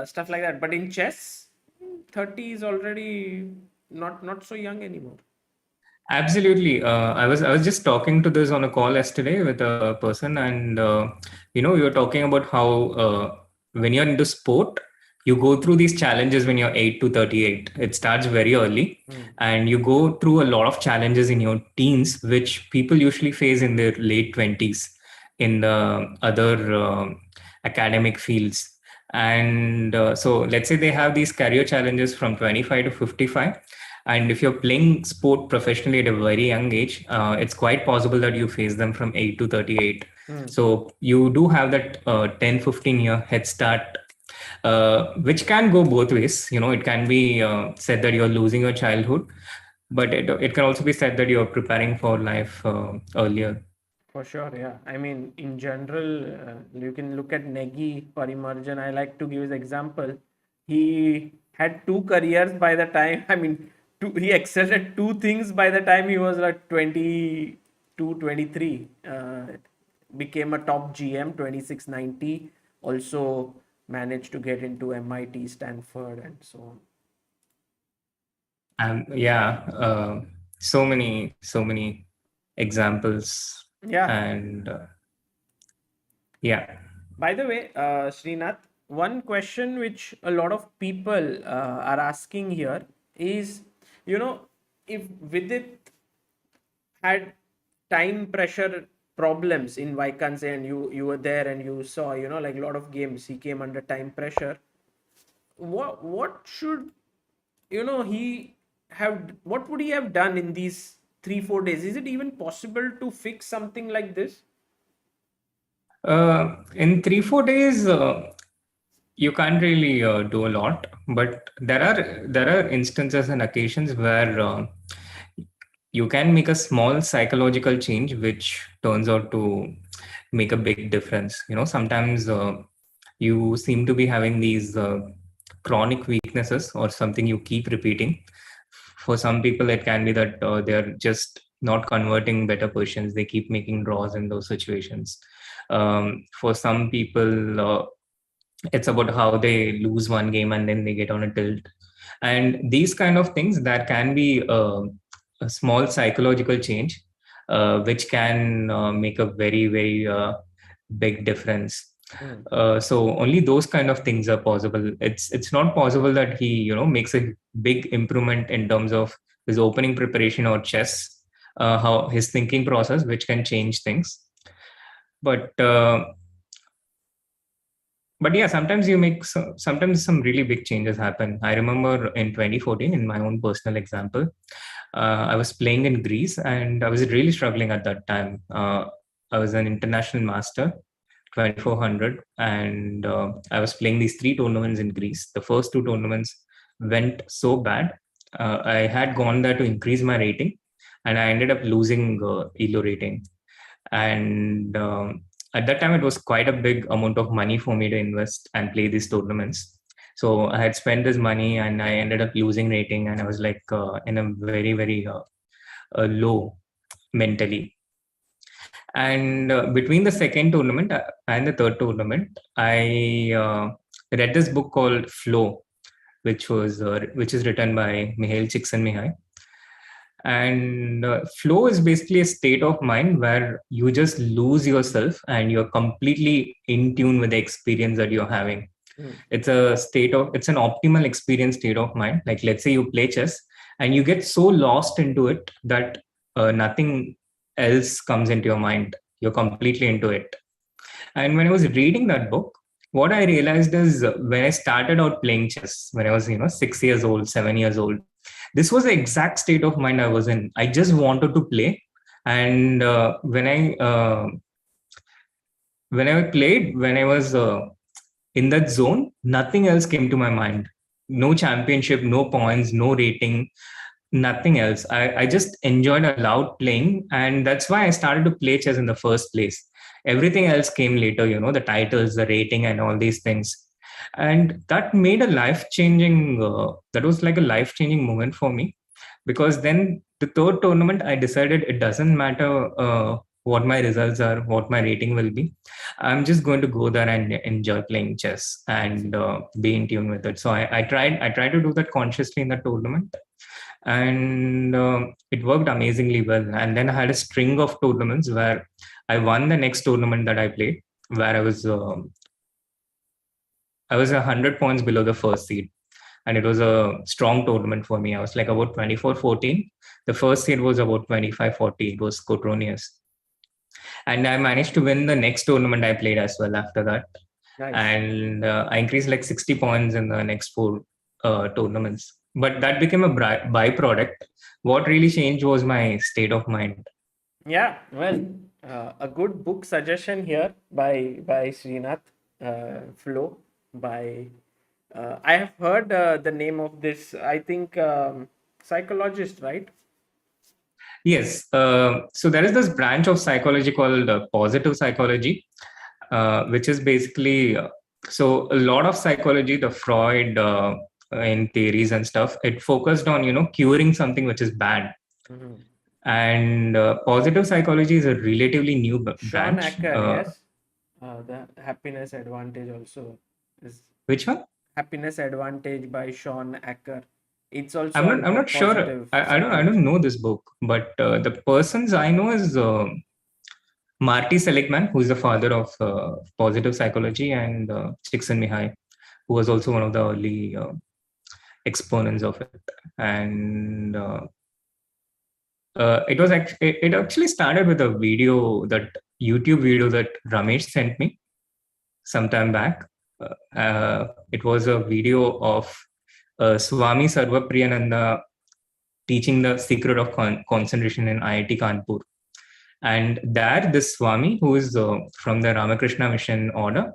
stuff like that. But in chess, 30 is already not so young anymore. Absolutely. I was just talking to this on a call yesterday with a person, and we were talking about how when you're into sport, you go through these challenges when you're 8 to 38. It starts very early, and you go through a lot of challenges in your teens, which people usually face in their late 20s in the other academic fields. And so let's say they have these career challenges from 25 to 55. And if you're playing sport professionally at a very young age, it's quite possible that you face them from 8 to 38. So you do have that 10, 15 year head start, which can go both ways. It can be said that you're losing your childhood, but it can also be said that you're preparing for life earlier. For sure, yeah. I mean, in general, you can look at Negi Parimarjan. I like to give his example. He had two careers by the time, he excelled at two things by the time he was like 22, 23. Became a top GM, 2690. Also managed to get into MIT, Stanford, and so on. And so many examples. Yeah. And yeah. By the way, Srinath, one question which a lot of people are asking here is, if Vidit had time pressure problems in Vaikanshe and you were there and you saw, like a lot of games, he came under time pressure. What should, what would he have done in these 3-4 days? Is it even possible to fix something like this? In 3-4 days, you can't really do a lot, but there are instances and occasions where you can make a small psychological change, which turns out to make a big difference. Sometimes you seem to be having these chronic weaknesses or something you keep repeating For some people, it can be that they're just not converting better positions. They keep making draws in those situations. For some people, it's about how they lose one game and then they get on a tilt. And these kind of things, that can be a small psychological change, which can make a very, very big difference. So only those kind of things are possible. It's not possible that he makes a big improvement in terms of his opening preparation or chess, how his thinking process, which can change things. But yeah, sometimes sometimes some really big changes happen. I remember in 2014, in my own personal example, I was playing in Greece and I was really struggling at that time. I was an international master, 2400, and I was playing these 3 tournaments in Greece. The first 2 tournaments went so bad. I had gone there to increase my rating, and I ended up losing ELO rating. And at that time, it was quite a big amount of money for me to invest and play these tournaments. So I had spent this money and I ended up losing rating, and I was like in a very, very low mentally. And between the second tournament and the third tournament, I read this book called Flow, which is written by Mihail Csikszentmihalyi. And flow is basically a state of mind where you just lose yourself and you're completely in tune with the experience that you're having. It's an optimal experience state of mind. Like, let's say you play chess and you get so lost into it that nothing else comes into your mind. You're completely into it. And when I was reading that book, what I realized is when I started out playing chess, when I was 6 years old, 7 years old, this was the exact state of mind I was in. I just wanted to play. And when I played, when I was in that zone, nothing else came to my mind. No championship, no points, no rating, nothing else. I just enjoyed a lot playing. And that's why I started to play chess in the first place. Everything else came later, the titles, the rating, and all these things. And that made a life-changing, that was like a life-changing moment for me. Because then the third tournament, I decided it doesn't matter what my results are, what my rating will be. I'm just going to go there and enjoy playing chess and be in tune with it. So I tried to do that consciously in the tournament. And it worked amazingly well. And then I had a string of tournaments where I won the next tournament that I played, where I was 100 points below the first seed. And it was a strong tournament for me. I was like about 24-14. The first seed was about 25-40. It was Cotronius. And I managed to win the next tournament I played as well after that. Nice. And I increased like 60 points in the next 4 tournaments. But that became a byproduct. What really changed was my state of mind. Yeah, well, a good book suggestion here by Srinath, Flow, by... I have heard the name of this, I think, psychologist, right? Yes. So there is this branch of psychology called positive psychology, which is basically, so a lot of psychology, the Freud in theories and stuff, it focused on, curing something which is bad. Mm-hmm. And positive psychology is a relatively new branch. Sean Acker, yes. The happiness advantage also is... Which one? Happiness Advantage by Sean Acker. It's also... I'm not sure. I don't know this book, but the persons I know is Marty Seligman, who is the father of positive psychology, and Csikszentmihalyi, who was also one of the early exponents of it. And it actually started with a YouTube video that Ramesh sent me sometime back. It was a video of Swami Sarvapriyananda teaching the secret of concentration in IIT Kanpur. And there, this Swami, who is from the Ramakrishna Mission order,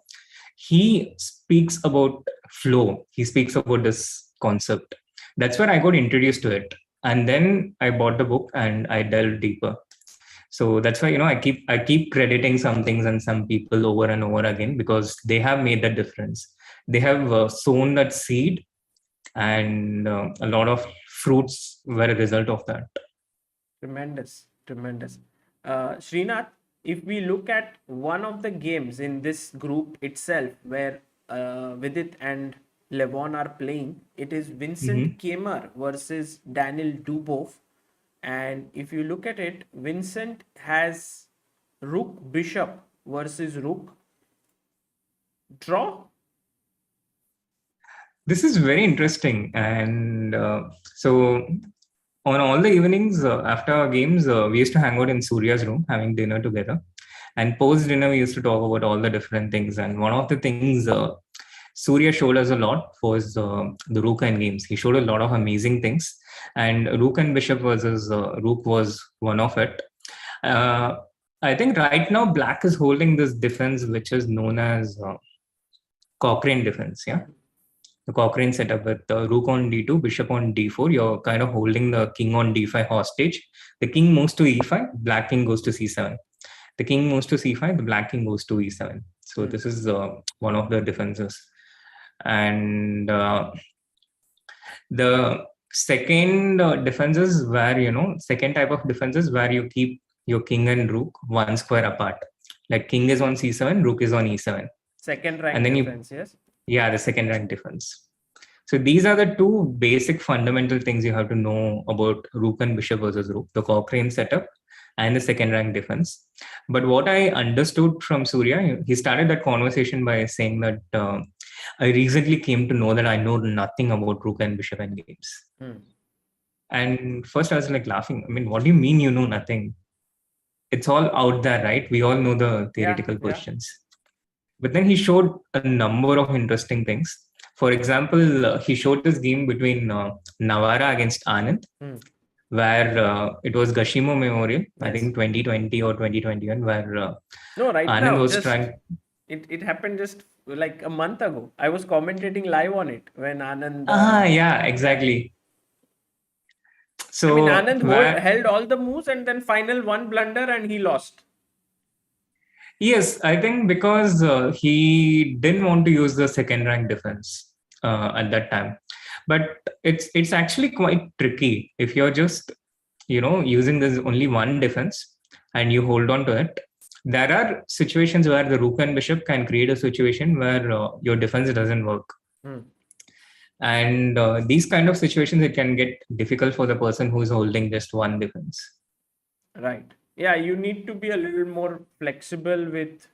he speaks about flow. He speaks about this concept. That's where I got introduced to it. And then I bought the book and I delved deeper. So that's why, I keep crediting some things and some people over and over again, because they have made that difference. They have sown that seed, and a lot of fruits were a result of that. Tremendous. Srinath, if we look at one of the games in this group itself where Vidit and Levon are playing, it is Vincent Keymer versus Daniel Dubov. And if you look at it, Vincent has Rook Bishop versus Rook. Draw? This is very interesting. And so on all the evenings after our games, we used to hang out in Surya's room having dinner together. And post dinner, we used to talk about all the different things. And one of the things Surya showed us a lot was the Rook and games. He showed a lot of amazing things. And Rook and Bishop versus Rook was one of it. I think right now Black is holding this defense, which is known as Cochrane defense. Yeah. The Cochrane setup with Rook on d2, Bishop on d4. You're kind of holding the king on d5 hostage. The king moves to e5, Black king goes to c7. The king moves to c5, the Black king goes to e7. So this is one of the defenses. And the second defenses where, second type of defenses where you keep your king and rook one square apart. Like king is on c7, rook is on e7. Second rank and then defense, yes? Yeah, the second rank defense. So these are the two basic fundamental things you have to know about Rook and Bishop versus Rook, the Cochrane setup and the second rank defense. But what I understood from Surya, he started that conversation by saying that I recently came to know that I know nothing about Rook and Bishop and games. And first I was like laughing. I mean, what do you mean you know nothing? It's all out there, right? We all know the theoretical questions. But then he showed a number of interesting things. For example, he showed this game between Navara against Anand, where it was Gashimo Memorial, I think 2020 or 2021, where no, right Anand now, was trying. It happened just like a month ago. I was commentating live on it when Anand. Yeah, exactly. So I mean, Anand held all the moves and then final one blunder and he lost. Yes, I think because he didn't want to use the second rank defense at that time. But it's actually quite tricky if you're just, using this only one defense and you hold on to it. There are situations where the Rook and Bishop can create a situation where your defense doesn't work. And these kind of situations, it can get difficult for the person who's holding just one defense. Right. Yeah, you need to be a little more flexible with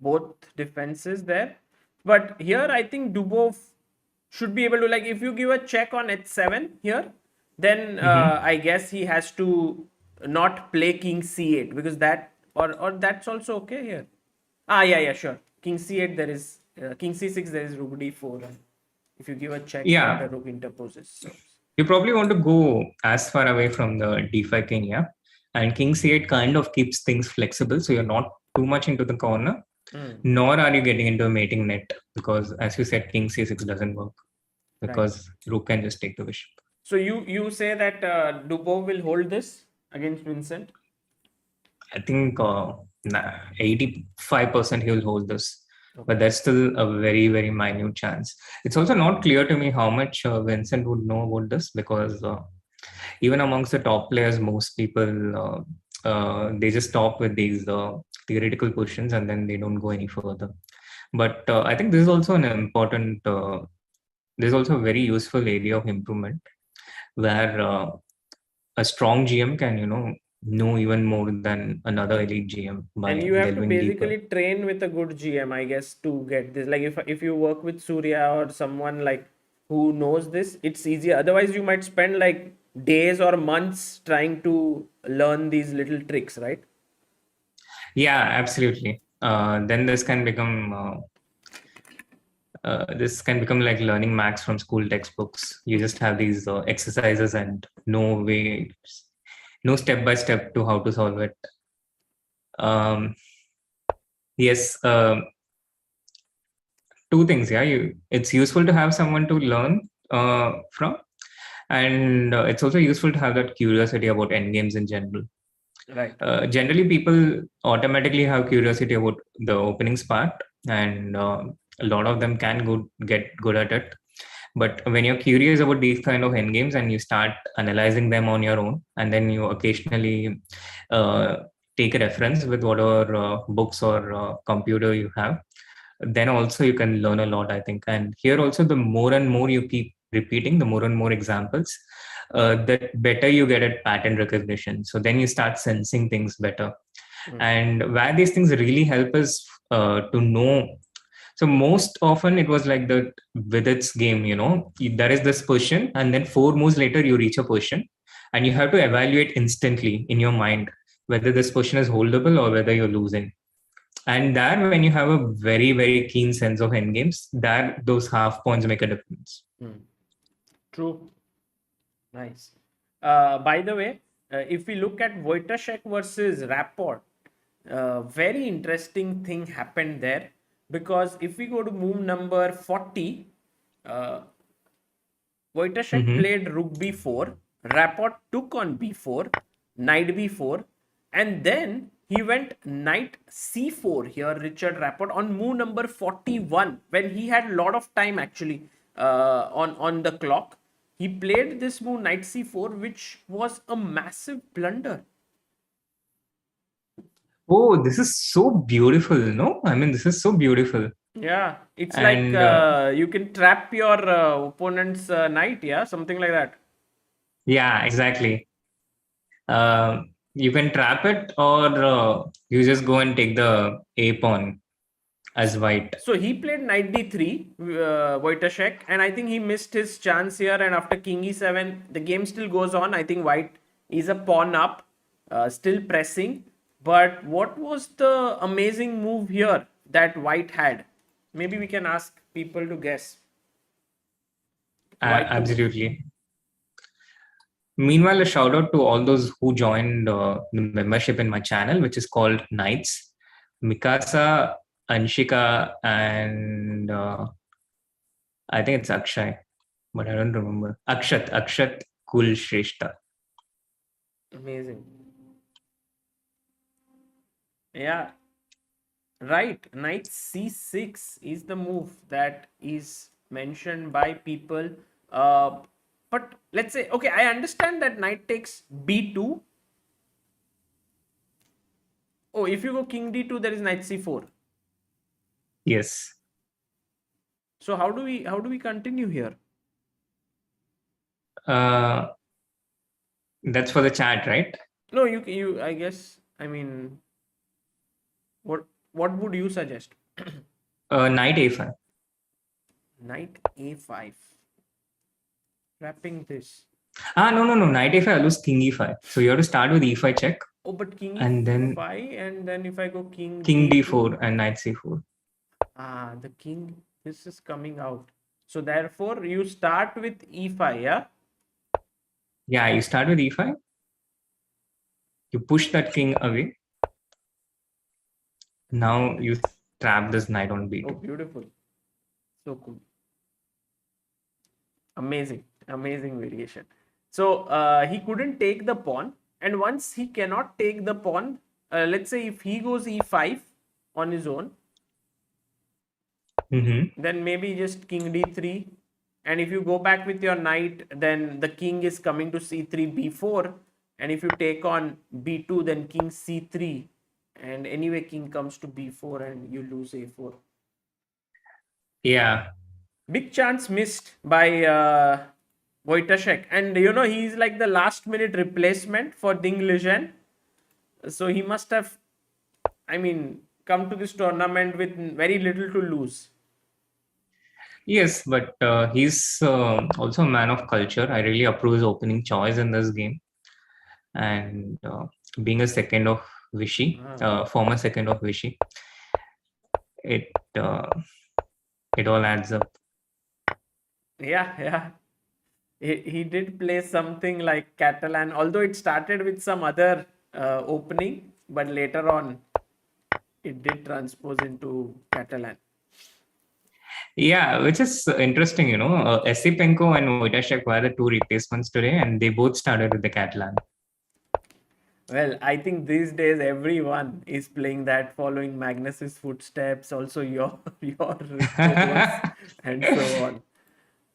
both defenses there. But here, I think Dubov should be able to, like, if you give a check on h7 here, then I guess he has to not play king c8 because that, or that's also okay here. Yeah, sure. King c8, there is, king c6, there is rook d4. And if you give a check, the rook interposes. So. You probably want to go as far away from the d5 king, yeah? And king c8 kind of keeps things flexible, so you're not too much into the corner, nor are you getting into a mating net, because as you said, king c6 doesn't work because rook can just take the bishop. So you say that Dubov will hold this against Vincent? I think 85% he will hold this, but that's still a very, very minute chance. It's also not clear to me how much Vincent would know about this, because even amongst the top players, most people, they just stop with these theoretical questions and then they don't go any further. But I think this is also an important, there's also a very useful area of improvement where a strong GM can, know even more than another elite GM. And you have to basically train with a good GM, I guess, to get this. Like if you work with Surya or someone like who knows this, it's easier. Otherwise, you might spend like days or months trying to learn these little tricks, right? Yeah, absolutely. Then this can become like learning maths from school textbooks. You just have these exercises and no step by step to how to solve it. Yes, two things. Yeah, it's useful to have someone to learn from. And it's also useful to have that curiosity about endgames in general. Right. Generally, people automatically have curiosity about the openings part, and a lot of them can get good at it. But when you're curious about these kind of endgames and you start analyzing them on your own, and then you occasionally take a reference with whatever books or computer you have, then also you can learn a lot, I think. And here also, the more and more you keep repeating, the more and more examples, that better you get at pattern recognition. So then you start sensing things better. And where these things really help us to know. So most often it was like the Vidit's game, there is this position, and then 4 moves later you reach a position, and you have to evaluate instantly in your mind whether this position is holdable or whether you're losing. And there, when you have a very, very keen sense of endgames, that those half points make a difference. True. Nice. By the way, if we look at Wojtaszek versus Rapport, very interesting thing happened there, because if we go to move number 40, Wojtaszek played rook b4, Rapport took on b4, knight b4, and then he went knight c4 here, Richard Rapport, on move number 41, when he had a lot of time actually on the clock. He played this move knight c4, which was a massive blunder. Oh, this is so beautiful, no? I mean, this is so beautiful. Yeah, it's like you can trap your opponent's knight, yeah, something like that. Yeah, exactly. You can trap it, or you just go and take the a pawn as white. So he played knight d3, Wojtaszek, and I think he missed his chance here. And after king e7, the game still goes on. I think white is a pawn up, still pressing. But what was the amazing move here that white had? Maybe we can ask people to guess. Absolutely. Meanwhile, a shout out to all those who joined the membership in my channel, which is called Knights. Mikasa, Anshika, and I think it's Akshay, but I don't remember. Akshat Kulshrestha. Amazing. Yeah, right. Knight c6 is the move that is mentioned by people. But let's say, okay, I understand that knight takes b2. Oh, if you go king d2, there is knight c4. Yes. So how do we continue here? That's for the chat, right? No, you I guess, I mean, what would you suggest? Knight a5. Knight a5. Wrapping this. No. Knight a5, I lose king e5. So you have to start with e5 check. Oh, but king and e5, and then if I go king d4 and knight c4. The king, this is coming out. So therefore, you start with e5, yeah? Yeah, you start with e5. You push that king away. Now you trap this knight on b2. Oh, beautiful. So cool. Amazing variation. So he couldn't take the pawn, and once he cannot take the pawn, let's say if he goes e5 on his own, then maybe just king d3, and if you go back with your knight, then the king is coming to c3, b4, and if you take on b2, then king c3, and anyway king comes to b4 and you lose a4. Yeah. Big chance missed by Wojtaszek, and he's like the last minute replacement for Ding Liren, so he must have, come to this tournament with very little to lose. Yes, but he's also a man of culture. I really approve his opening choice in this game, and being a second of Vichy, former second of Vichy, it all adds up. Yeah. He did play something like Catalan, although it started with some other opening, but later on it did transpose into Catalan. Yeah, which is interesting, Esipenko and Wojtaszek were the two replacements today, and they both started with the Catalan. Well, I think these days everyone is playing that, following Magnus's footsteps, also your and so on.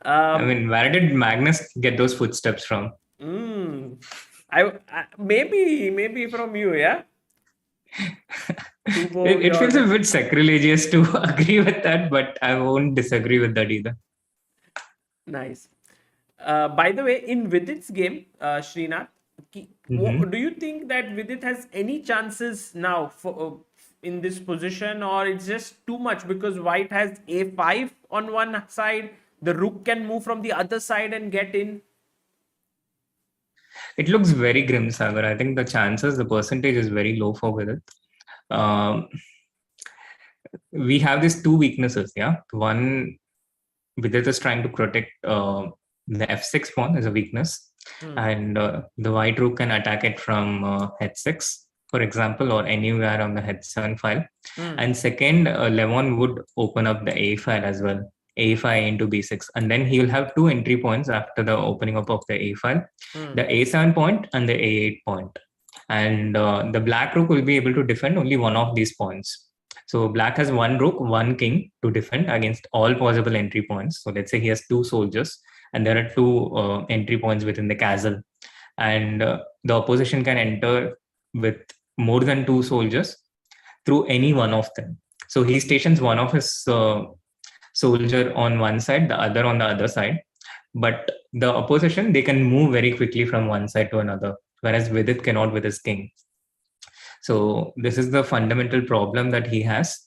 I mean, where did Magnus get those footsteps from? I maybe from you, yeah. It feels a bit sacrilegious to agree with that, but I won't disagree with that either. Nice. By the way, in Vidit's game, Srinath, do you think that Vidit has any chances now for in this position, or it's just too much because White has a5 on one side, the rook can move from the other side and get in? It looks very grim, Sagar. I think the percentage is very low for Vidit. We have these two weaknesses, yeah. One, Vidit is trying to protect the f6 pawn as a weakness, and the white rook can attack it from h6, for example, or anywhere on the h7 file. And second, Levon would open up the a file as well, a5 into b6, and then he will have two entry points after the opening up of the a file, the a7 point and the a8 point. And the black rook will be able to defend only one of these points. So black has one rook, one king to defend against all possible entry points. So let's say he has two soldiers and there are two entry points within the castle. And the opposition can enter with more than two soldiers through any one of them. So he stations one of his soldier on one side, the other on the other side. But the opposition, they can move very quickly from one side to another, whereas Vidit cannot with his king. So this is the fundamental problem that he has.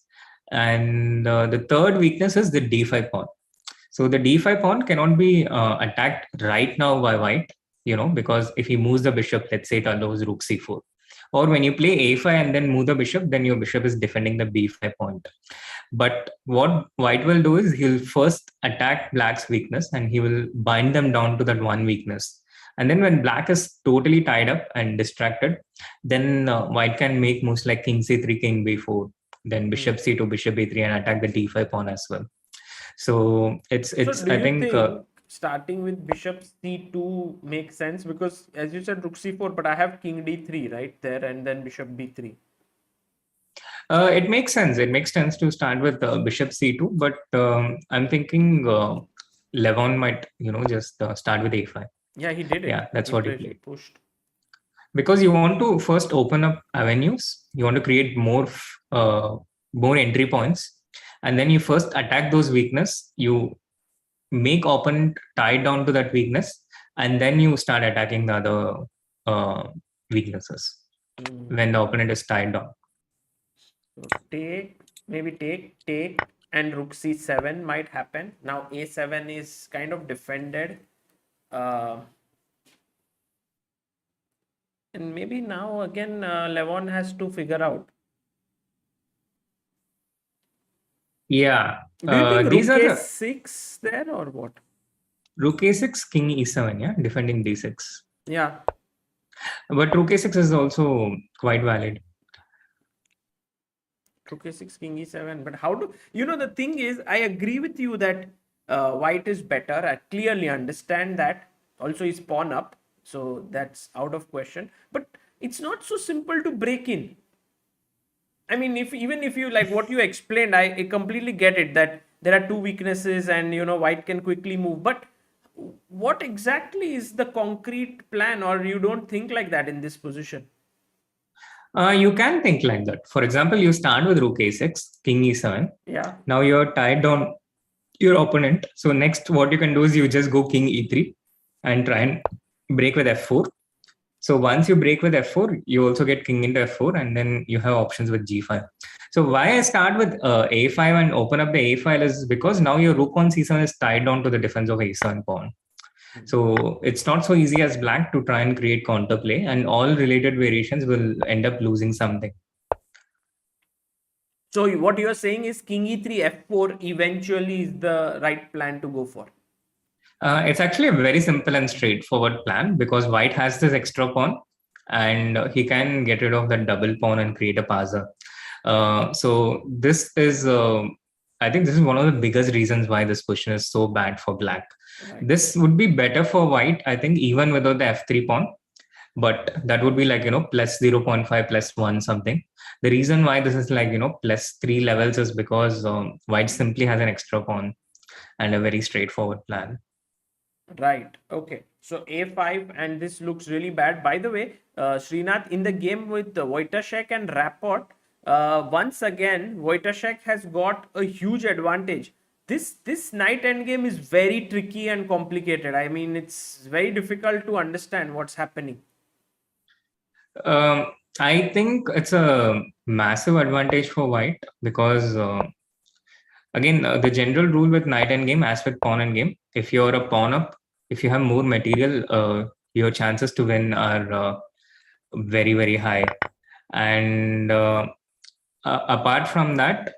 And the third weakness is the d5 pawn. So the d5 pawn cannot be attacked right now by white, because if he moves the bishop, let's say it allows rook c4. Or when you play a5 and then move the bishop, then your bishop is defending the b5 point. But what white will do is he'll first attack black's weakness and he will bind them down to that one weakness. And then when black is totally tied up and distracted, then white can make moves like king c3, king b4, then bishop c2, bishop a3, and attack the d5 pawn as well. So it's I think starting with bishop c2 makes sense, because as you said rook c4, but I have king d3 right there and then bishop b3. It makes sense. It makes sense to start with bishop c2, but I'm thinking Levon might just start with a5. Yeah, he did it. Yeah, that's what he played. Pushed. Because you want to first open up avenues. You want to create more entry points. And then you first attack those weaknesses. You make opponent tied down to that weakness. And then you start attacking the other weaknesses when the opponent is tied down. So take, and rook c7 might happen. Now a7 is kind of defended. And maybe now again Levon has to figure out. Yeah. Do you think rook a6 there or what? Rook a6, king e7, yeah, defending d6. Yeah. But rook a6 is also quite valid. Rook a6, king e7. But how do the thing is, I agree with you that white is better. I clearly understand that. Also is pawn up, so that's out of question. But it's not so simple to break in. I mean, even if you like what you explained, I completely get it that there are two weaknesses and white can quickly move. But what exactly is the concrete plan, or you don't think like that in this position? You can think like that. For example, you start with rook a6, king e7. Yeah. Now you're tied down your opponent. So next, what you can do is you just go king e3 and try and break with f4. So once you break with f4, you also get king into f4, and then you have options with g5. So why I start with a5 and open up the a file is because now your rook on c7 is tied down to the defense of a7 pawn. So it's not so easy as black to try and create counterplay, and all related variations will end up losing something. So what you're saying is king e3, f4 eventually is the right plan to go for? It's actually a very simple and straightforward plan, because white has this extra pawn and he can get rid of the double pawn and create a passer. So this is, I think this is one of the biggest reasons why this position is so bad for black. Right. This would be better for white, I think, even without the f3 pawn. But that would be like, plus 0.5, plus 1 something. The reason why this is like, plus 3 levels is because white simply has an extra pawn. and a very straightforward plan. Right. Okay. So A5, and this looks really bad. By the way, Srinath, in the game with Wojtaszek and Rapport, once again, Wojtaszek has got a huge advantage. This knight endgame is very tricky and complicated. I mean, it's very difficult to understand what's happening. I think it's a massive advantage for white because again, the general rule with knight endgame, as with pawn endgame, if you're a pawn up, if you have more material, your chances to win are very, very high. And apart from that,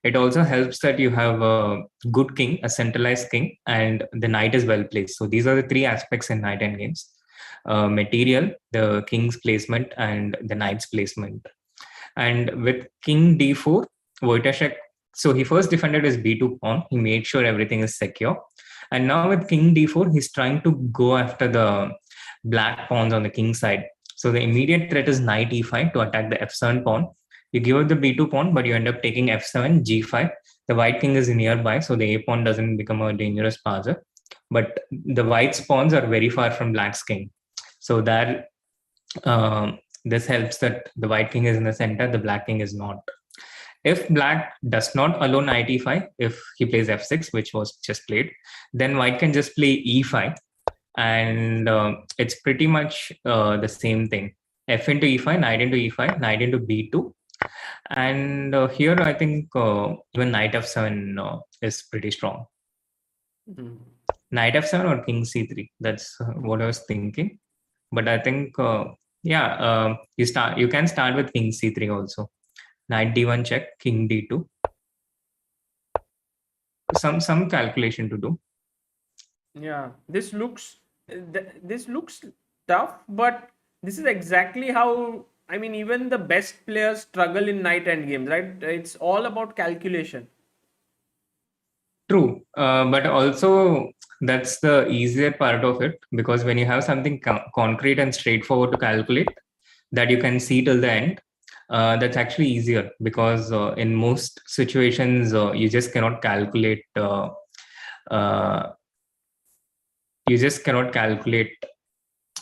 it also helps that you have a good king, a centralized king, and the knight is well placed. So these are the three aspects in knight endgames: material, the king's placement, and the knight's placement. And with king d4, Wojtaszek, so he first defended his b2 pawn. He made sure everything is secure. And now with king d4, he's trying to go after the black pawns on the king side. So the immediate threat is knight e5 to attack the f7 pawn. You give up the b2 pawn, but you end up taking f7, g5. The white king is nearby, so the a pawn doesn't become a dangerous passer. But the white's pawns are very far from black's king. So that this helps that the white king is in the center, the black king is not. If black does not allow knight e5, if he plays f6, which was just played, then white can just play e5. And it's pretty much the same thing. F into e5, knight into e5, knight into b2. And here I think even knight f7 is pretty strong. Mm-hmm. Knight f7 or king c3. That's what I was thinking. But I think you can start with king c3 also. Knight d1 check, king d2. Some calculation to do. Yeah, this looks tough, but this is exactly how, I mean, even the best players struggle in night end games, right? It's all about calculation. True, but also that's the easier part of it, because when you have something concrete and straightforward to calculate that you can see till the end, that's actually easier, because in most situations you just cannot calculate. You just cannot calculate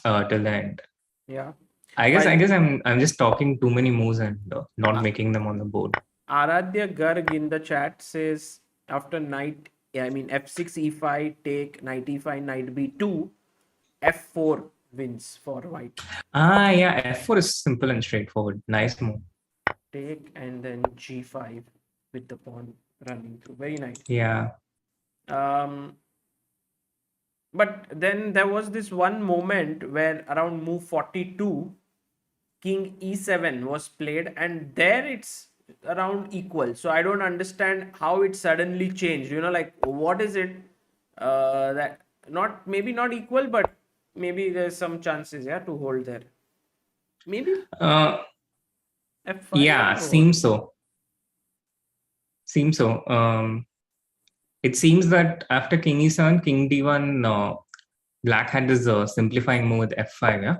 till the end. Yeah. I guess I'm just talking too many moves and not making them on the board. Aradhya Garg in the chat says after knight, f6 e5 take, knight e5 knight b2, f4 wins for white. Yeah, f4 is simple and straightforward. Nice move. Take and then g5 with the pawn running through. Very nice. Yeah. But then there was this one moment where around move 42, king e7 was played, and there it's around equal. So I don't understand how it suddenly changed. Like what is it that maybe not equal, but maybe there's some chances, to hold there. Maybe F5. Yeah, seems so. It seems that after king e7, king d1, black had this simplifying move with f5, yeah?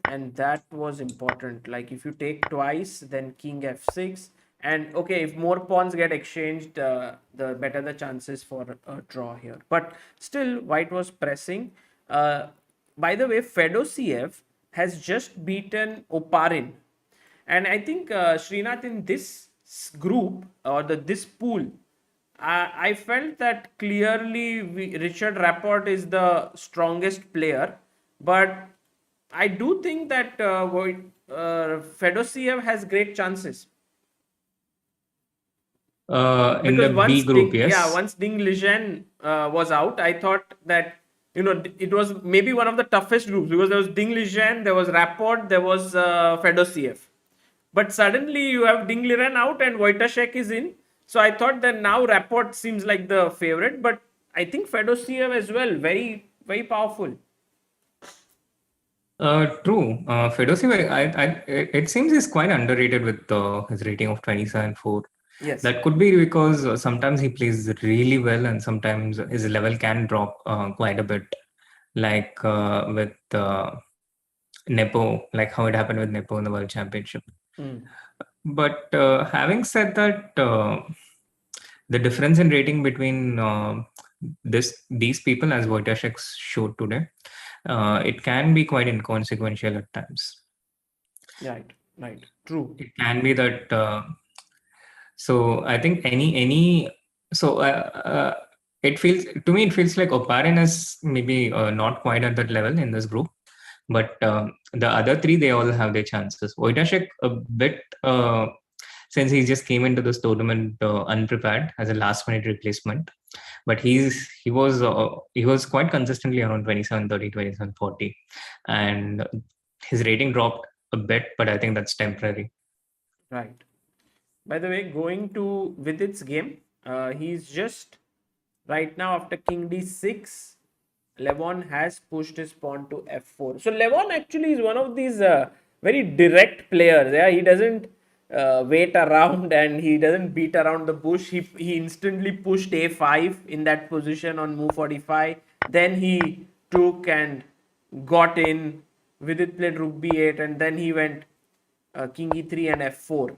And that was important. Like if you take twice, then king f6. And okay, if more pawns get exchanged, the better the chances for a draw here. But still, white was pressing. By the way, Fedosiev has just beaten Oparin. And I think, Srinath, in this group or this pool, I felt that clearly Richard Rapport is the strongest player. But I do think that Fedosiev has great chances. In the B group, yes. Yeah, once Ding Lijian was out, I thought that it was maybe one of the toughest groups, because there was Ding Lijian, there was Rapport, there was Fedosiev. But suddenly you have Ding Lijian out and Wojtaszek is in. So I thought that now Rapport seems like the favorite, but I think Fedosiev as well, very, very powerful. True. Fedosiev, it seems he's quite underrated with his rating of 27.4. Yes. That could be because sometimes he plays really well and sometimes his level can drop quite a bit, like with Nepo, like how it happened with Nepo in the World Championship. But having said that, the difference in rating between these people, as Wojciech showed today, it can be quite inconsequential at times. Right. True. It can be that. So I think it feels to me, it feels like Oparin is maybe not quite at that level in this group, but the other three, they all have their chances. Wojciech a bit, since he just came into this tournament unprepared as a last minute replacement, but he was quite consistently around 2730, 2740, and his rating dropped a bit, but I think that's temporary. Right. By the way, going to Vidit's game, he's just right now after King D6, Levon has pushed his pawn to F4. So Levon actually is one of these very direct players. Yeah, he doesn't wait around and he doesn't beat around the bush. He instantly pushed A5 in that position on move 45. Then he took and got in. Vidit played Rook B8 and then he went King E3 and F4.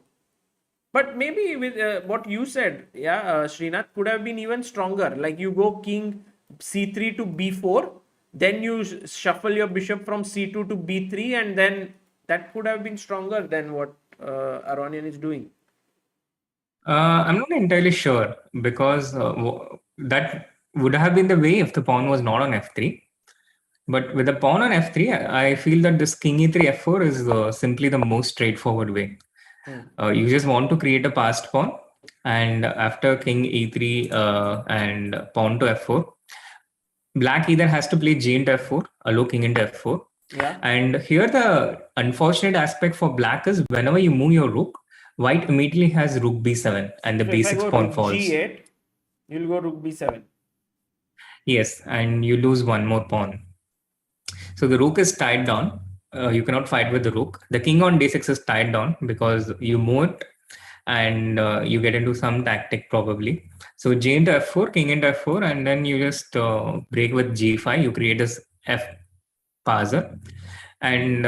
But maybe with what you said, Srinath, could have been even stronger. Like you go King C3 to B4, then you shuffle your bishop from C2 to B3, and then that could have been stronger than what Aronian is doing. I'm not entirely sure, because that would have been the way if the pawn was not on F3. But with the pawn on F3, I feel that this King E3 F4 is simply the most straightforward way. You just want to create a passed pawn, and after King E3 and pawn to F4, Black either has to play G into F4, allow King into F4. Yeah. And here the unfortunate aspect for Black is whenever you move your Rook, White immediately has Rook B7 and the So B6 pawn Rook falls. G8, you'll go Rook B7. Yes, and you lose one more pawn. So the Rook is tied down. You cannot fight with the Rook. The King on D6 is tied down because you move it and you get into some tactic probably. So G into F4, King into F4, and then you just break with G5. You create this F passer. And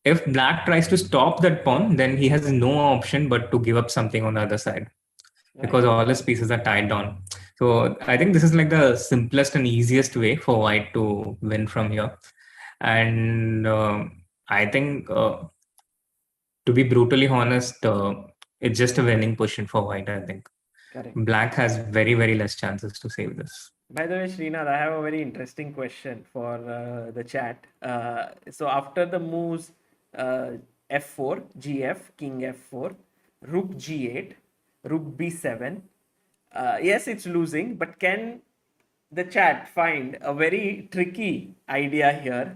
if Black tries to stop that pawn, then he has no option but to give up something on the other side, because all his pieces are tied down. So I think this is like the simplest and easiest way for White to win from here. And I think, to be brutally honest, it's just a winning position for White, I think. Correct. Black has very, very less chances to save this. By the way, Srinath, I have a very interesting question for the chat. So after the moves F4, GF, King F4, Rook G8, Rook B7, yes, it's losing, but can the chat find a very tricky idea here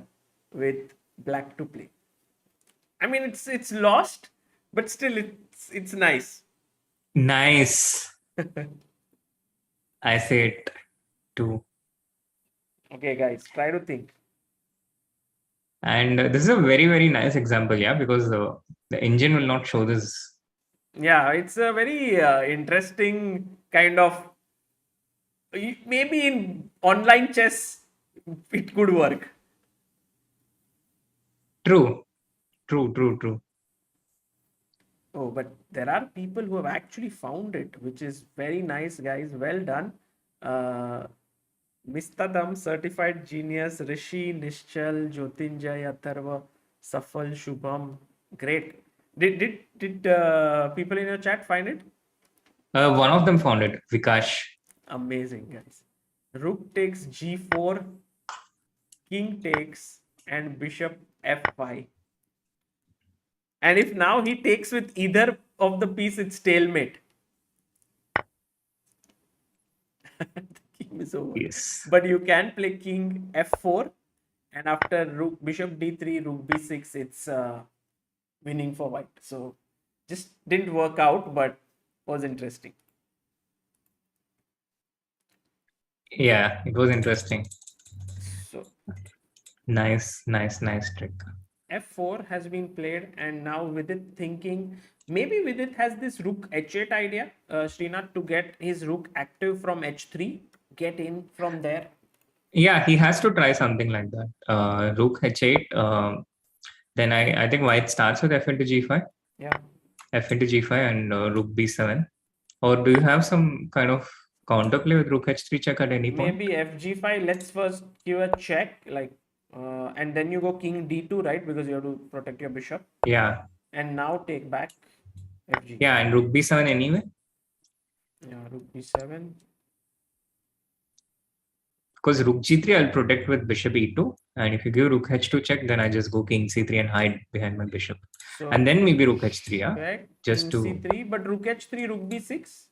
with Black to play? I mean, it's lost, but still it's nice. Nice. I say it too. Okay, guys, try to think. And this is a very, very nice example, yeah, because the engine will not show this. Yeah, it's a very interesting kind of. Maybe in online chess, it could work. True. Oh, but there are people who have actually found it, which is very nice, guys. Well done. Mistadam, certified genius, Rishi, Nishchal, Jyotinjay, Atharva, Safal, Shubham. Great. Did people in your chat find it? One of them found it, Vikash. Amazing, guys. Rook takes G4, King takes, and Bishop F5. And if now he takes with either of the piece, it's stalemate. The king is over. Yes. But you can play King F4, and after Rook, Bishop D3, Rook B6, it's winning for White. So just didn't work out, but was interesting. Yeah, it was interesting. So Nice trick. F4 has been played, and now Vidit thinking maybe Vidit has this Rook H8 idea, Srinath, to get his Rook active from H3, get in from there. Yeah, he has to try something like that. Rook H8. Then I think White starts with F into G5. Yeah. F into G5 and Rook B7. Or do you have some kind of counterplay with rook h3 check at any point? Maybe fg5. Let's first give a check, like, and then you go king d2, right? Because you have to protect your bishop. Yeah. And now take back fg. Yeah, and rook b7 anyway. Yeah, rook b7. Because rook g3, I'll protect with bishop e2. And if you give rook h2 check, then I just go king c3 and hide behind my bishop. So And then maybe rook h3, yeah? correct. Just King to c3, but rook h3, rook b6.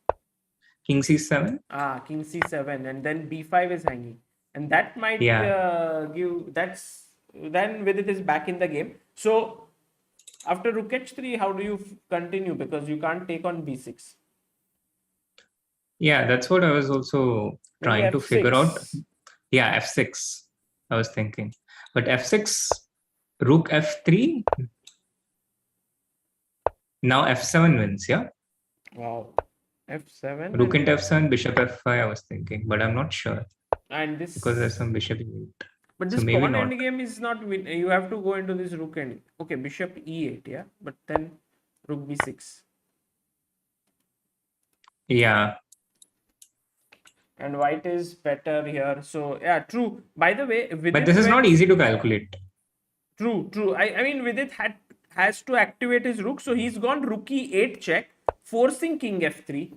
king c7. King c7, and then b5 is hanging, and that might give. Then Vidit is back in the game. So after rook h3, how do you continue? Because you can't take on b6. Yeah, that's what I was also Maybe trying to figure out. f6. Yeah, f6, I was thinking. But f6, rook f3, now f7 wins, yeah? Wow. f7. Rook into f7, bishop f5, I was thinking, but I'm not sure. And this, because there's some bishop e8. But So this maybe pawn not. endgame is not win. You have to go into this rook end. Okay, bishop e8, yeah? But then rook b6. Yeah. And white is better here. So yeah, true. By the way, But this is not easy to calculate. True. I mean, Vidit has to activate his rook, so he's gone rook e8 check, forcing king f3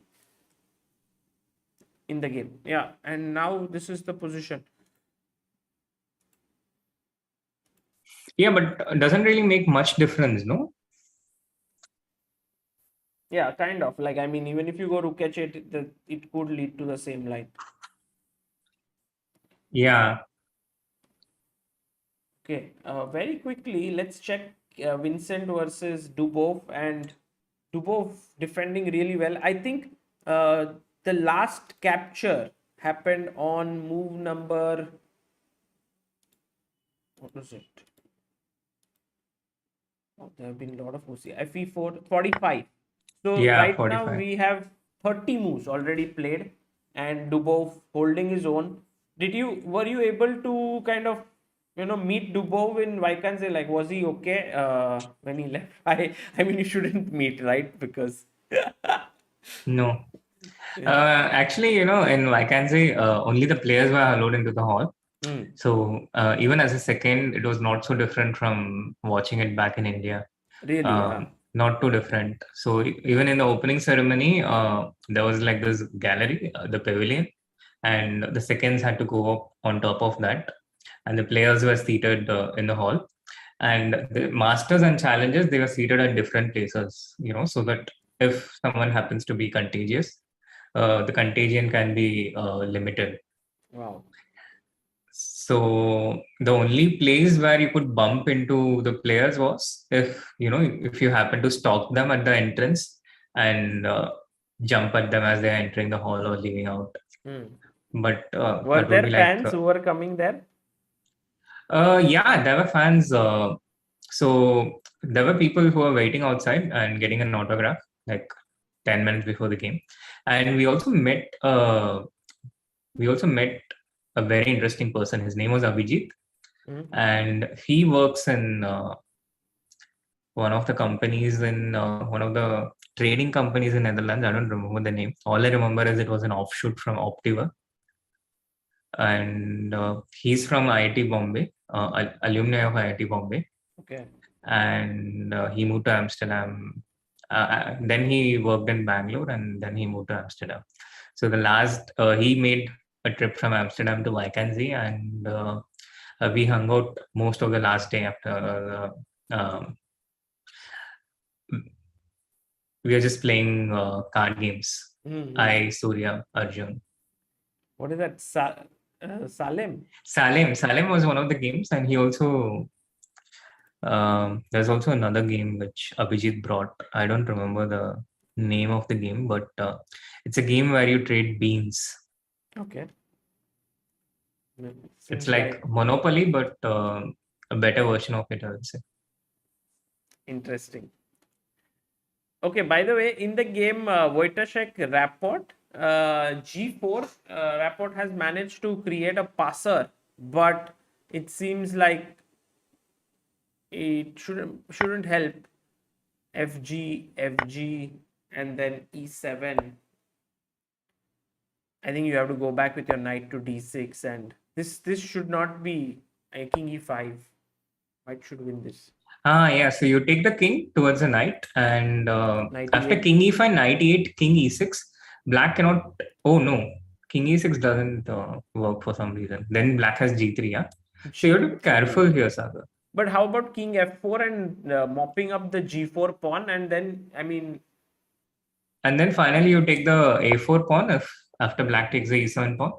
in the game. Yeah, and now this is the position. Yeah, but doesn't really make much difference, no? Yeah, kind of. Like, I mean, even if you go rook h8, it could lead to the same line. Yeah. Okay, very quickly, let's check Vincent versus Dubov, and Dubov defending really well. I think the last capture happened on move number, what was it? Oh, there have been a lot of moves. FE4 45. So Yeah, right 45. now we have 30 moves already played, and Dubov holding his own. Were you able to kind of meet Dubov in Vaikansky? Like, was he okay when he left? I mean, you shouldn't meet, right? Because No. Actually, in Vaikansky, only the players were allowed into the hall. So even as a second, it was not so different from watching it back in India. Really, not too different. So even in the opening ceremony, there was like this gallery, the pavilion, and the seconds had to go up on top of that, and the players were seated in the hall, and the masters and challengers, they were seated at different places, so that if someone happens to be contagious, the contagion can be limited. Wow. So the only place where you could bump into the players was if you happen to stalk them at the entrance and jump at them as they're entering the hall or leaving out. But Were that would there be fans like who were coming there? yeah, there were fans. So there were people who were waiting outside and getting an autograph like 10 minutes before the game, and we also met a very interesting person. His name was Abhijit, and he works in one of the companies in one of the trading companies in Netherlands. I don't remember the name. All I remember is it was an offshoot from Optiva, and he's from IIT Bombay, alumni of IIT Bombay. Okay. And he moved to Amsterdam. Then he worked in Bangalore, and then he moved to Amsterdam. So the last he made a trip from Amsterdam to Vaikansky, and we hung out most of the last day after. We were just playing card games. I, Surya, Arjun. What is that? Salem? Salem was one of the games, and he also. There's also another game which Abhijit brought. I don't remember the name of the game, but it's a game where you trade beans. Okay. It's like Monopoly, but a better version of it, I would say. Interesting. Okay, by the way, in the game Wojciech Raport, G4, Raport has managed to create a passer, but it seems like it shouldn't help. FG, and then E7. I think you have to go back with your knight to d6, and this should not be king e5. White should win this. Yeah. So you take the king towards the knight, and Knight after e8. king e5, knight e8, king e6, black cannot. Oh no, king e6 doesn't work for some reason. Then black has g3. Yeah. So you have to be careful here, Sagar. But how about king f4 and mopping up the g4 pawn, and then And then finally you take the a4 pawn if after black takes the e7 pawn.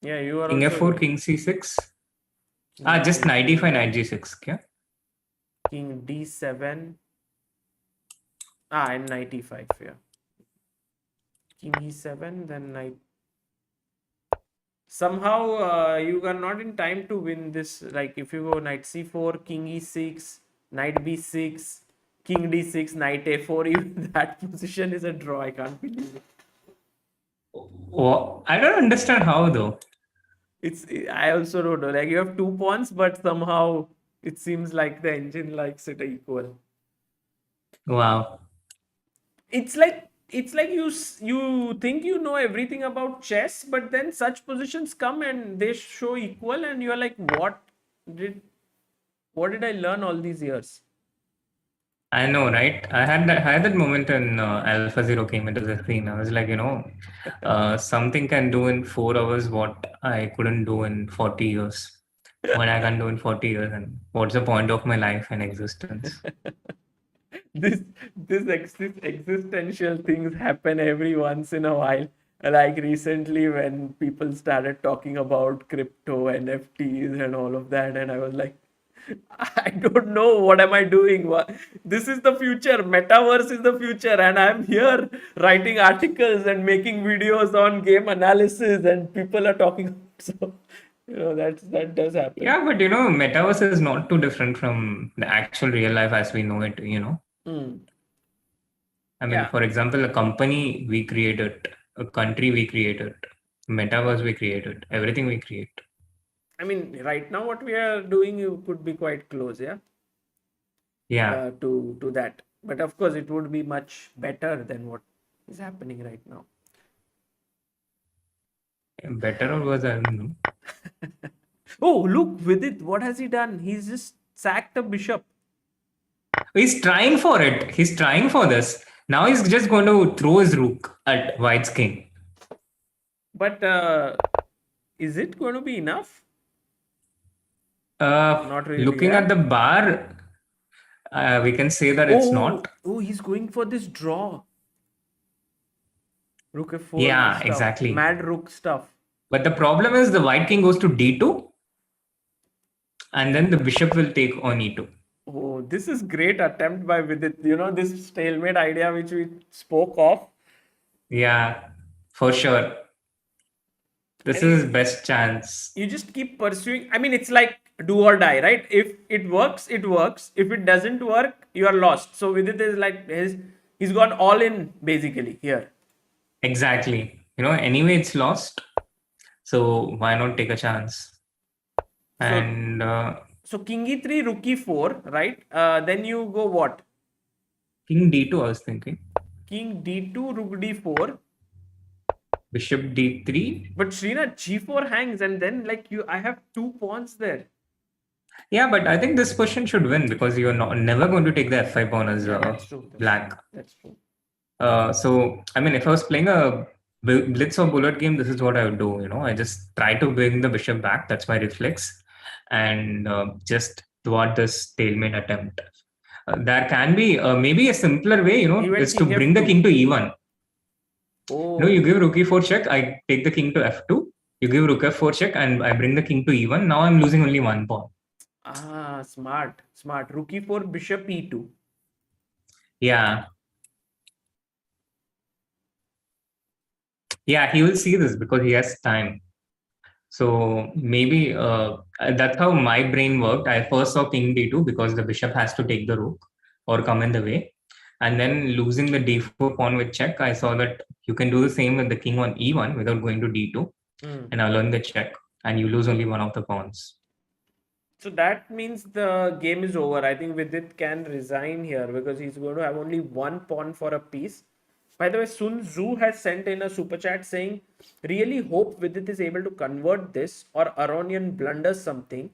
yeah, you are King also f4, king c6. king Just knight e5, knight g6. Yeah. king d7. And knight e5. Yeah. King e7, then knight. Somehow you are not in time to win this. Like if you go knight c4, king e6, knight b6, king d6, knight a4, even that position is a draw. I can't believe it. Oh, I don't understand how though. I also don't know. Like you have 2 pawns, but somehow it seems like the engine likes it equal. Wow. It's like you think you know everything about chess, but then such positions come and they show equal, and you're like, did I learn all these years? I know, right? I had that moment when Alpha Zero came into the scene. I was like, something can do in 4 hours what I couldn't do in 40 years. What I can do in 40 years, and what's the point of my life and existence? This existential things happen every once in a while. Like recently, when people started talking about crypto, NFTs, and all of that, and I was like, I don't know what am I doing. This is the future. Metaverse is the future, and I'm here writing articles and making videos on game analysis, and people are talking. So, that does happen. Yeah, but metaverse is not too different from the actual real life as we know it. I mean, Yeah. for example, a company we created, a country we created, metaverse we created, everything we create. I mean, right now what we are doing, you could be quite close, yeah. Yeah. To that, but of course, it would be much better than what is happening right now. Better or worse, I don't know. Oh, look, Vidit, what has he done? He's just sacked a bishop. He's trying for it. He's trying for this. Now he's just going to throw his rook at White's king. But is it going to be enough? Not really. Looking at the bar, we can say that it's not. Oh, he's going for this draw. Rook f4. Yeah, stuff. exactly. Mad rook stuff. But the problem is the White king goes to d2. And then the bishop will take on e2. Oh, this is great attempt by Vidit. This stalemate idea which we spoke of. Yeah, for sure. This is his best chance. You just keep pursuing. I mean, it's like do or die, right? If it works, it works. If it doesn't work, you are lost. So Vidit is like he's gone all in basically here. Exactly. Anyway, it's lost. So why not take a chance? And so king e3, rook e4, right? Then you go what? King d2, I was thinking. King d2, rook d4. Bishop d3. But Srinath, g4 hangs, and then I have 2 pawns there. Yeah, but I think this position should win because you're never going to take the f5 pawn as black. That's true. So, I mean, if I was playing a blitz or bullet game, this is what I would do. I just try to bring the bishop back. That's my reflex. And just thwart this stalemate attempt. There can be maybe a simpler way, is to bring the king to e1. Oh. No, you give rook e4 check. I take the king to f2. You give rook f4 check, and I bring the king to e1. Now I'm losing only 1 pawn. Smart. Rook e4, bishop e2. Yeah. Yeah, he will see this because he has time. So maybe that's how my brain worked. I first saw king d2 because the bishop has to take the rook or come in the way. And then losing the d4 pawn with check, I saw that you can do the same with the king on e1 without going to d2. And I learned the check. And you lose only one of the pawns. So that means the game is over. I think Vidit can resign here because he's going to have only 1 pawn for a piece. By the way, Sun Tzu has sent in a super chat saying, really hope Vidit is able to convert this or Aronian blunders something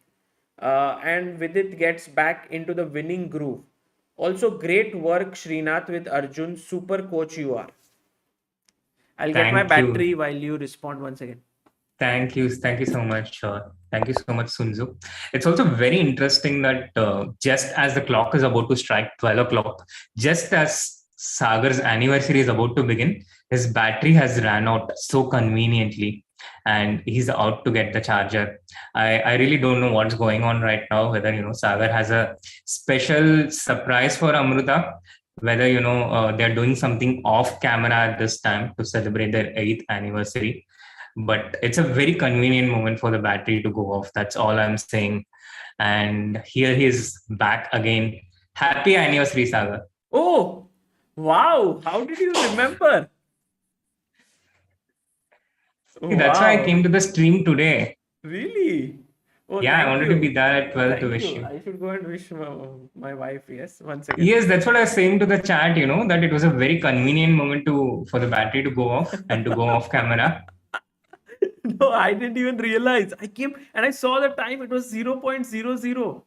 and Vidit gets back into the winning groove. Also, great work, Srinath, with Arjun. Super coach you are. I'll get my Thank you. battery while you respond once again. Thank you so much. Thank you so much, Sunzu. It's also very interesting that just as the clock is about to strike 12 o'clock, just as Sagar's anniversary is about to begin, his battery has ran out so conveniently and he's out to get the charger. I really don't know what's going on right now, whether, Sagar has a special surprise for Amruta, whether, they're doing something off camera at this time to celebrate their 8th anniversary. But it's a very convenient moment for the battery to go off. That's all I'm saying. And here he's back again. Happy anniversary, Sagar. Oh, wow. How did you remember? That's why I came to the stream today. Really? Oh, yeah, I wanted to be there at 12 to wish you. I should go and wish my wife, yes, once again. Yes, that's what I was saying to the chat, that it was a very convenient moment for the battery to go off and to go off camera. No, I didn't even realize. I came and I saw the time. It was 0.00.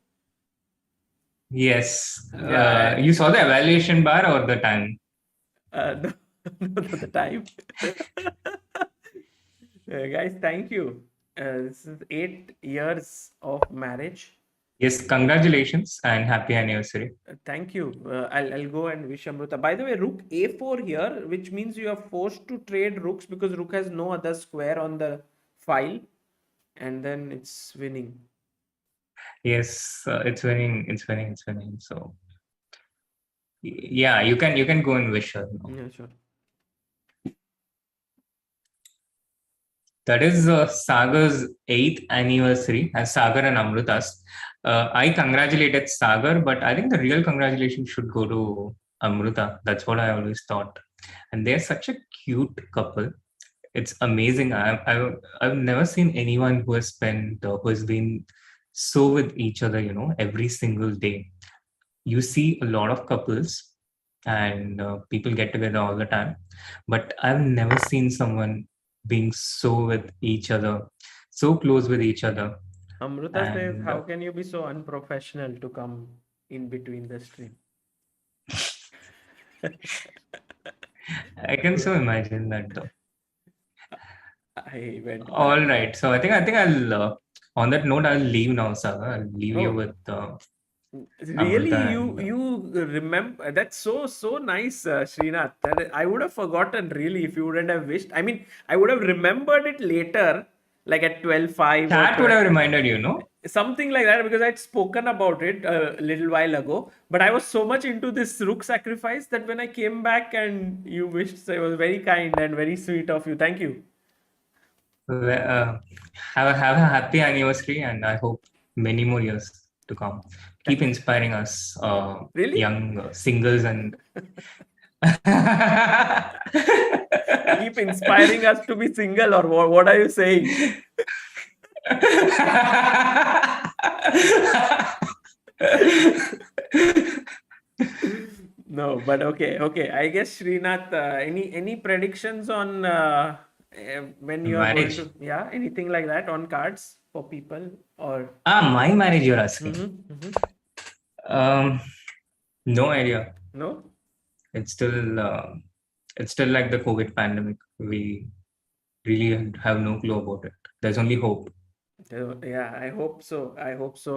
Yes. You saw the evaluation bar or the time? No, the time. Guys, thank you. This is 8 years of marriage. Yes, congratulations and happy anniversary. Thank you. I'll go and wish Amruta. By the way, rook a4 here, which means you are forced to trade rooks because rook has no other square on the file, and then it's winning. Yes, it's winning. So yeah, you can go and wish her. Yeah, sure. That is Sagar's 8th anniversary as Sagar and Amruta's. I congratulated Sagar, but I think the real congratulations should go to Amruta. That's what I always thought. And they're such a cute couple. It's amazing. I've never seen anyone who has been so with each other, every single day. You see a lot of couples and people get together all the time, but I've never seen someone being so with each other, so close with each other. Amruta says, how can you be so unprofessional to come in between the stream? I can so imagine that though. I went. All right. So I think I'll on that note, I'll leave now, Sagar. I'll leave you with really Amruta you remember. That's so nice, Srinath. I would have forgotten really if you wouldn't have wished. I mean, I would have remembered it later, like at 12:05. That would have reminded you, something like that, because I'd spoken about it a little while ago. But I was so much into this rook sacrifice that when I came back and you wished, so it was very kind and very sweet of you. Thank you. Have a happy anniversary, and I hope many more years to come. Keep inspiring us, really? Young singles, and keep inspiring us to be single, or what are you saying? No, but okay. I guess Srinath, any predictions on when you are going to, anything like that on cards for people, or my marriage you're asking? No idea. No, it's still like the COVID pandemic. We really have no clue about it. There's only hope. Yeah, I hope so,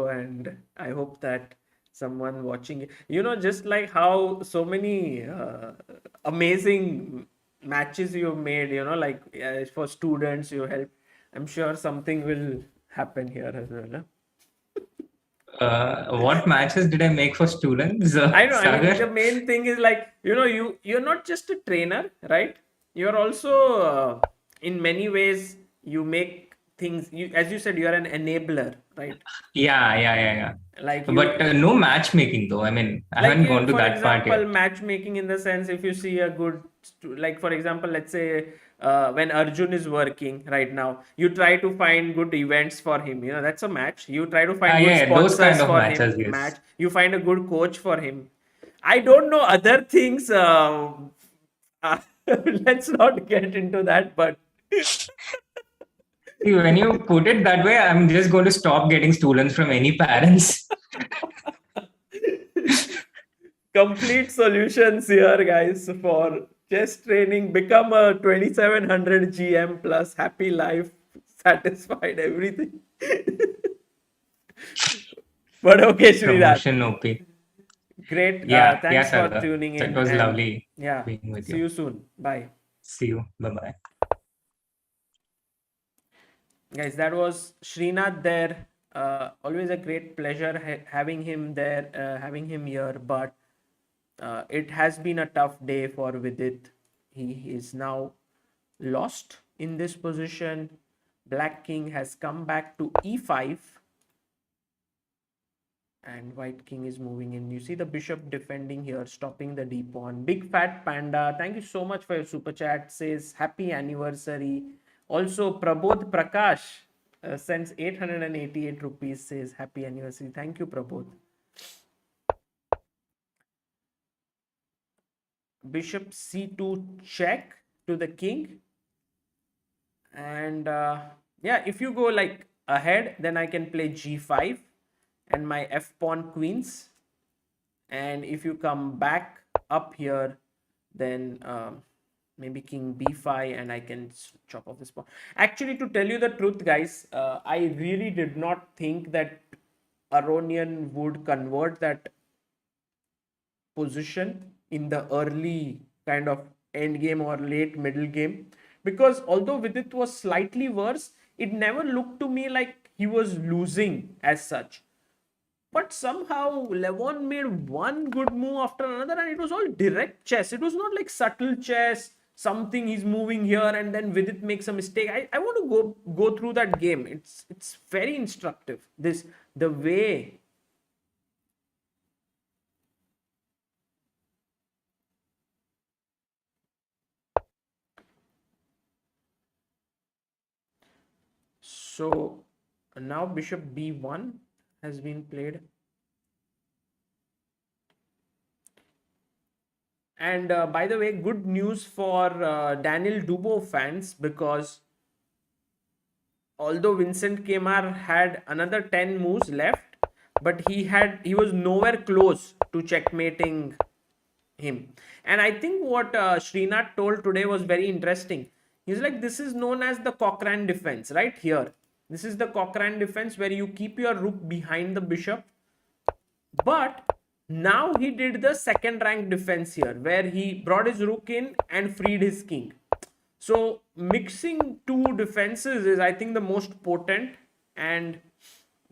and I hope that someone watching, just like how so many amazing matches you've made, like for students you help. I'm sure something will happen here as well. What matches did I make for students? I know. I mean, the main thing is like, you're not just a trainer, right? You're also in many ways you make things. As you said, you are an enabler, right? Yeah. Like, but no matchmaking though. I mean, I haven't gone to that part yet. For example, matchmaking in the sense, if you see a good, like for example, let's say when Arjun is working right now, you try to find good events for him. That's a match. You try to find good sponsors those kind of for matches, him. Yes. Match. You find a good coach for him. I don't know other things. let's not get into that, but See, when you put it that way, I'm just going to stop getting students from any parents. complete solutions here, guys, for chess training. Become a 2700 GM plus happy life, satisfied, everything. But okay, Srinath, Promotion OP. great. Yeah, yeah, Thanks for Sarda. tuning That in. was And lovely yeah, being with see you. you soon. Bye. See you. Bye-bye. Guys, that was Srinath there. Always a great pleasure having him there, having him here. But it has been a tough day for Vidit. He is now lost in this position. Black King has come back to e5. And White King is moving in. You see the bishop defending here, stopping the d pawn. Big Fat Panda, thank you so much for your super chat. Says happy anniversary. Also, Prabodh Prakash sends 888 rupees. Says happy anniversary. Thank you, Prabodh. Bishop c2 check to the king. And yeah, if you go like ahead, then I can play g5 and my f pawn queens. And if you come back up here, then maybe king b5 and I can chop off this pawn. Actually, to tell you the truth, guys, I really did not think that Aronian would convert that position in the early kind of end game or late middle game, because although Vidit was slightly worse, it never looked to me like he was losing as such. But somehow Levon made one good move after another, and it was all direct chess. It was not like subtle chess, something he's moving here and then Vidit makes a mistake. I want to go through that game. It's very instructive. This the way. So now bishop b1 has been played. And by the way, good news for Daniel Dubov fans, because although Vincent Kemar had another 10 moves left, but he was nowhere close to checkmating him. And I think what Srinath told today was very interesting. He's like, this is known as the Cochrane defense, right here. This is the Cochrane defense where you keep your rook behind the bishop. But now he did the second rank defense here, where he brought his rook in and freed his king. So mixing two defenses is, I think, the most potent, and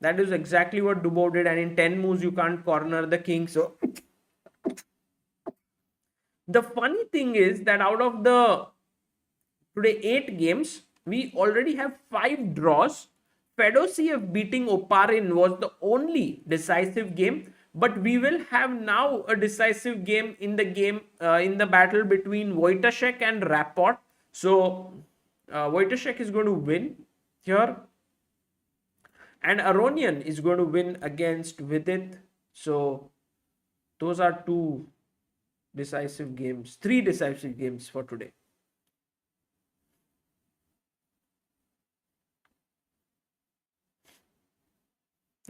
that is exactly what Dubov did. And in 10 moves, you can't corner the king. So the funny thing is that out of the today 8 games, we already have 5 draws. Fedosiev beating Oparin was the only decisive game, but we will have now a decisive game in the battle between Wojtaszek and Rapport. So Wojtaszek is going to win here, and Aronian is going to win against Vidit. So those are 3 decisive games for today.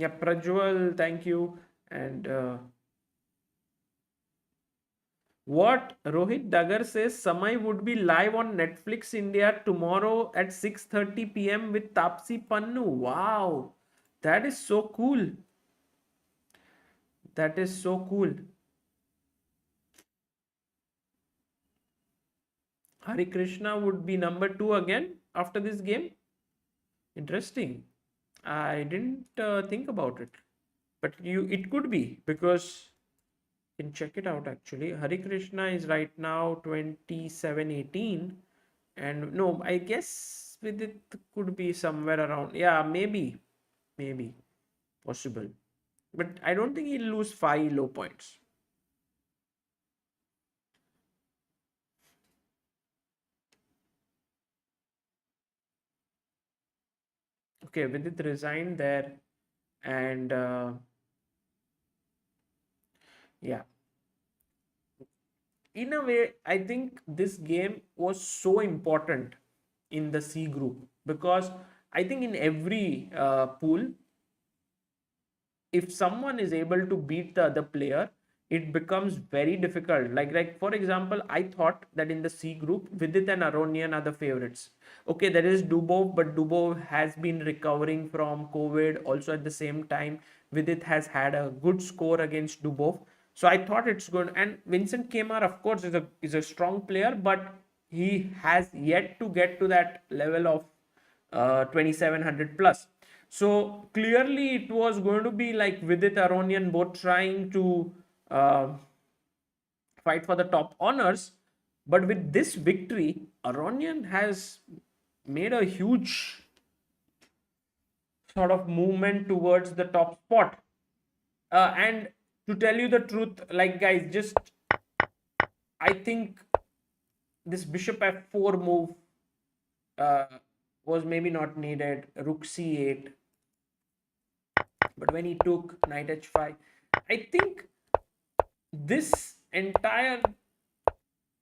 Yeah, Prajwal, thank you. And what Rohit Dagar says, Samay would be live on Netflix India tomorrow at 6:30 p.m. with Tapsi Pannu. Wow, that is so cool. That is so cool. Harikrishna would be number 2 again after this game. Interesting. I didn't think about it, but it could be, because you can check it out actually. Harikrishna is right now 2718, and no, I guess with it could be somewhere around, yeah, maybe possible, but I don't think he'll lose 5 low points. Okay, Vidit resigned there, and yeah, in a way, I think this game was so important in the C group, because I think in every pool, if someone is able to beat the other player, it becomes very difficult. Like for example, I thought that in the C group, Vidit and Aronian are the favorites. Okay, there is Dubov, but Dubov has been recovering from COVID. Also, at the same time, Vidit has had a good score against Dubov. So I thought it's good. And Vincent Keymer, of course, is a strong player, but he has yet to get to that level of 2700 plus. So clearly it was going to be like Vidit Aronian both trying to uh, fight for the top honors. But with this victory, Aronian has made a huge sort of movement towards the top spot. And to tell you the truth, like guys, just I think this bishop f4 move uh, was maybe not needed. Rook c8. But when he took knight h5, I think this entire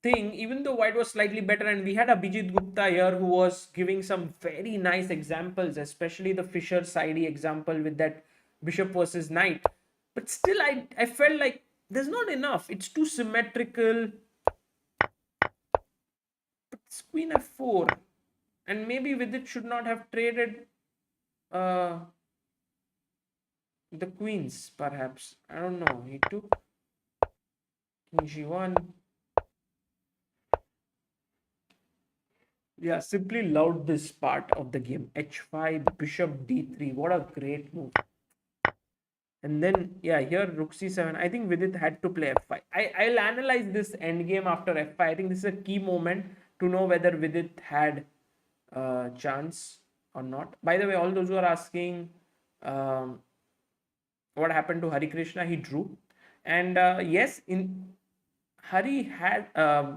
thing, even though white was slightly better, and we had Abhijit Gupta here who was giving some very nice examples, especially the Fischer Sidey example with that bishop versus knight. But still, I felt like there's not enough. It's too symmetrical. But it's queen f4. And maybe with it should not have traded the queens, perhaps. I don't know. He took king g1. Yeah, simply loved this part of the game. h5, bishop d3. What a great move. And then, yeah, here rook c7. I think Vidit had to play f5. I'll analyze this endgame after f5. I think this is a key moment to know whether Vidit had a chance or not. By the way, all those who are asking what happened to Harikrishna, he drew. And yes, in Hari has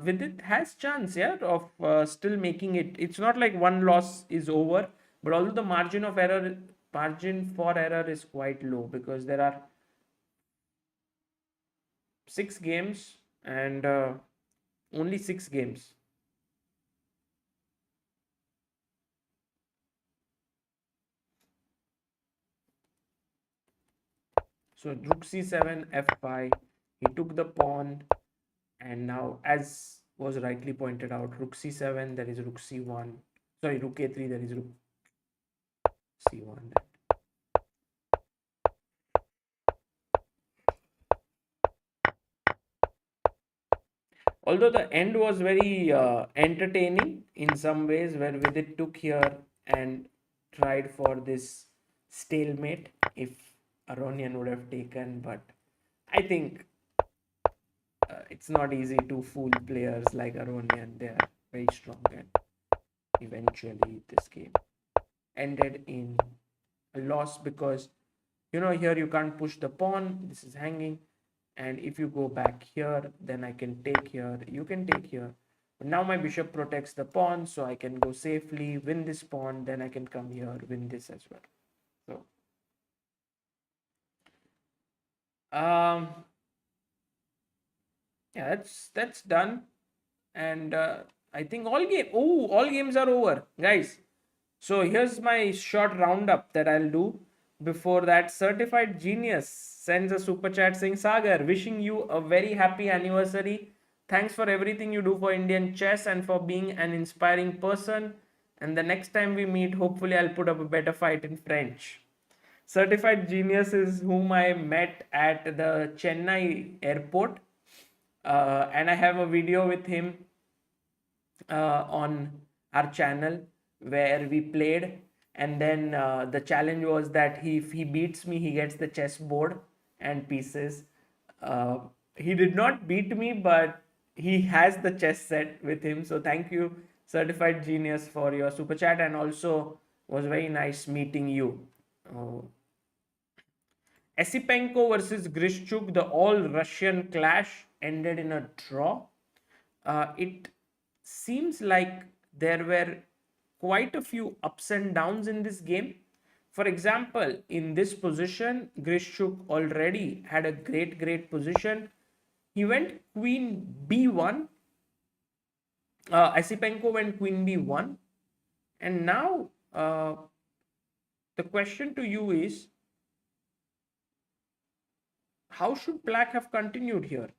Vidit has chance, yeah, of still making it. It's not like one loss is over, but although the margin for error is quite low, because there are 6 games and only 6 games. So rook c7, f5. He took the pawn. And now, as was rightly pointed out, rook c7, there is rook c1. Sorry, rook a3, there is rook c1. Although the end was very entertaining in some ways, where Vidit took here and tried for this stalemate if Aronian would have taken. But I think it's not easy to fool players like Aronian. They are very strong, and eventually this game ended in a loss, because here you can't push the pawn. This is hanging, and if you go back here, then I can take here. You can take here. But now my bishop protects the pawn, so I can go safely, win this pawn, then I can come here, win this as well. So yeah, that's done. And I think all games are over, guys. So here's my short roundup that I'll do. Before that, Certified Genius sends a super chat saying, Sagar, wishing you a very happy anniversary. Thanks for everything you do for Indian chess and for being an inspiring person. And the next time we meet, hopefully I'll put up a better fight in French. Certified Genius is whom I met at the Chennai airport. And I have a video with him on our channel where we played, and then the challenge was that if he beats me, he gets the chessboard and pieces. He did not beat me, but he has the chess set with him. So thank you, Certified Genius, for your super chat, and also was very nice meeting you. Esipenko versus Grishchuk, the all-Russian clash ended in a draw. It seems like there were quite a few ups and downs in this game. For example, in this position, Grishchuk already had a great position. he went queen b1. Asipenko went queen b1. And now the question to you is, how should black have continued here?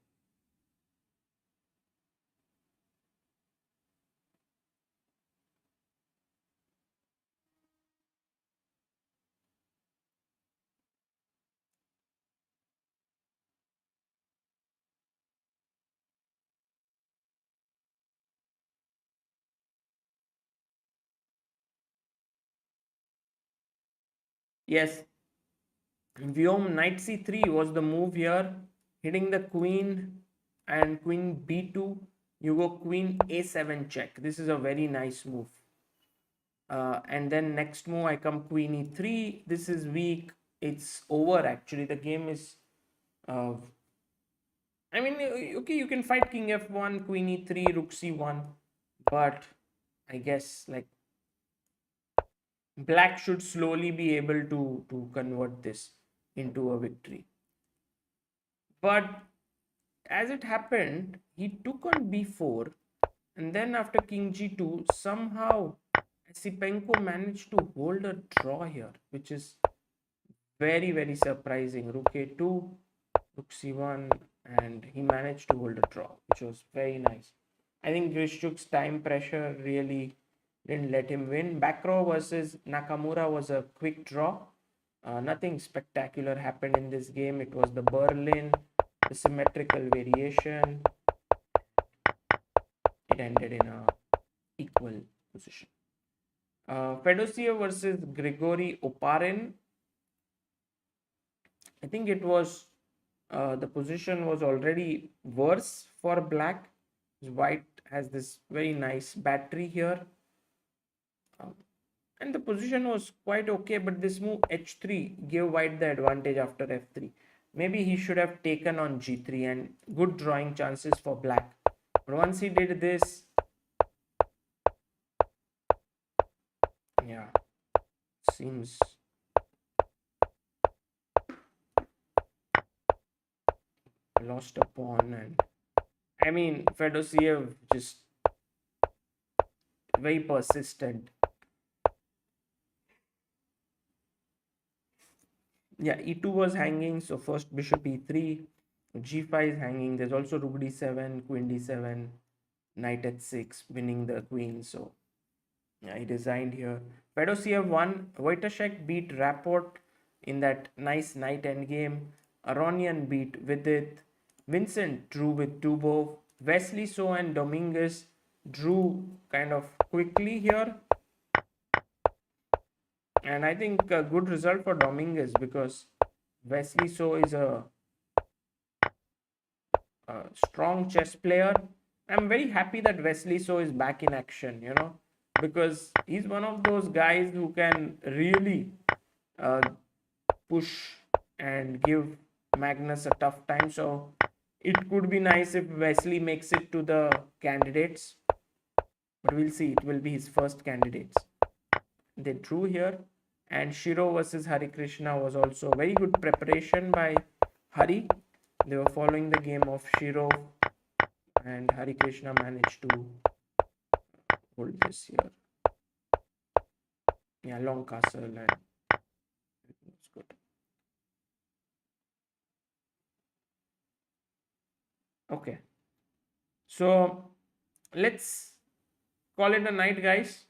Yes, Vyom knight c3 was the move here, hitting the queen and queen b2. You go queen a7 check. This is a very nice move. And then next move, I come queen e3. This is weak. It's over actually. The game is. I mean, okay, you can fight king f1, queen e3, rook c1, but I guess like black should slowly be able to convert this into a victory. But as it happened, he took on b4, and then after king g2, somehow Sipenko managed to hold a draw here, which is very, very surprising. Rook a2, rook c1, and he managed to hold a draw, which was very nice. I think Grishchuk's time pressure really didn't let him win. Backrow versus Nakamura was a quick draw. Nothing spectacular happened in this game. It was the Berlin, the symmetrical variation. It ended in a equal position. Fedosiev versus Grigory Oparin. I think it was the position was already worse for black. White has this very nice battery here. And the position was quite okay, but this move h3 gave white the advantage after f3. Maybe he should have taken on g3 and good drawing chances for black. But once he did this, yeah, seems lost a pawn. And I mean, Fedosiev just very persistent. Yeah, e2 was hanging, so first bishop e3, g5 is hanging. There's also rook d7, queen d7, knight h6, winning the queen. So yeah, he designed here. Fedosiev won. Wojtaszek beat Rapport in that nice knight endgame. Aronian beat Vidit. Vincent drew with Dubov. Wesley So and Dominguez drew kind of quickly here. And I think a good result for Dominguez because Wesley So is a strong chess player. I'm very happy that Wesley So is back in action, because he's one of those guys who can really uh, push and give Magnus a tough time. So it could be nice if Wesley makes it to the candidates, but we'll see. It will be his first candidates. They drew here, and Shirov versus Harikrishna was also very good preparation by Hari. They were following the game of Shirov, and Harikrishna managed to hold this here. Yeah, long castle, and it's good. Okay, so let's call it a night, guys.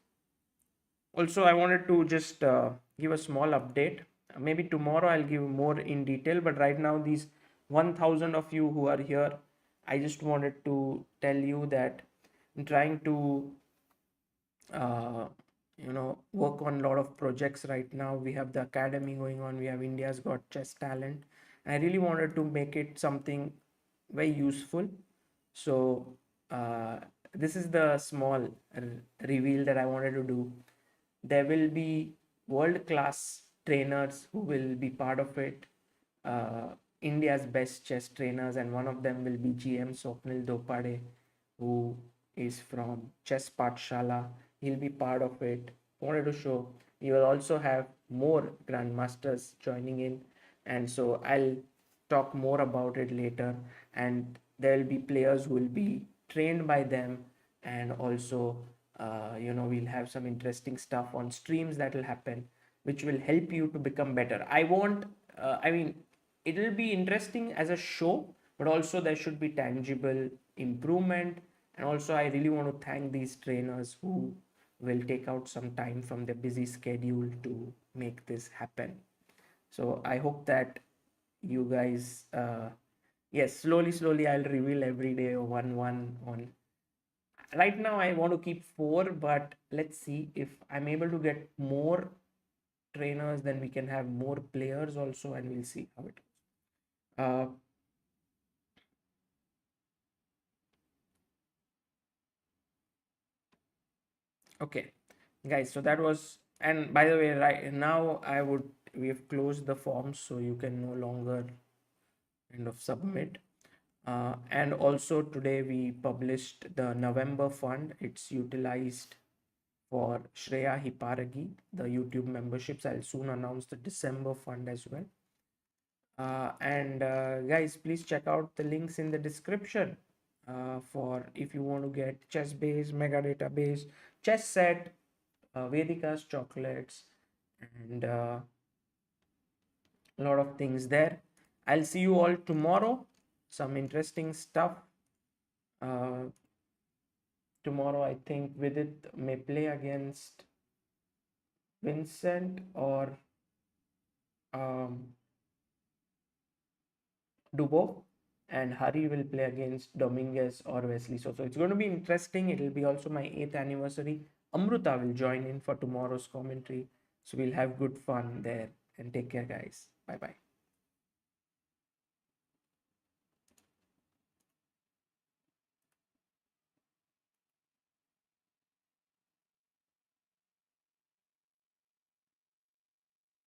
Also, I wanted to just give a small update. Maybe tomorrow I'll give more in detail, but right now, these 1000 of you who are here, I just wanted to tell you that I'm trying to work on a lot of projects right now. We have the academy going on. We have India's Got Chess Talent. I really wanted to make it something very useful. So this is the small reveal that I wanted to do. There will be world-class trainers who will be part of it. India's best chess trainers, and one of them will be GM Swapnil Dopade, who is from Chess Pathshala. He'll be part of it. Wanted to show. You will also have more grandmasters joining in, and so I'll talk more about it later. And there will be players who will be trained by them, and also we'll have some interesting stuff on streams that will happen, which will help you to become better. I won't I mean, it will be interesting as a show, but also there should be tangible improvement. And also I really want to thank these trainers who will take out some time from their busy schedule to make this happen. So I hope that you guys yes, slowly I'll reveal every day one on. Right now I want to keep 4, but let's see if I'm able to get more trainers, then we can have more players also, and we'll see how it goes. Okay, guys, so that was, and by the way, right now we have closed the forms, so you can no longer kind of submit. And also today we published the November fund. It's utilized for Shreya Hiparagi, the YouTube memberships. I'll soon announce the December fund as well. And guys, please check out the links in the description for if you want to get ChessBase, Mega Database, Chess Set, Vedica's chocolates, and a lot of things there. I'll see you all tomorrow. Some interesting stuff. Tomorrow, I think Vidit may play against Vincent or Dubov, and Hari will play against Dominguez or Wesley. So it's going to be interesting. It will be also my 8th anniversary. Amruta will join in for tomorrow's commentary. So we'll have good fun there. And take care, guys. Bye bye.